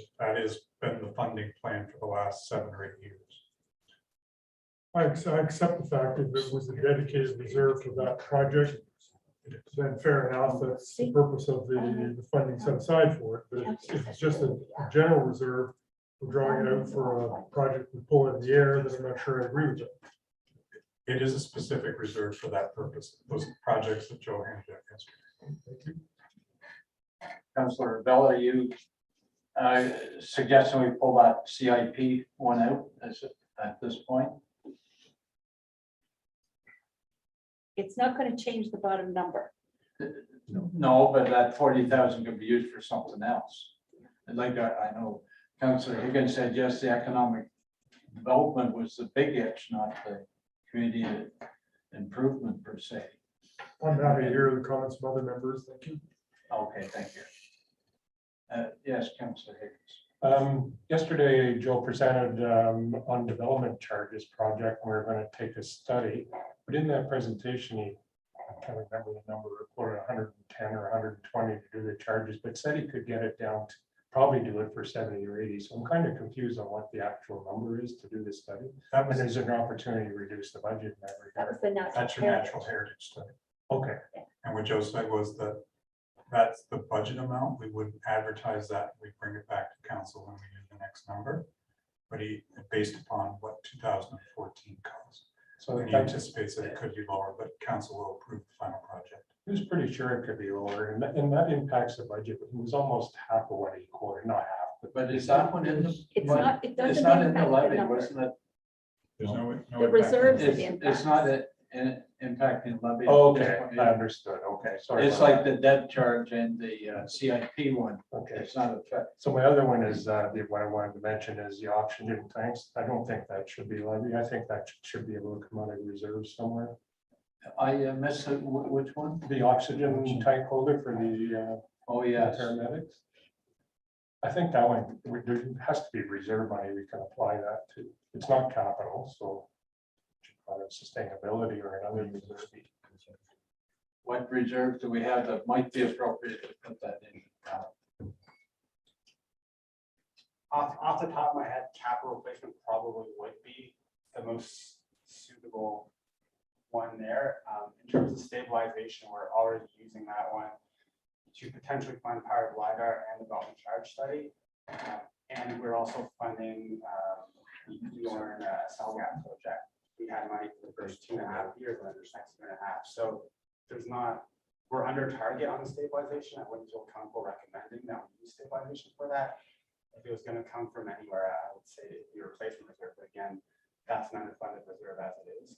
been the funding plan for the last 7 or 8 years.
I accept the fact that it was a dedicated reserve for that project. Then fair enough, that's the purpose of the funding set aside for it. But if it's just a general reserve, we're drawing it out for a project we pull in the air, then I'm not sure I agree with it.
It is a specific reserve for that purpose, those projects that Joe handed out yesterday.
Thank you.
Councillor Bell, are you suggesting we pull that CIP one out at this point?
It's not going to change the bottom number.
No, but that 40,000 could be used for something else. And like I know Councillor Higgins said, yes, the economic development was the big itch, not the community improvement per se.
I'm happy to hear the comments from other members. Thank you.
Okay, thank you. Yes, Councillor Higgins.
Yesterday, Joe presented on development charges project, we're going to take a study, but in that presentation, I can't remember the number, reported 110 or 120 to do the charges, but said he could get it down to probably do it for 70 or 80. So I'm kind of confused on what the actual number is to do this study. And there's an opportunity to reduce the budget in that
That was
regard.
the natural
That's your natural heritage study.
Okay,
And what Joe said was that that's the budget amount. We wouldn't advertise that. We bring it back to council when we do the next number. But based upon what 2014 cost.
so
And he
that's,
anticipates that it could be lower, but council will approve the final project.
he was pretty sure it could be lower, and that impacts the budget. It was almost half of what he quoted, not half.
But is that one in the?
It's not, it
It's
doesn't
not in the
impact the
levy,
number.
wasn't it?
There's no
The
impact.
reserves it
It's
impacts.
not impacting levy.
Okay, I understood. Okay, sorry.
It's
about
like the debt charge and the CIP one.
that. Okay,
It's not affected.
so my other one is, what I wanted to mention is the Auctioneer Tanks. I don't think that should be levied. I think that should be able to come out of reserves somewhere.
I missed it. Which one?
The oxygen tank holder for the
Oh, yes.
paramedics. I think that one, there has to be reserve money we can apply that to. It's not capital, so sustainability or another reserve.
What reserve do we have that might be appropriate to put that in?
Off the top of my head, capital replacement probably would be the most suitable one there. In terms of stabilization, we're already using that one to potentially fund part of LiDAR and the development charge study. And we're also funding the cell gap project. We had money for the first 2.5 years and there's next 2.5. So we're under target on the stabilization. I wouldn't feel comfortable recommending that we use stabilization for that. If it was going to come from anywhere, I would say the replacement reserve. But again, that's an underfunded reserve as it is.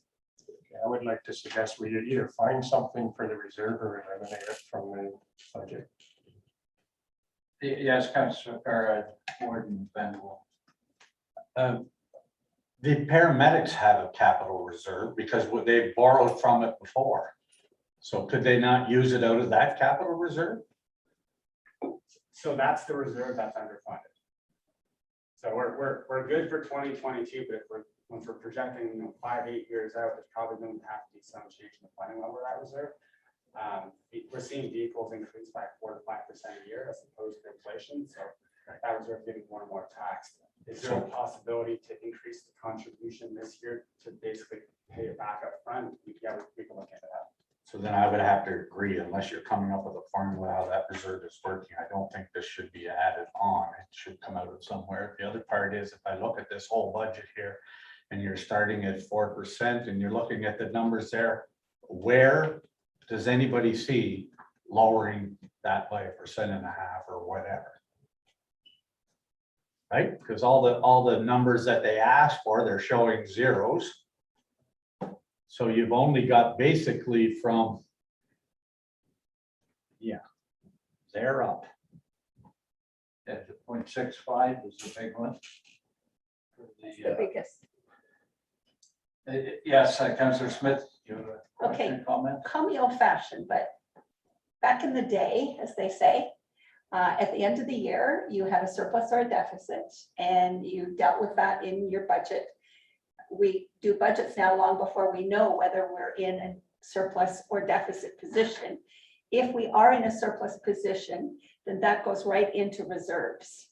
I would like to suggest we either find something for the reserve or eliminate it from the budget.
Yes, Councillor, or Warden Benwell.
The paramedics have a capital reserve because they borrowed from it before. So could they not use it out of that capital reserve?
So that's the reserve that's underfunded. So we're good for 2022, but if once we're projecting, 5-8 years out, there's probably going to have to be some change in the funding level of that reserve. We're seeing vehicles increase by 4 to 5% a year as opposed to inflation, so that reserve getting more and more taxed. Is there a possibility to increase the contribution this year to basically pay it back up front? Yeah, we can look into that.
So then I would have to agree, unless you're coming up with a formula how that reserve is working, I don't think this should be added on. It should come out of somewhere. The other part is, if I look at this whole budget here, and you're starting at 4% and you're looking at the numbers there, where does anybody see lowering that by 1.5% or whatever? Right? Because all the numbers that they asked for, they're showing zeros. So you've only got basically from, they're up.
Yeah, the 0.65 is the big one. For
The biggest.
Yes, Councillor Smith, you have a question, comment?
Call me old fashioned, but back in the day, as they say, at the end of the year, you had a surplus or a deficit, and you dealt with that in your budget. We do budgets now long before we know whether we're in a surplus or deficit position. If we are in a surplus position, then that goes right into reserves.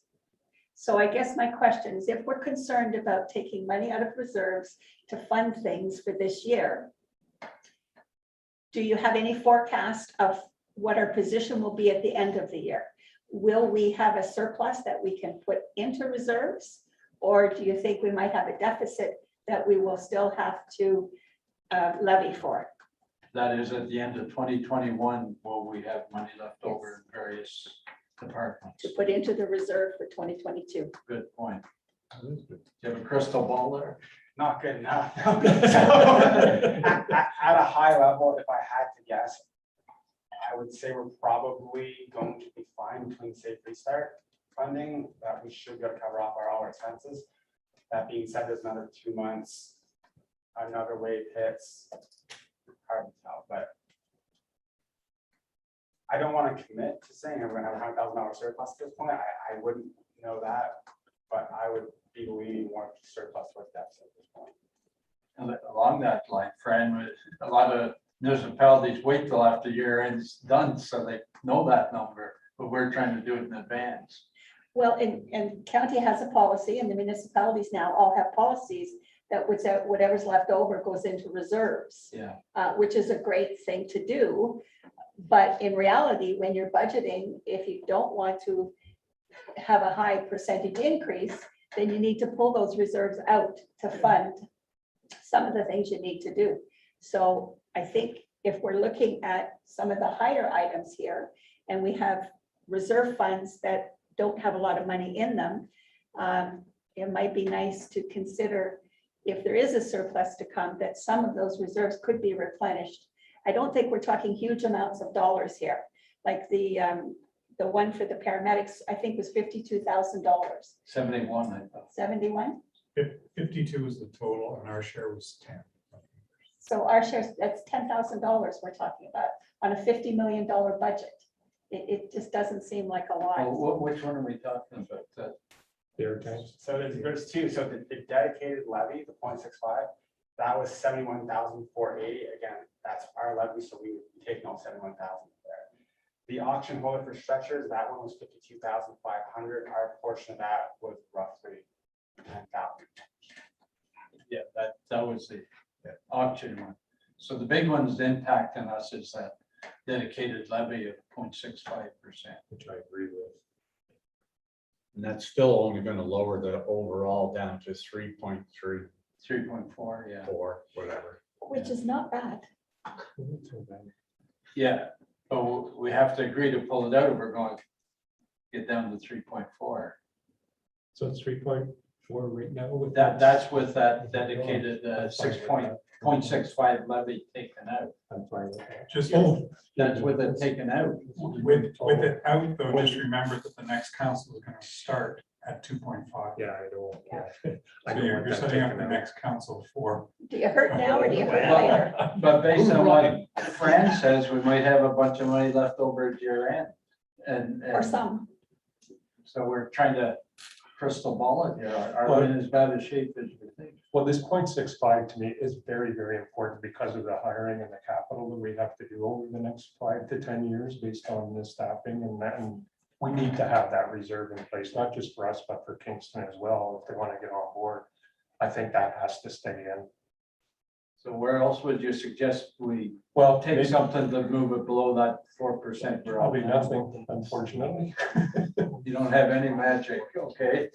So I guess my question is, if we're concerned about taking money out of reserves to fund things for this year, do you have any forecast of what our position will be at the end of the year? Will we have a surplus that we can put into reserves? Or do you think we might have a deficit that we will still have to levy for?
That is at the end of 2021, will we have money left over in various departments?
To put into the reserve for 2022.
Good point. Do you have a crystal ball there?
Not good enough. So, at a high level, if I had to guess, I would say we're probably going to be fine between safe restart funding, that we should be able to cover off all our expenses. That being said, there's another 2 months, another wave hits, hard to tell, but I don't want to commit to saying we're gonna have $100,000 surplus at this point. I wouldn't know that, but I would be leaning more to surplus towards deficit at this point.
And along that line, Fran, a lot of municipalities wait till after year end's done, so they know that number, but we're trying to do it in advance.
Well, and county has a policy, and the municipalities now all have policies that whatever's left over goes into reserves.
Yeah.
Which is a great thing to do. But in reality, when you're budgeting, if you don't want to have a high percentage increase, then you need to pull those reserves out to fund some of the things you need to do. So I think if we're looking at some of the higher items here, and we have reserve funds that don't have a lot of money in them, it might be nice to consider, if there is a surplus to come, that some of those reserves could be replenished. I don't think we're talking huge amounts of dollars here. Like the one for the paramedics, I think was $52,000.
71, I thought.
71?
52 is the total and our share was 10.
So our share, that's $10,000 we're talking about on a $50 million budget. It just doesn't seem like a lot.
Which one are we talking about?
Their tanks.
So there's two. So the dedicated levy, the 0.65, that was 71,480. Again, that's our levy, so we would be taking all 71,000 there. The auction holder for stretchers, that one was 52,500. Our portion of that was roughly 10,000.
Yeah, that was the auction one. So the big one's impacting us is that dedicated levy of 0.65%.
Which I agree with. And that's still only going to lower the overall down to 3.3.
3.4, yeah.
4, whatever.
Which is not bad.
Yeah, but we have to agree to pull it out if we're going to get down to 3.4.
So it's 3.4 right now with
That's with that dedicated 6.5 0.65 levy taken out.
I'm fine with that.
Just
That's with it taken out.
with it out though, just remember that the next council is gonna start at 2.5.
Yeah, I don't, yeah. I
So
don't
you're
want that
setting up
taken
the
out.
next council for,
Do you hurt now or do you hurt later?
But based on what Fran says, we might have a bunch of money left over at year end. And
Or some?
so we're trying to crystal ball it here. Are we in as bad a shape as we think?
Well, this 0.65 to me is very, very important because of the hiring and the capital that we have to do over the next 5 to 10 years based on the staffing and that. And we need to have that reserve in place, not just for us, but for Kingston as well, if they want to get on board. I think that has to stay in.
So where else would you suggest we
Well,
take
maybe
something to move it below that 4%?
probably nothing, unfortunately.
You don't have any magic, okay?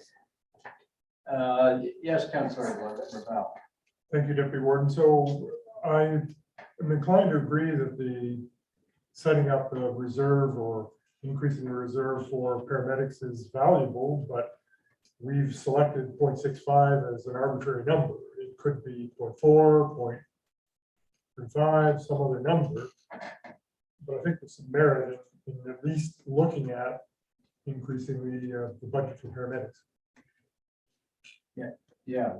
Yes, Councilor Ravel.
Thank you, Deputy Warden. So I am inclined to agree that the setting up a reserve or increasing the reserve for paramedics is valuable, but we've selected 0.65 as an arbitrary number. It could be 0.4, 0.35, some other number. But I think there's some merit in at least looking at increasing the budget for paramedics.
Yeah,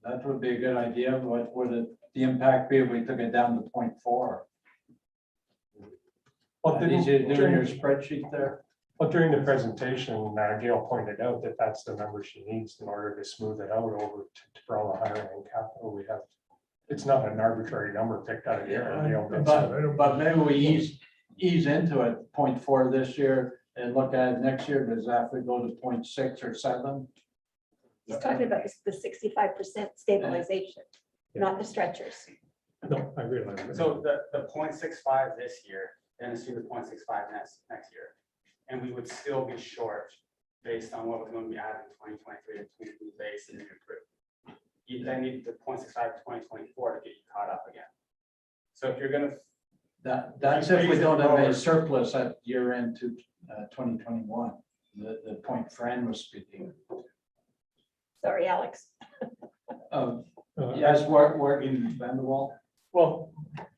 that would be a good idea. What would the impact be if we took it down to 0.4?
Well,
Easy to do in your
during
spreadsheet there.
the presentation, Gail pointed out that that's the number she needs in order to smooth it out over for all the hiring and capital we have. It's not an arbitrary number picked out of the air. Gail did say.
But maybe we ease into it, 0.4 this year and look at it next year. Does that have to go to 0.6 or 7?
He's talking about the 65% stabilization, not the stretchers.
No, I realize. that.
So the 0.65 this year, and assume the 0.65 next year. And we would still be short based on what we're going to be adding in 2023 to the base and improve. You then need the 0.65 to 2024 to get you caught up again. So if you're gonna.
That's if we don't have a surplus at year end to 2021, the point Fran was speaking.
Sorry, Alex.
Yes, working Vanderwall.
Well,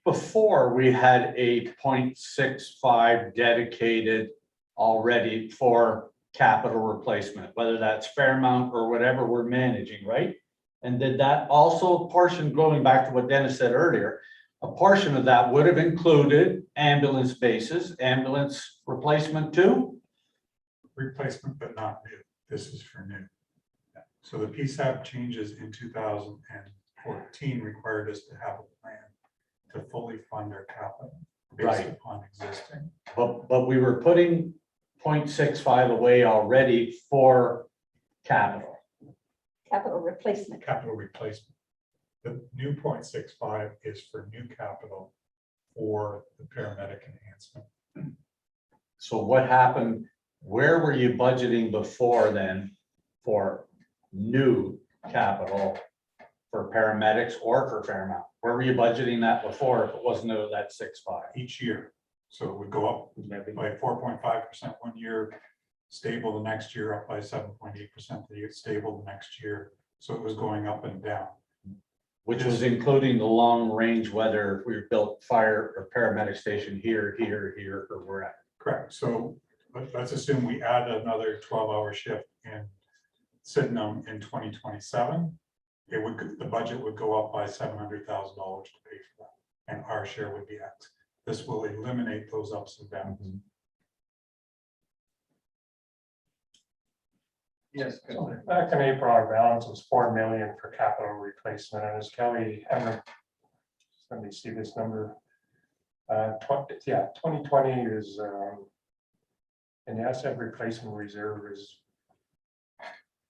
before we had a 0.65 dedicated already for capital replacement, whether that's Fairmont or whatever we're managing, right? And did that also portion, going back to what Dennis said earlier, a portion of that would have included ambulance bases, ambulance replacement too?
replacement, but not new. This is for new. So the PSAP changes in 2014 required us to have a plan to fully fund our capital based
Right.
upon existing.
But we were putting 0.65 away already for capital.
Capital replacement.
Capital replacement. The new 0.65 is for new capital for the paramedic enhancement.
So what happened? Where were you budgeting before then for new capital for paramedics or for Fairmont? Where were you budgeting that before if it wasn't that 6.5?
Each year. So it would go up by 4.5% one year, stable the next year, up by 7.8%, the year stable the next year. So it was going up and down.
Which was including the long range, whether we built fire or paramedic station here, or where at.
Correct. So let's assume we add another 12-hour shift in Sydenham in 2027. The budget would go up by $700,000 to pay for that. And our share would be X. This will eliminate those ups and downs.
Yes.
So back in April, our balance was 4 million for capital replacement, and as Kelly, let me see this number. 2020 is, and the asset replacement reserve is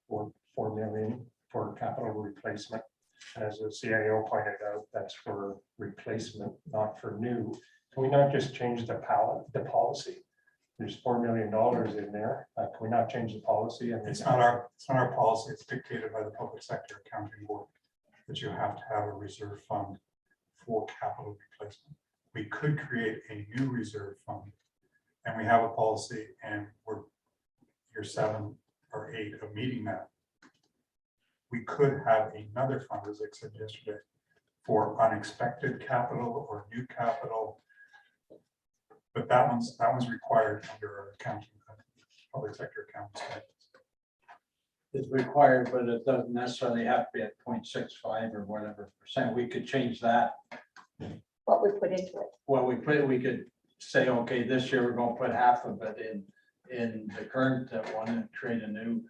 4 million for capital replacement. As the CIO pointed out, that's for replacement, not for new. Can we not just change the policy? There's $4 million in there. Can we not change the policy? And
It's not our policy. It's dictated by the Public Sector Accounting Board that you have to have a reserve fund for capital replacement. We could create a new reserve fund, and we have a policy, and we're year 7 or 8 of meeting that. We could have another fund, as I said yesterday, for unexpected capital or new capital. But that one's required under our accounting, public sector accounting.
It's required, but it doesn't necessarily have to be at 0.65 or whatever percent. We could change that.
What we put into it.
Well, we could say, okay, this year we're gonna put half of it in the current one and create a new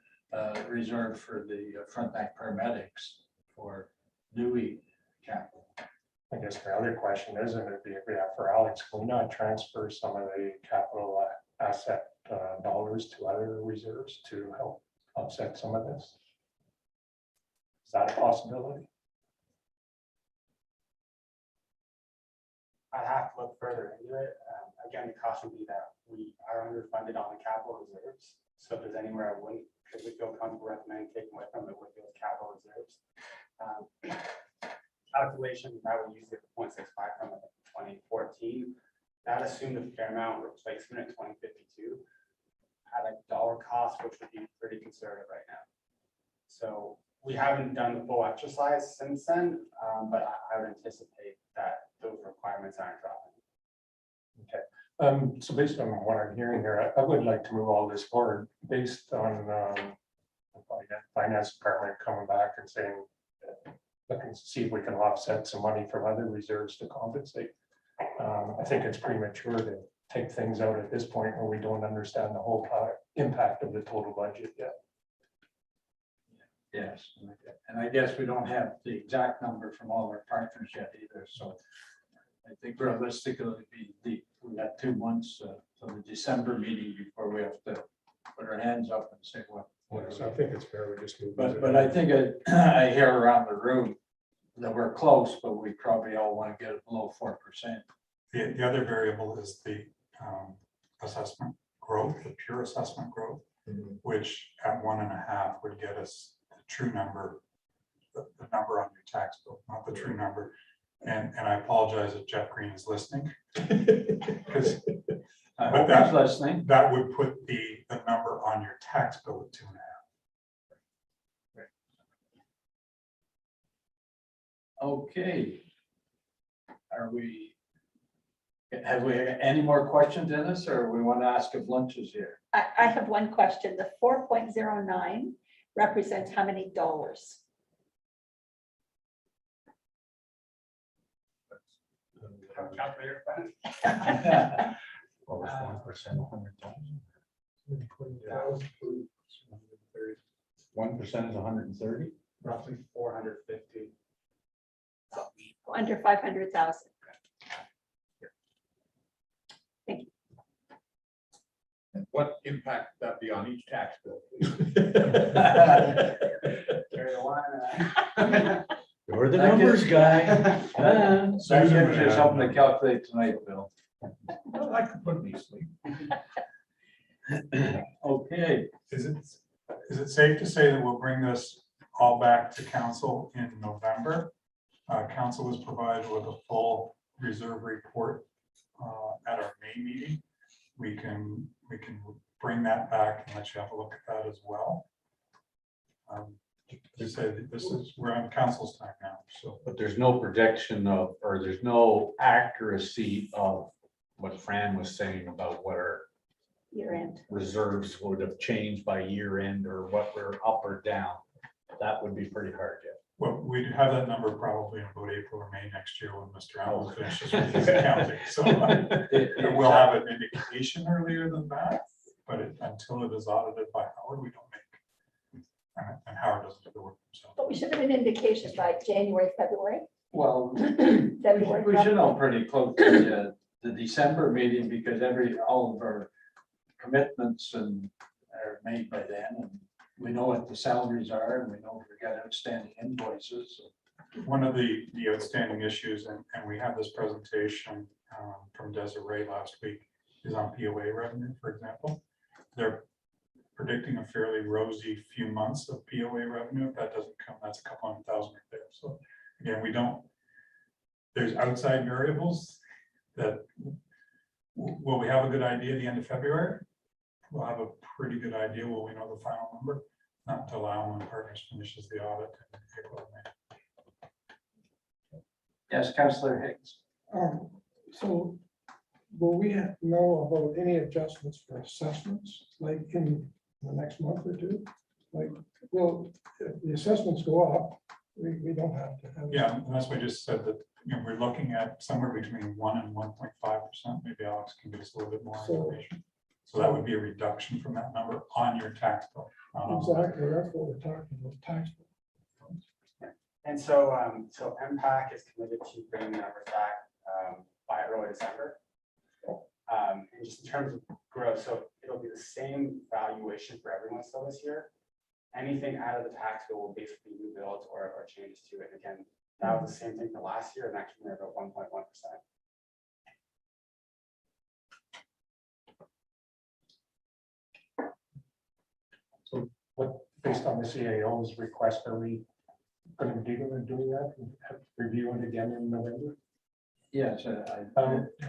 reserve for the Frontenac paramedics for new capital.
I guess my other question is, and it'd be for Alex, can we not transfer some of the capital asset dollars to other reserves to help offset some of this? Is that a possibility?
I'd have to look further into it. Again, the caution would be that we are underfunded on the capital reserves. So if there's anywhere I wouldn't, because we feel comfortable recommending taking away from it would be those capital reserves. Calculation, I would use it 0.65 from 2014. That assumed a Fairmont replacement in 2052 at a dollar cost, which would be pretty conservative right now. So we haven't done the full exercise since then, but I would anticipate that those requirements aren't dropping.
Okay. So based on what I'm hearing here, I would like to move all this forward based on the finance department coming back and saying, looking to see if we can offset some money from other reserves to compensate. I think it's premature to take things out at this point when we don't understand the whole impact of the total budget yet.
Yes, and I guess we don't have the exact number from all our partners yet either, so I think realistically, we got 2 months till the December meeting before we have to put our hands up and say what.
So I think it's fair, we just move.
But I think I hear around the room that we're close, but we probably all want to get it below 4%.
The other variable is the assessment growth, the pure assessment growth, which at 1.5 would get us the true number, the number on your tax bill, not the true number. And I apologize if Jeff Green is listening. Because
I hope he's listening.
That would put the number on your tax bill at 2.5.
Okay. Have we any more questions in this, or we want to ask if lunch is here?
I have one question. The 4.09 represents how many dollars?
Calculator.
1%, 1% is 130.
Roughly 450.
Under 500,000.
What impact would that be on each tax bill?
Carry the line.
You're the
That
numbers
gives-
guy.
That gives you something to calculate tonight, Bill.
Well, I could put me to sleep.
Okay,
Is it safe to say that we'll bring this all back to council in November? Council was provided with a full reserve report at our May meeting. We can bring that back and let you have a look at that as well. To say that we're on council's time now, so.
But there's no projection of, or there's no accuracy of what Fran was saying about what our
Year end.
reserves would have changed by year end or what we're up or down. That would be pretty hard yet.
Well, we'd have that number probably in about April or May next year when Mr. Allen finishes with his accounting. So we'll have an indication earlier than that, but until it is audited by Howard, we don't make. And Howard doesn't do the work himself.
But we should have an indication by January, February.
well,
February.
we should know pretty close to the December meeting because all of our commitments are made by then, and we know what the salaries are, and we know we got outstanding invoices.
One of the outstanding issues, and we have this presentation from Desiree last week, is on POA revenue, for example. They're predicting a fairly rosy few months of POA revenue. If that doesn't come, that's a couple $100,000 right there. So again, there's outside variables that, will we have a good idea at the end of February? We'll have a pretty good idea. Will we know the final number? Not until Allen Partners finishes the audit in April or May.
Yes, Councillor Higgs.
So will we know about any adjustments for assessments, like in the next month or two? Like, well, if the assessments go up, we don't have to have.
Yeah, and that's why I just said that, you know, we're looking at somewhere between 1% and 1.5%. Maybe Alex can give us a little bit more information. So that would be a reduction from that number on your tax bill.
Exactly, that's what we're talking about, tax.
And so, so MPAC is committed to bringing the numbers back by early December. And just in terms of growth, so it'll be the same valuation for everyone still this year. Anything out of the tax bill will basically be new builds or changes to it. Again, that was the same thing for last year, and actually they're about 1.1%.
So what, based on the CAO's request, are we going to be doing that and review it again in November?
Yes,
Can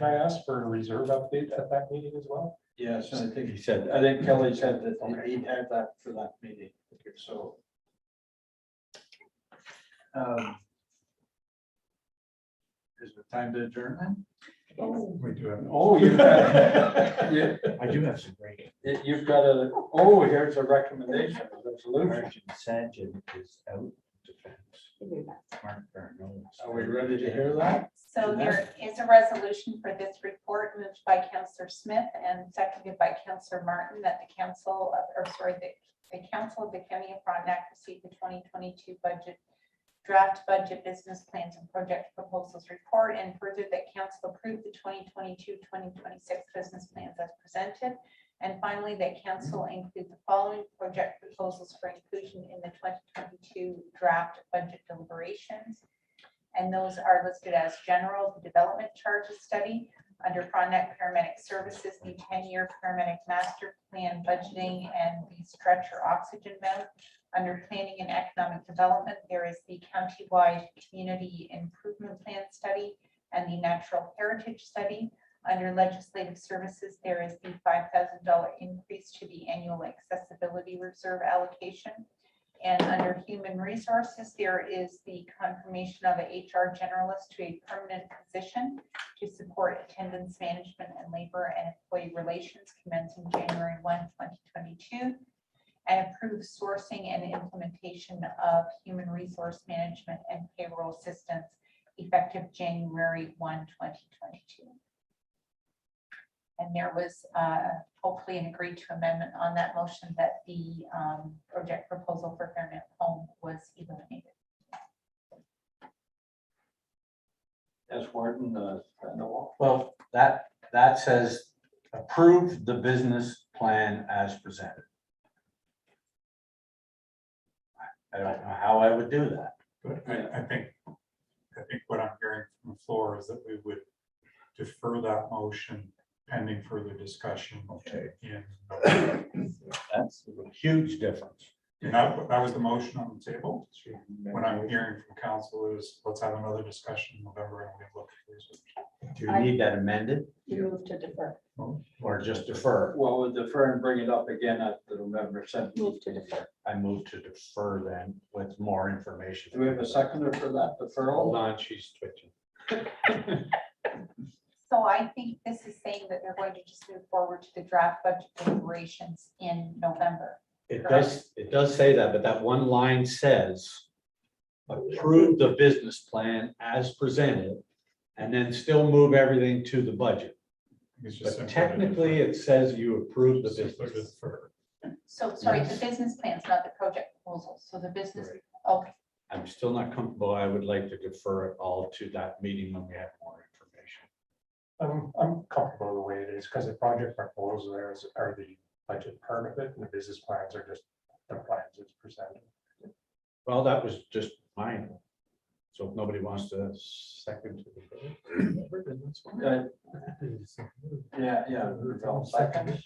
I ask for a reserve update at that meeting as well?
yes, I think he said, I think Kelly said that he'd have that for that meeting, so. Is it time to adjourn then?
We do have.
Oh, you've got, yeah,
I do have some great.
you've got a, oh, here's a recommendation, a resolution.
Sargent is out defense.
Are we ready to hear that?
So there is a resolution for this report moved by Councillor Smith and seconded by Councillor Martin that the council, the council of the County of Frontenac receive the 2022 draft budget, business plans and project proposals report, and further that council approve the 2022-2026 business plans as presented. And finally, that council include the following project proposals for inclusion in the 2022 draft budget deliberations. And those are listed as general, the development charges study under Frontenac Paramedic Services, the 10-year paramedic master plan budgeting and the stretcher oxygen mount. Under planning and economic development, there is the countywide community improvement plan study and the natural heritage study. Under legislative services, there is the $5,000 increase to the annual accessibility reserve allocation. And under human resources, there is the confirmation of a HR generalist to a permanent position to support attendance management and labor and employee relations commencing January 1, 2022. And approve sourcing and implementation of human resource management and payroll systems effective January 1, 2022. And there was hopefully an agreed to amendment on that motion that the project proposal for Fairmont Home was eliminated.
Yes, Warden,
Well, that says approve the business plan as presented. I don't know how I would do that.
But I think what I'm hearing from the floor is that we would defer that motion pending further discussion.
Okay.
In
That's a huge difference.
and that was the motion on the table. What I'm hearing from council is let's have another discussion in November and we look at this.
Do you need that amended
You move to defer.
or just defer?
well, we'll defer and bring it up again at the November 7th.
Move to defer.
I move to defer then with more information.
Do we have a seconder for that deferral?
Hold on, she's twitching.
So I think this is saying that they're going to just move forward to the draft budget deliberations in November.
It does say that, but that one line says approve the business plan as presented and then still move everything to the budget.
It's just
But
simply to
technically,
defer.
it says you approve the
Simply to
business.
defer.
So sorry,
Yes.
the business plans, not the project proposals. So the business,
Right.
okay.
I'm still not comfortable. I would like to defer it all to that meeting when we have more information.
I'm comfortable the way it is because the project proposals are the budget part of it and the business plans are just the plans as presented.
Well, that was just mine. So if nobody wants to second.
Yeah. Second.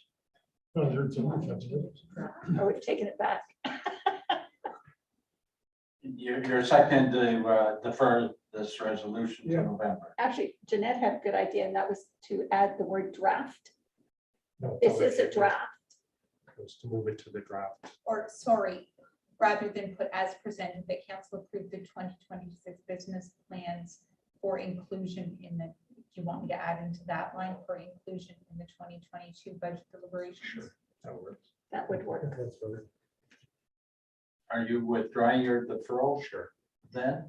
Are we taking it back?
You're second to defer this resolution to
Yeah.
November.
Actually, Jeanette had a good idea, and that was to add the word draft.
No,
This is a draft.
was to move it to the draft.
Or sorry, rather than put as presented, the council approved the 2026 business plans for inclusion in the, do you want me to add into that line for inclusion in the 2022 budget deliberations?
That works.
That would work.
That's better.
Are you withdrawing your deferral?
Sure.
Then,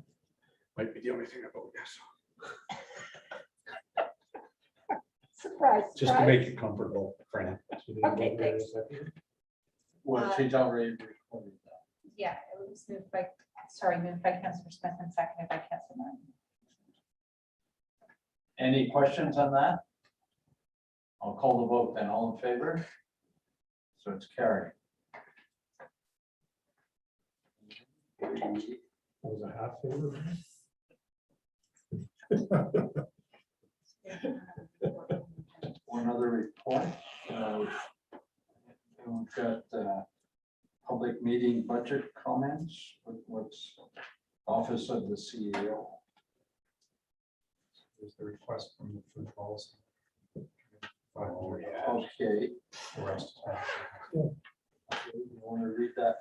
Might be the only thing about yes.
Surprise,
Just to
surprise.
make it comfortable, Fran.
Okay, thanks.
well, she's already recorded that.
Yeah, it was moved by, moved by Councillor Smith and seconded by Councillor Martin.
Any questions on that? I'll call the vote then. All in favor? So it's carried.
That was a half favor.
One other report. We've got public meeting budget comments. What's Office of the CEO?
There's the request from the food policy.
Okay.
The rest.
You want to read that?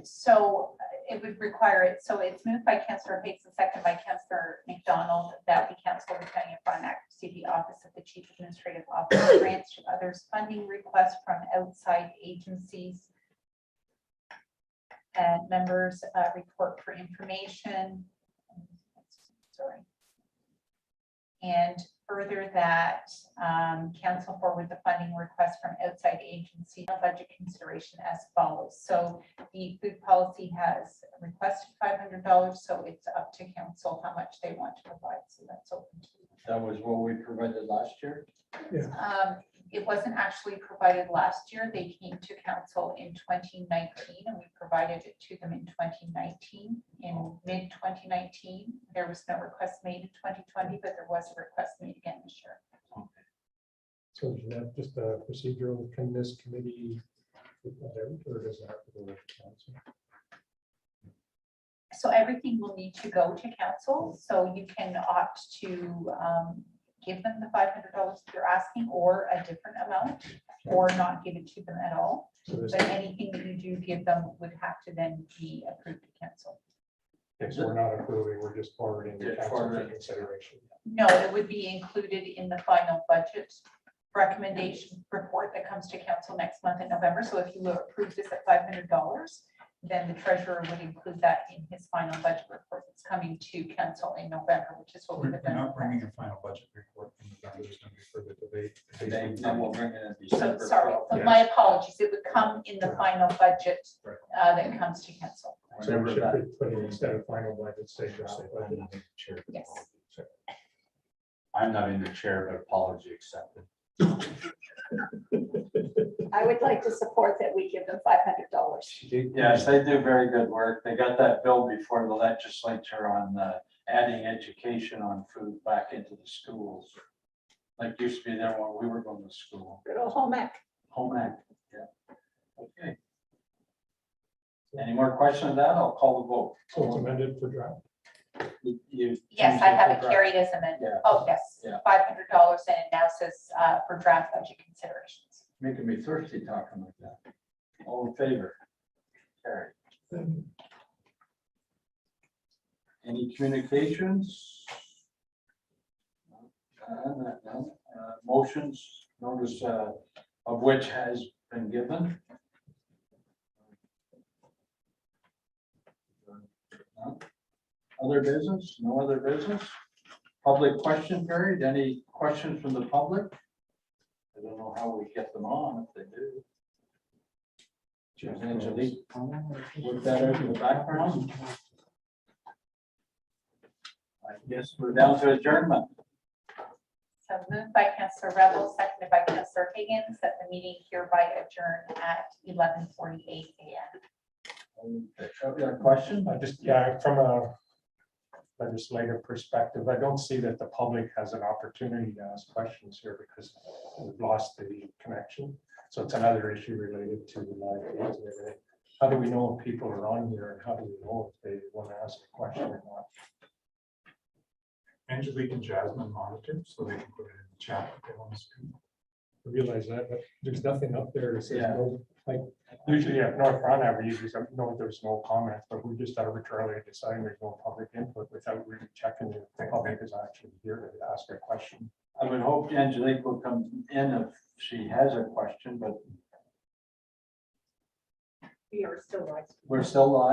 So it would require it, so it's moved by Councillor Hvac and seconded by Councillor McDonald that the Council of the County of Frontenac receive the Office of the Chief Administrative Officer grants to others funding requests from outside agencies and members report for information. Sorry. And further that council forward the funding request from outside agency budget consideration as follows. So the food policy has requested $500, so it's up to council how much they want to provide. So that's open to.
That was what we provided last year.
It wasn't actually provided last year. They came to council in 2019 and we provided it to them in 2019. In mid 2019, there was no request made in 2020, but there was a request made again this year.
So is that just a procedural, can this committee, put that out, or does it have to go with the council?
So everything will need to go to council. So you can opt to give them the $500 that you're asking or a different amount, or not give it to them at all.
So this,
But anything that you do give them would have to then be approved to council.
okay, so we're not approving, we're just forwarding the
Yeah,
council for
forward.
consideration.
No, it would be included in the final budget recommendation report that comes to council next month in November. So if you approve this at $500, then the treasurer would include that in his final budget report that's coming to council in November, which is what we
We're
have done.
not bringing a final budget report from November. There's going to be further debate.
Then we'll bring it in
So
December.
sorry,
Yeah.
my apologies. It would come in the final budget that comes to council.
So we
Remember
should
that.
put it instead of final budget, say draft budget.
Yes.
I'm not in the chair, but apology accepted.
I would like to support that we give them $500.
Yes, they do very good work. They got that bill before the legislature on adding education on food back into the schools. Like used to be there when we were going to school.
Good old home ec.
Home ec, yeah. Okay. Any more questions on that? I'll call the vote.
So it's amended for draft.
Yes, I have it carried as amended.
Yeah.
Oh, yes,
Yeah.
$500 and it now says for draft budget considerations.
Making me thirsty talking like that. All in favor? Carry. Any communications? Motions, notice of which has been given. Other business? No other business? Public question period? Any questions from the public? I don't know how we get them on if they do. Angelique, work that out in the background. I guess we're down to adjournment.
So moved by Councillor Rebel, seconded by Councillor Higgins, that the meeting hereby adjourned at 11:48 a.m.
A question?
I just, yeah, from a legislative perspective, I don't see that the public has an opportunity to ask questions here because we've lost the connection. So it's another issue related to the live feeds and everything. How do we know if people are on here and how do we know if they want to ask a question or not?
Angelique and Jasmine monitor, so they can put it in the chat if they want to speak.
I realize that, but there's nothing up there that says,
Yeah.
no, like, Usually at North Frontenac, we usually say, no, there's no comment, but we just arbitrarily decide there's no public input without really checking if the public is actually here to ask a question.
I would hope Angelique will come in if she has a question, but
We are still live.
we're still live.